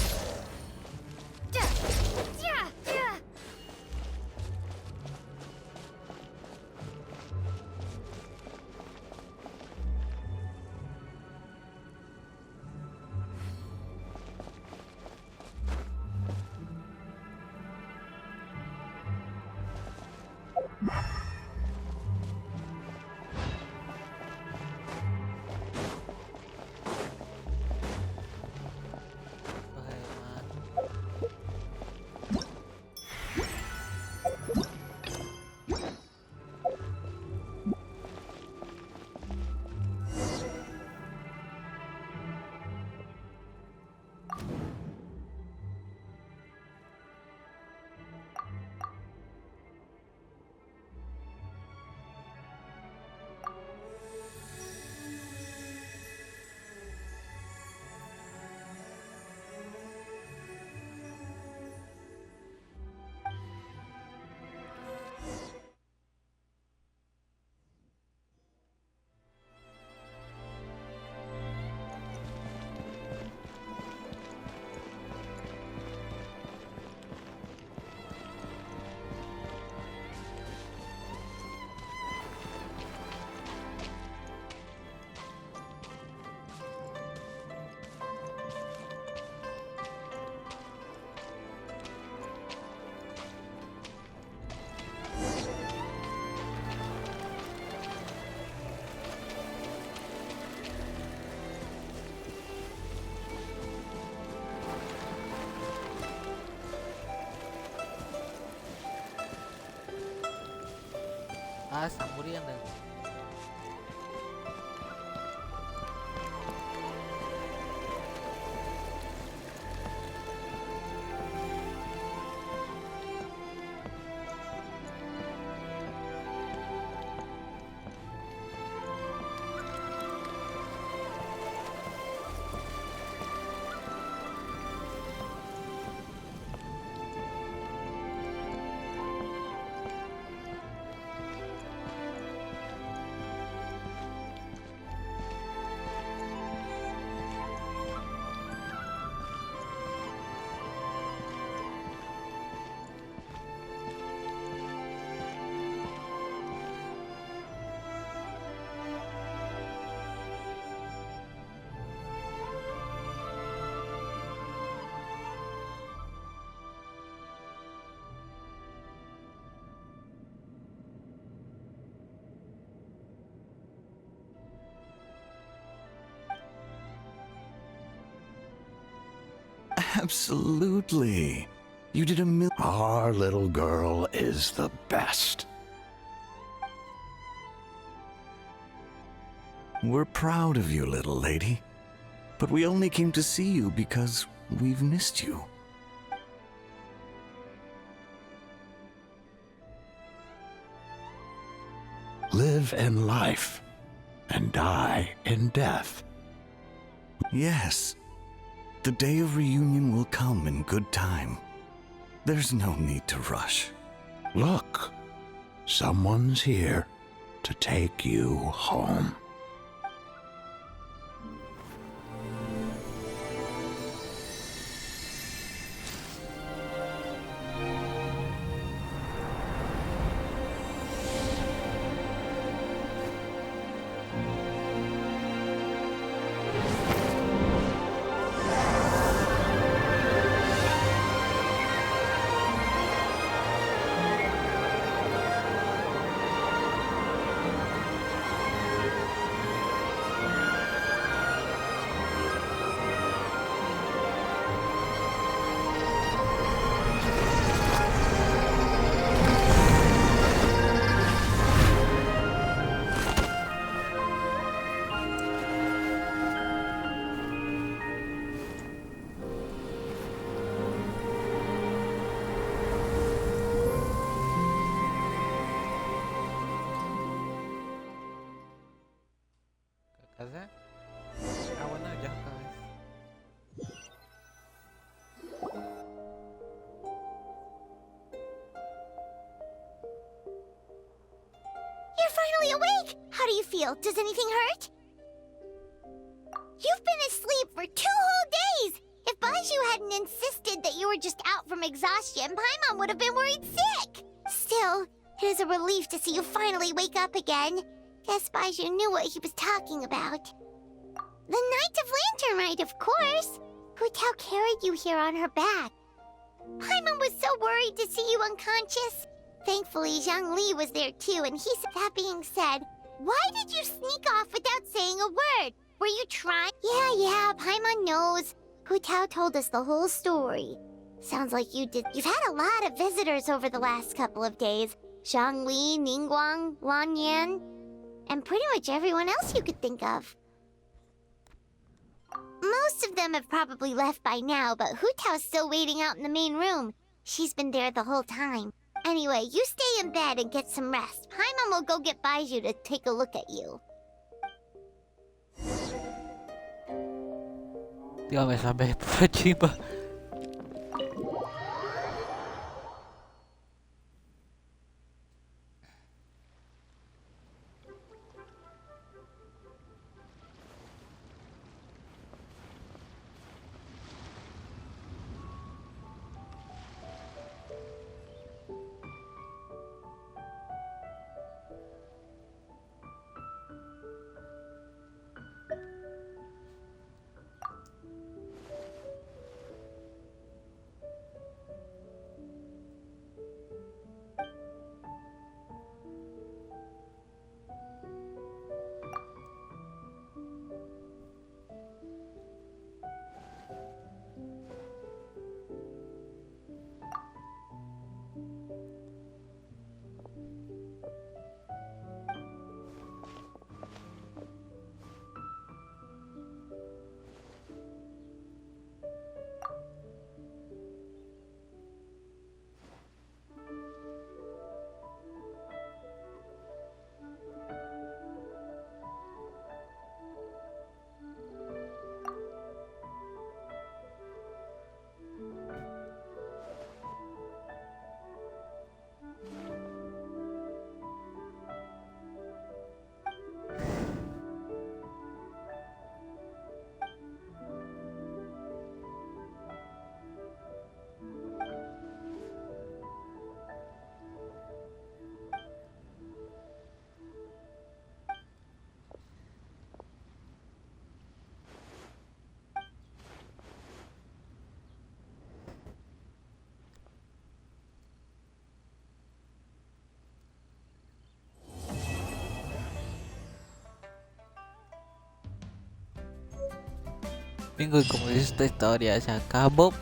Ah, están muriendo. Absolutely. You did Our little girl is the best. We're proud of you, little lady. But we only came to see you because we've missed you. Live in life and die in death. Yes. The day of reunion will come in good time. There's no need to rush. Look, someone's here to take you home. Casa. Ah, bueno, ya otra vez. You're finally awake! How do you feel? Does anything hurt? You've been asleep for 2 whole days! If Baiju hadn't insisted that you were just out from exhaustion, Paimon would have been worried sick! Still, it is a relief to see you finally wake up again. Guess Baiju knew what he was talking about. The Knight of Lantern Rite, of course! Hu Tao carried you here on her back. Paimon was so worried to see you unconscious. Thankfully, Zhang Li was there too, and he said, that being said, why did you sneak off without saying a word? Were you trying? Yeah, Paimon knows. Hu Tao told us the whole story. Sounds like you did. You've had a lot of visitors over the last couple of days. Zhang Li, Ningguang, Lan Yan, and pretty much everyone else you could think of. Most of them have probably left by now, but Hu Tao's still waiting out in the main room. She's been there the whole time. Anyway, you stay in bed and get some rest. Paimon will go get Baiju to take a look at you. Dígame, sampai Pachimba. Minggu, como dice esta historia, se acabó.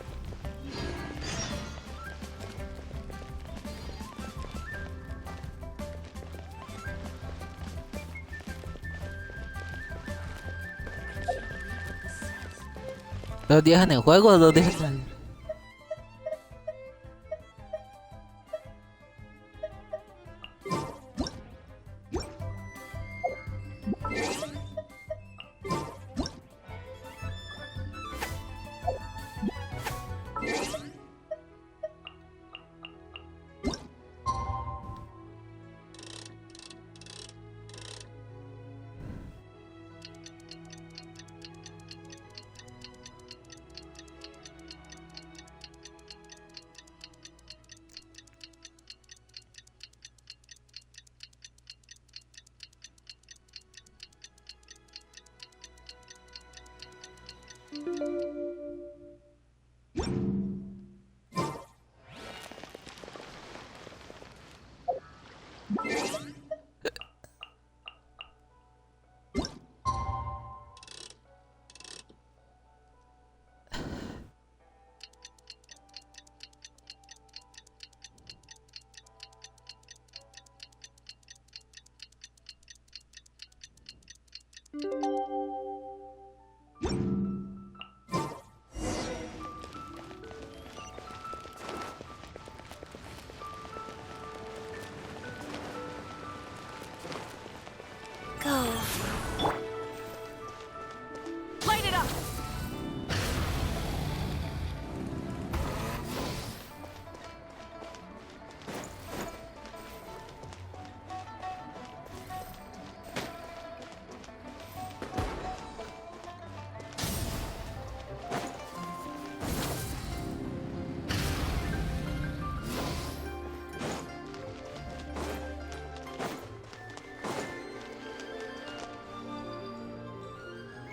¿2 días en el juego o 2 días en el...? Light it up!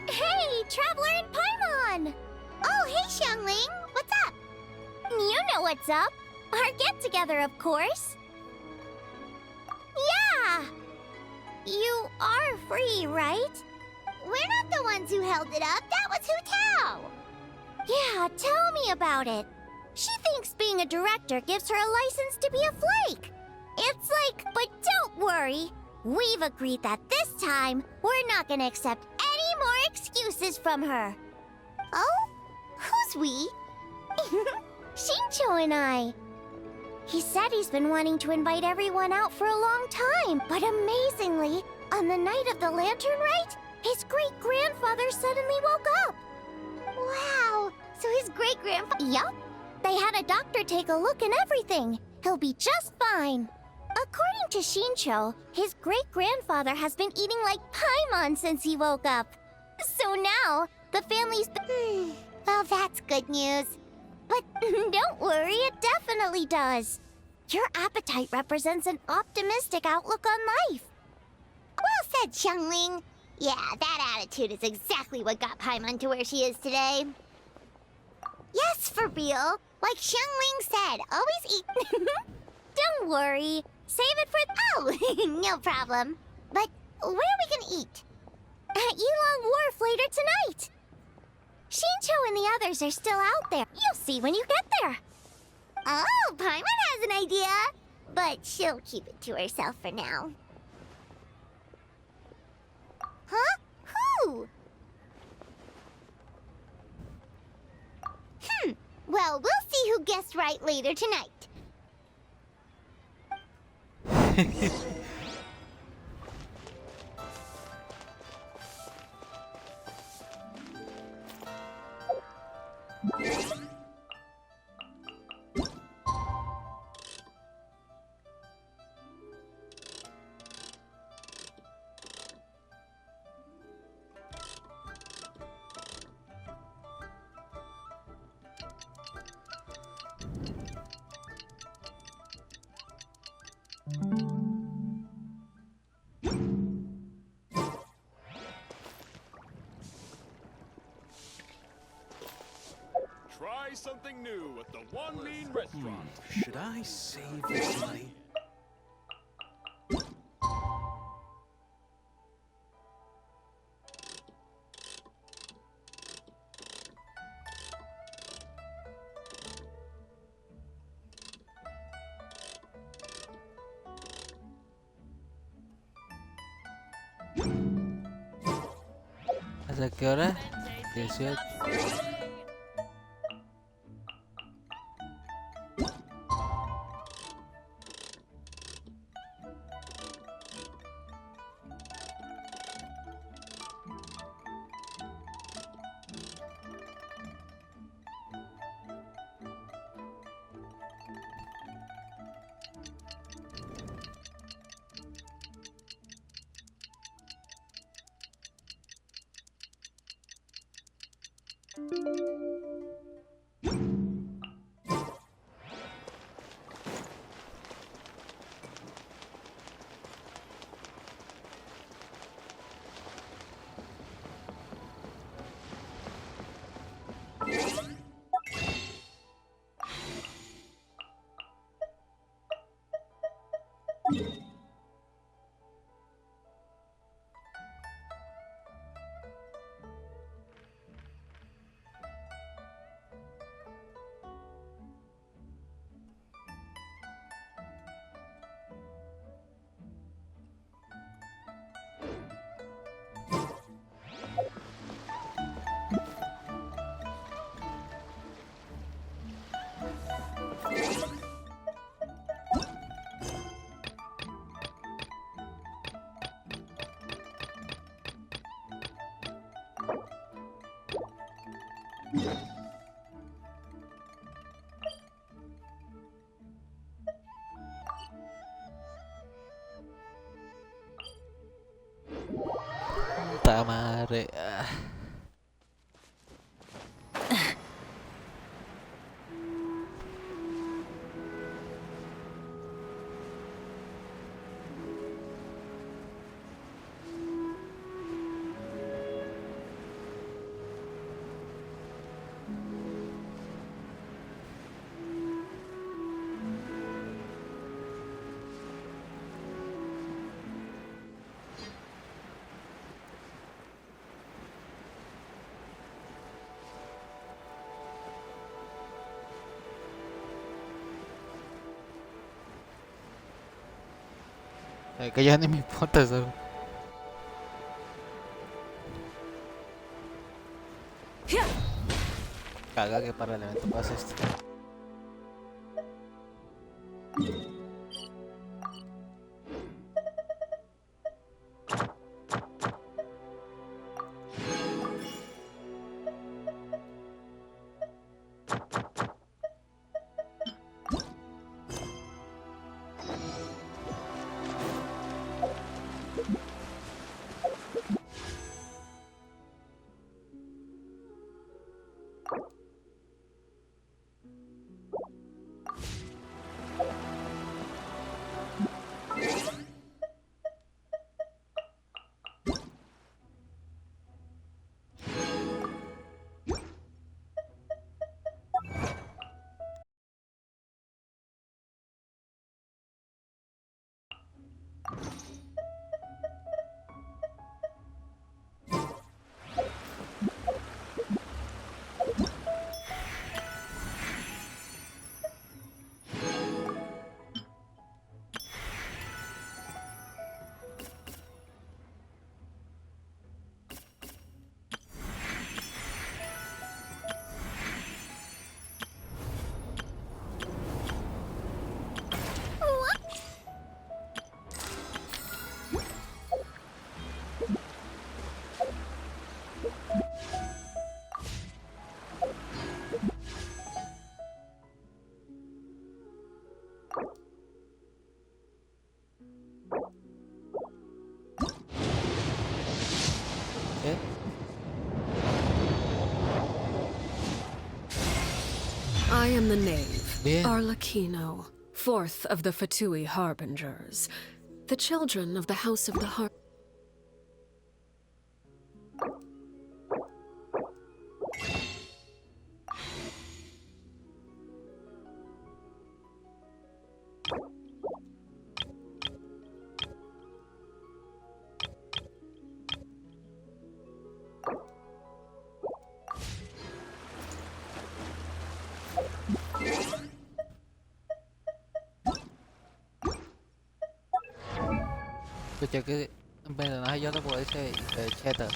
Hey, Traveler and Paimon! Oh, hey, Xiangling! What's up? You know what's up. Our get-together, of course. Yeah! You are free, right? We're not the ones who held it up. That was Hu Tao. Yeah, tell me about it. She thinks being a director gives her a license to be a flake. It's like, but don't worry. We've agreed that this time, we're not gonna accept any more excuses from her. Oh? Who's we? Shincho and I. He said he's been wanting to invite everyone out for a long time, but amazingly, on the night of the lantern rite, his great-grandfather suddenly woke up. Wow, so his great-grandfather... Yup. They had a doctor take a look and everything. He'll be just fine. According to Shincho, his great-grandfather has been eating like Paimon since he woke up. So now, the family's been... Well, that's good news. But don't worry, it definitely does. Your appetite represents an optimistic outlook on life. Well said, Xiangling. Yeah, that attitude is exactly what got Paimon to where she is today. Yes, for real. Like Xiangling said, always eat... Don't worry. Save it for... Oh, no problem. But where are we gonna eat? At Yilong Wharf later tonight. Shincho and the others are still out there. You'll see when you get there. Oh, Paimon has an idea. But she'll keep it to herself for now. Huh? Who? Well, we'll see who guessed right later tonight. Try something new at the One Mean Restaurant. Should I save this money? ¿Hasta qué hora? 18. Tamare. Que ya ni me importa eso. Caga que para el evento pase esto. I am the knave, Arlecchino, fourth of the Fatui Harbingers, the children of the House of the Har... Escuché que en personaje yo no puedo decir cheta.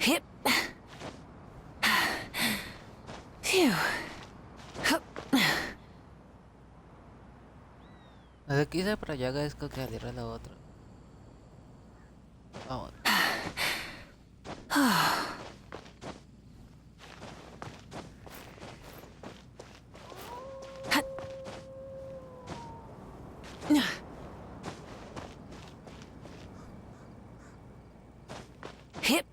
Hip. Phew. No quise, pero ya agradezco que saliera la otra. Vamos. Hip.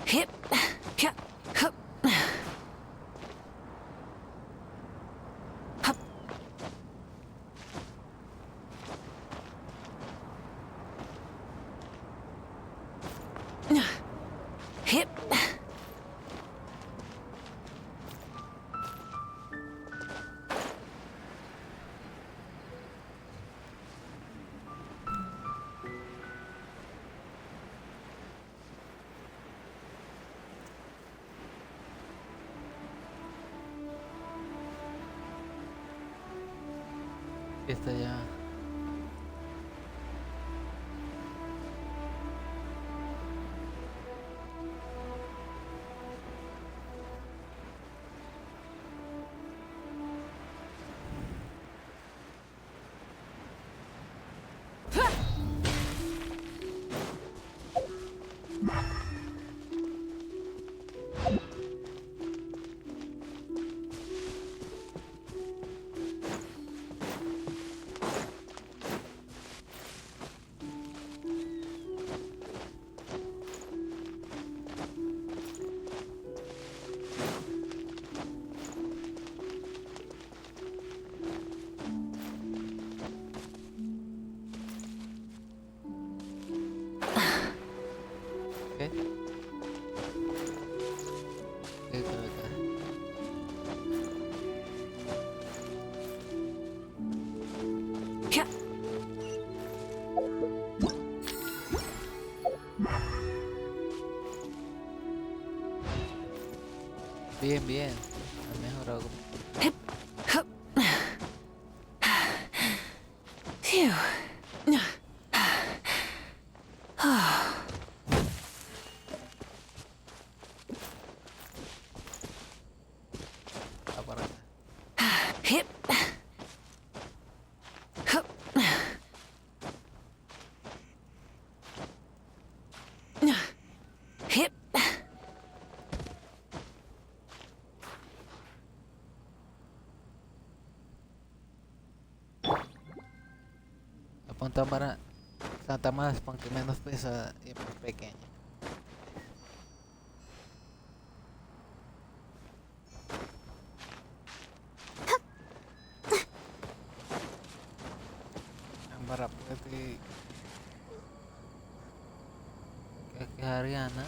Hip. Hup. Hup. Hip. Esta ya. ¿Qué? ¿Qué creo acá? Bien, bien. Ha mejorado. Phew. Va para acá. Hip. Hup. Hip. Apunta para Santa más, porque menos pesa y más pequeña. Para pati kay Ariana.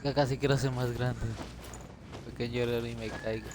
Que casi quiero ser más grande. Pequeño error y me caigo.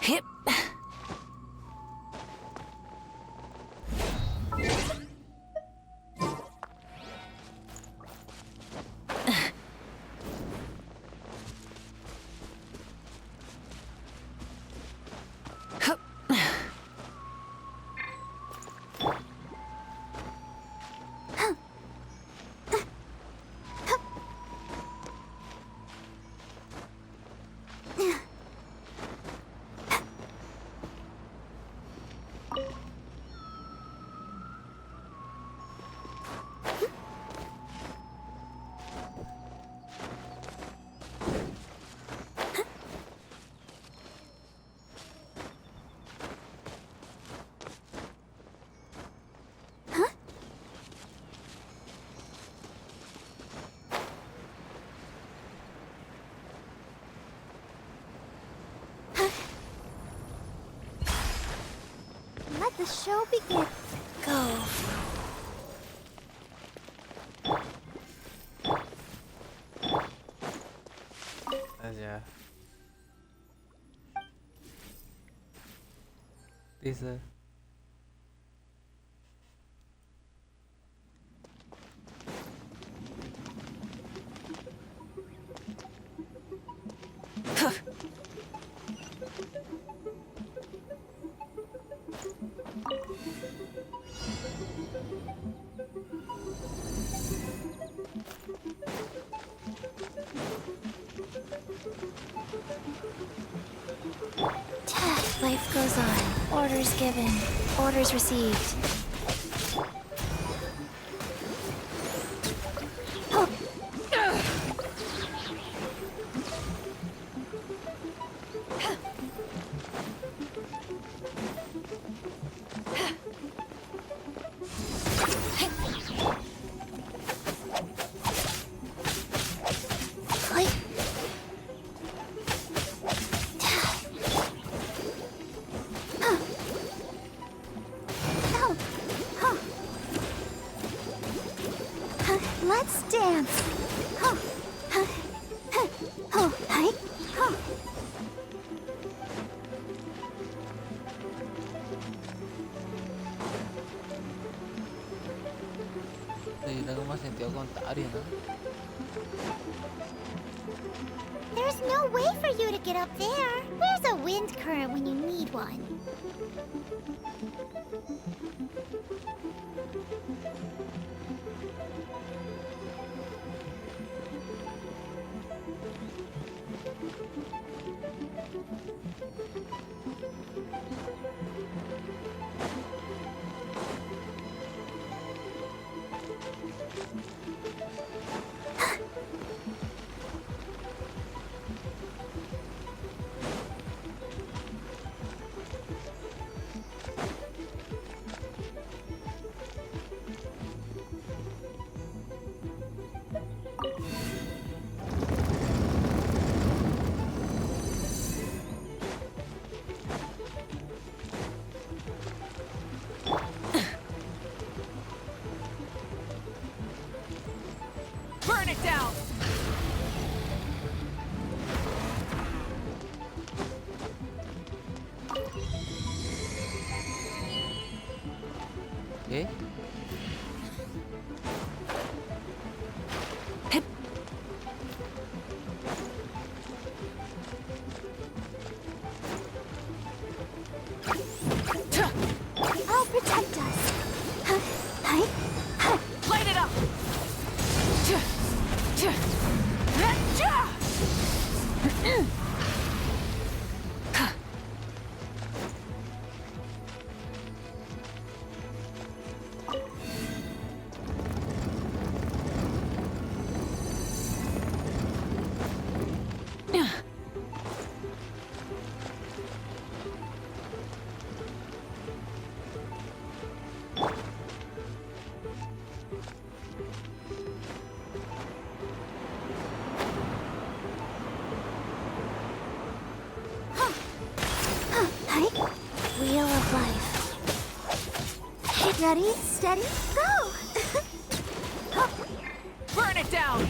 Hip. Let the show begin. Go. Allá. Dice. Life goes on. Orders given. Orders received. Let's dance. Sí, tengo más sentido contrario, ¿no? There's no way for you to get up there. Where's a wind current when you need one? Burn it down! ¿Qué? I'll protect us. Light it up! Wheel of life. Ready, steady, go! Burn it down!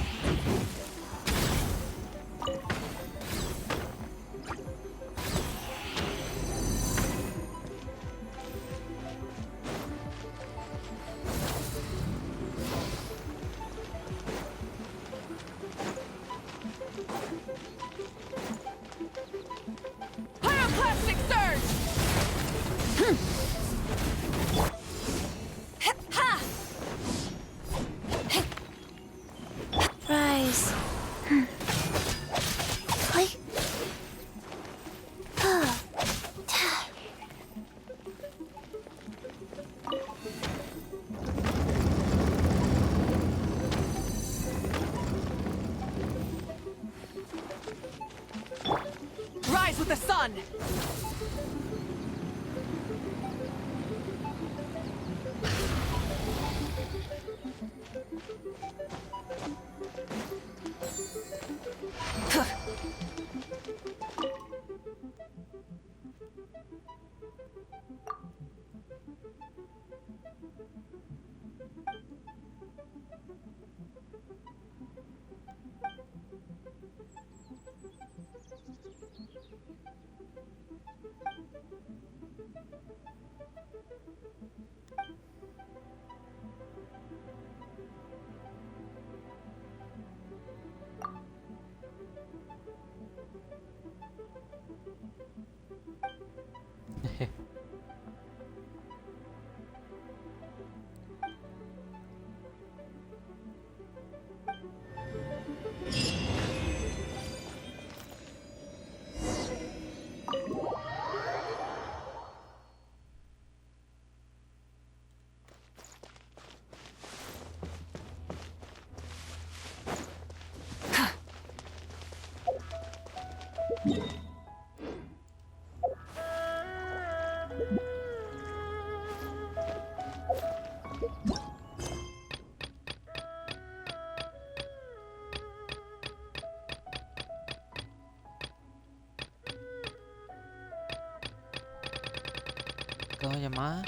Pyroclastic surge! Rise. Play. Rise with the sun! ¿Cómo se llama?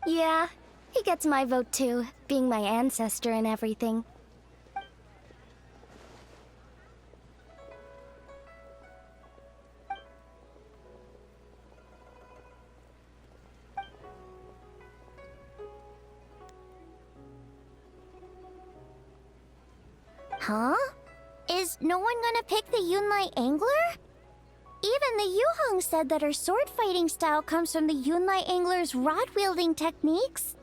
Yeah, he gets my vote too, being my ancestor and everything. Huh? Is no one gonna pick the Yunlai Angler? Even the Yuhong said that her sword fighting style comes from the Yunlai Angler's rod wielding techniques.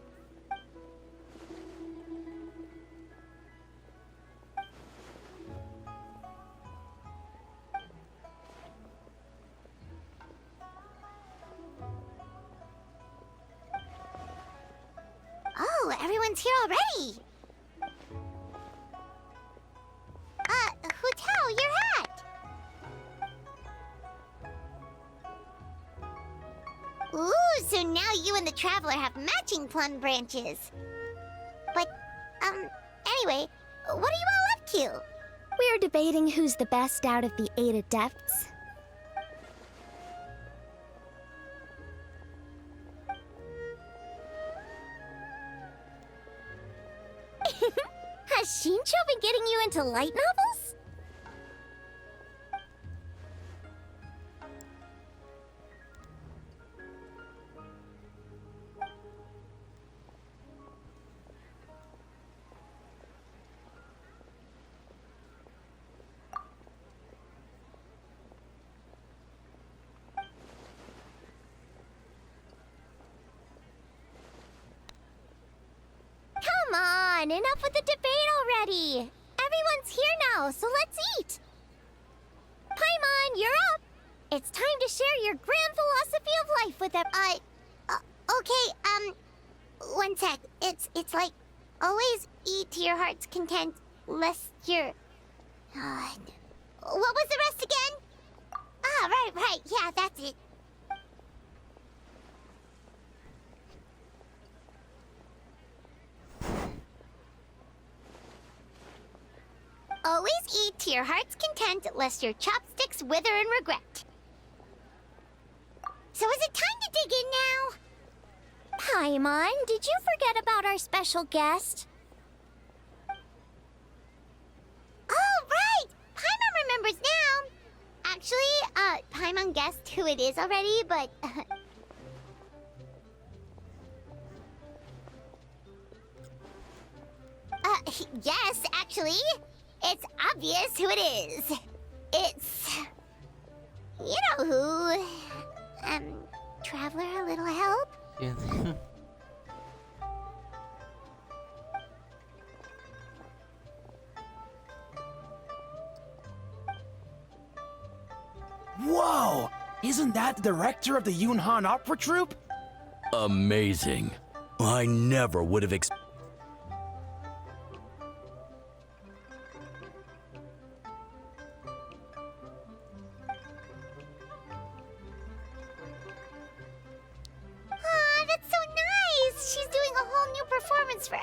Oh, everyone's here already. Hu Tao, your hat! Ooh, so now you and the Traveler have matching plum branches. But, anyway, what are you all up to? We're debating who's the best out of the 8 adepts. Has Shincho been getting you into light novels? Come on, enough with the debate already! Everyone's here now, so let's eat! Paimon, you're up! It's time to share your grand philosophy of life with them. Okay, one sec. It's like, always eat to your heart's content, lest you're... what was the rest again? Ah, right, yeah, that's it. Always eat to your heart's content, lest your chopsticks wither in regret. So is it time to dig in now? Paimon, did you forget about our special guest? Oh, right! Paimon remembers now! Actually, Paimon guessed who it is already, but... yes, actually. It's obvious who it is. It's... you know who... Traveler, a little help? Yeah. Whoa! Isn't that the director of the Yunhan Opera Troupe? Amazing. I never would have expected. Aw, that's so nice! She's doing a whole new performance for...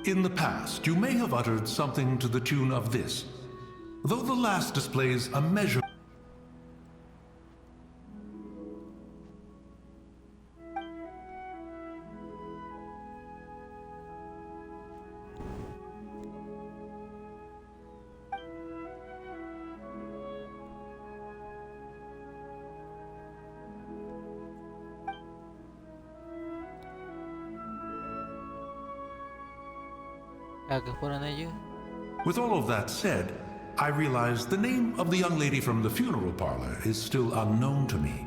In the past, you may have uttered something to the tune of this. Though the last displays a measure... With all of that said, I realize the name of the young lady from the funeral parlor is still unknown to me.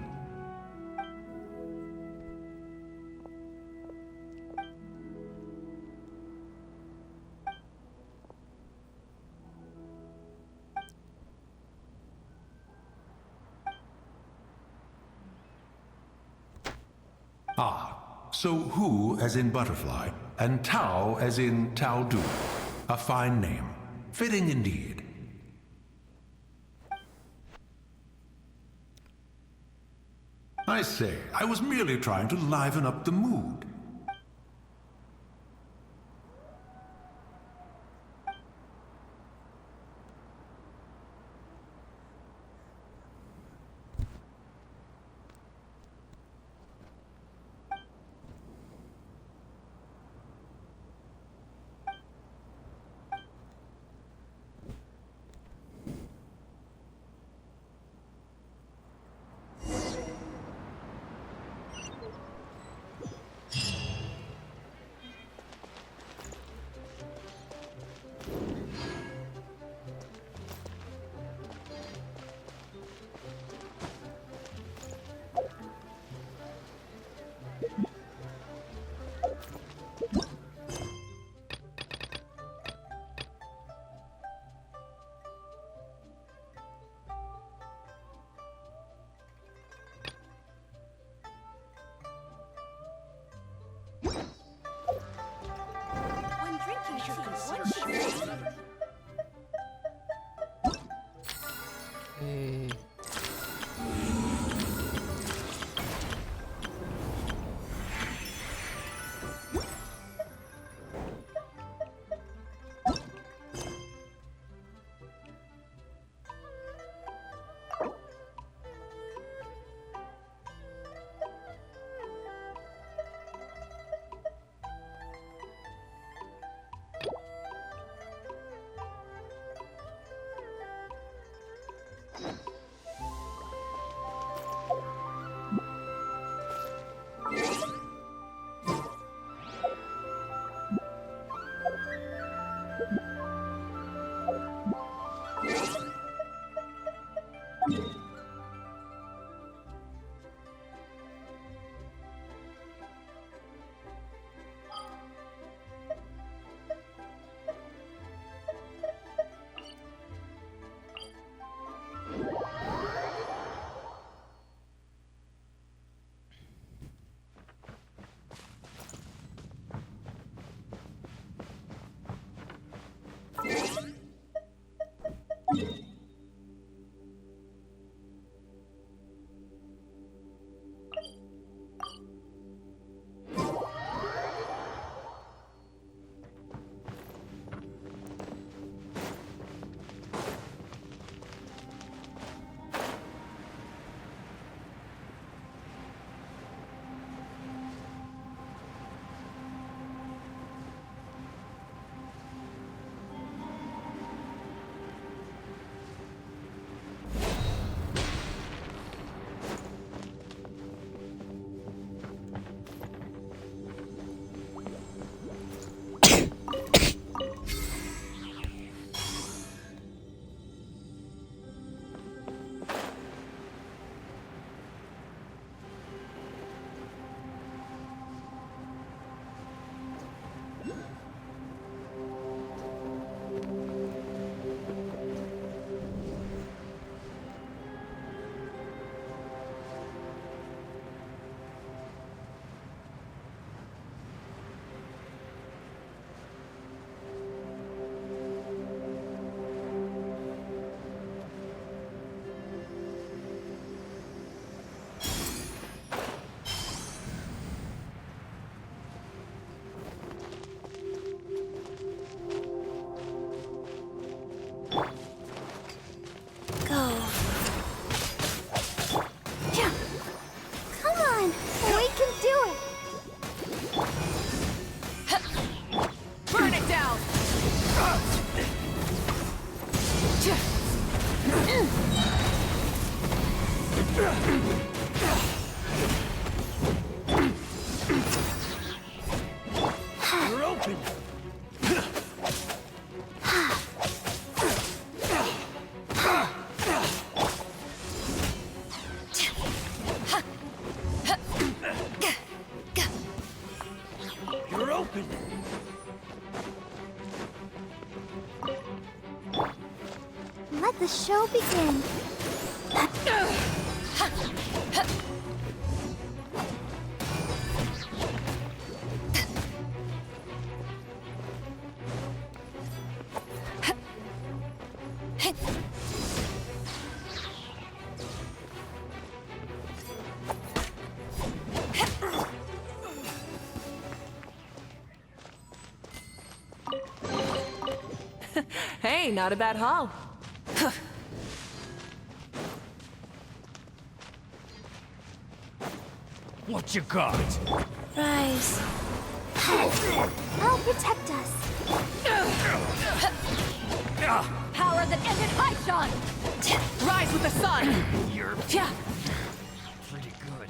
Ah, so Hu as in butterfly, and Tao as in Tao Du. A fine name. Fitting indeed. I say, I was merely trying to liven up the mood. You're open. You're open. Let the show begin. Hey, not a bad haul. What you got? Rise. I'll protect us. Power that ended Haishan! Rise with the sun! You're Yeah. pretty good.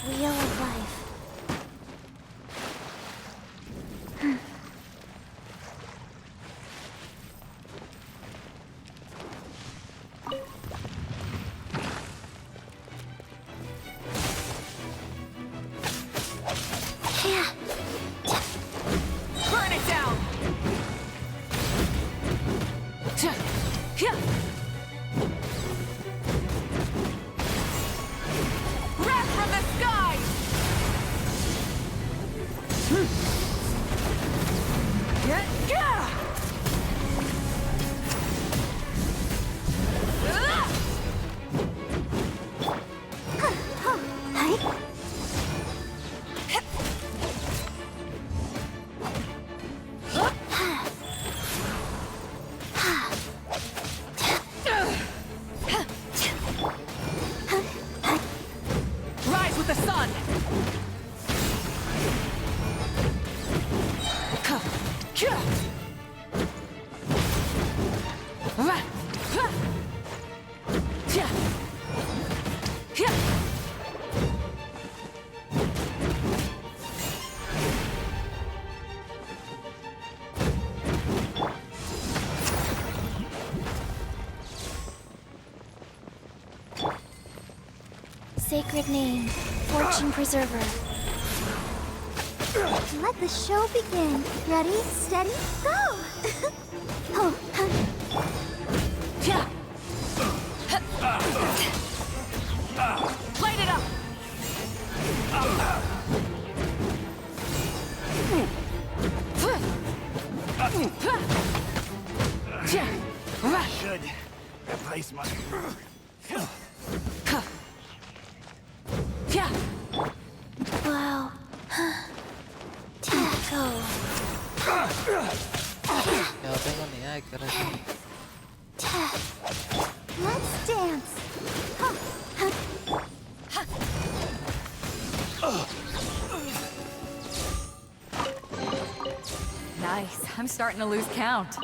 Wheel of life. Yeah. Burn it down! Wrath from the sky! Rise with the sun! Sacred name, Fortune Preserver. Let the show begin. Ready, steady, go! Oh, Light it up! Should replace my. wow. Taco. Yo tengo ni idea de qué era eso. Let's dance. Nice. I'm starting to lose count.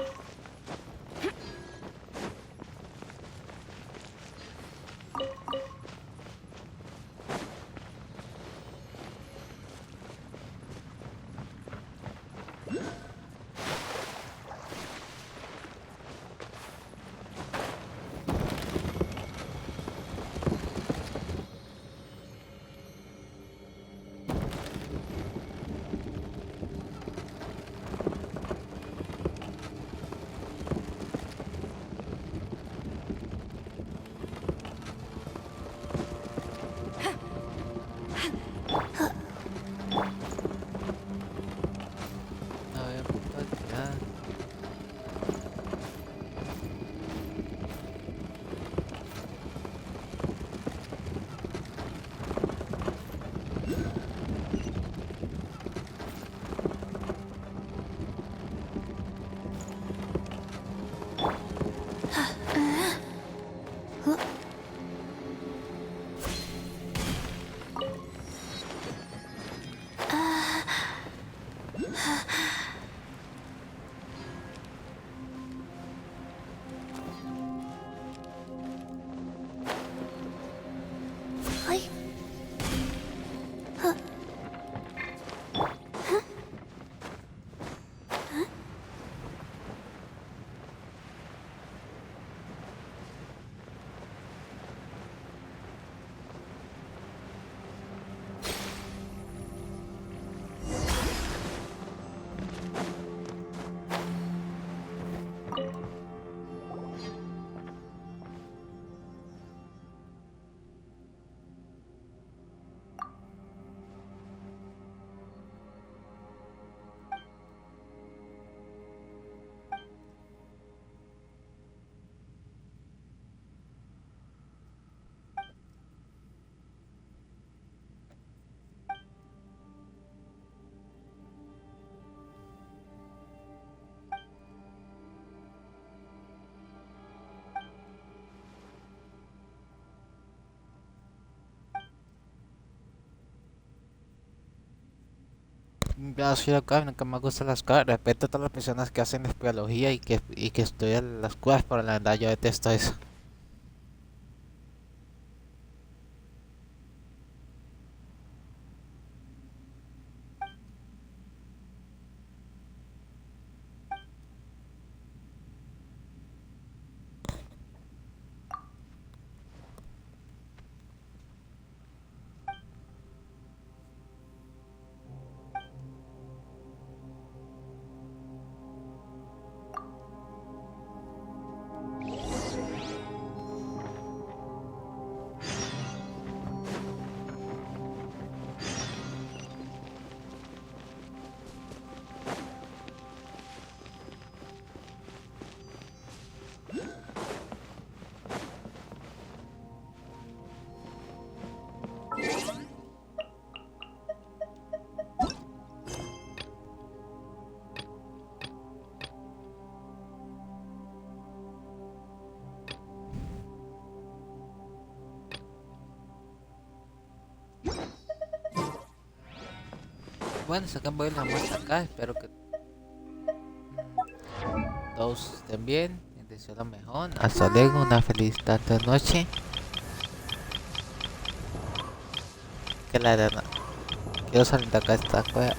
Yo soy acá, nunca me gustan las cosas. Respeto a todas las personas que hacen espeleología y que estudian las cosas, pero la verdad yo detesto eso. Bueno, se acabó la muestra acá, espero que todos estén bien, les deseo lo mejor, hasta luego, una feliz tarde noche. Que la verdad, quiero salir de acá esta cueva.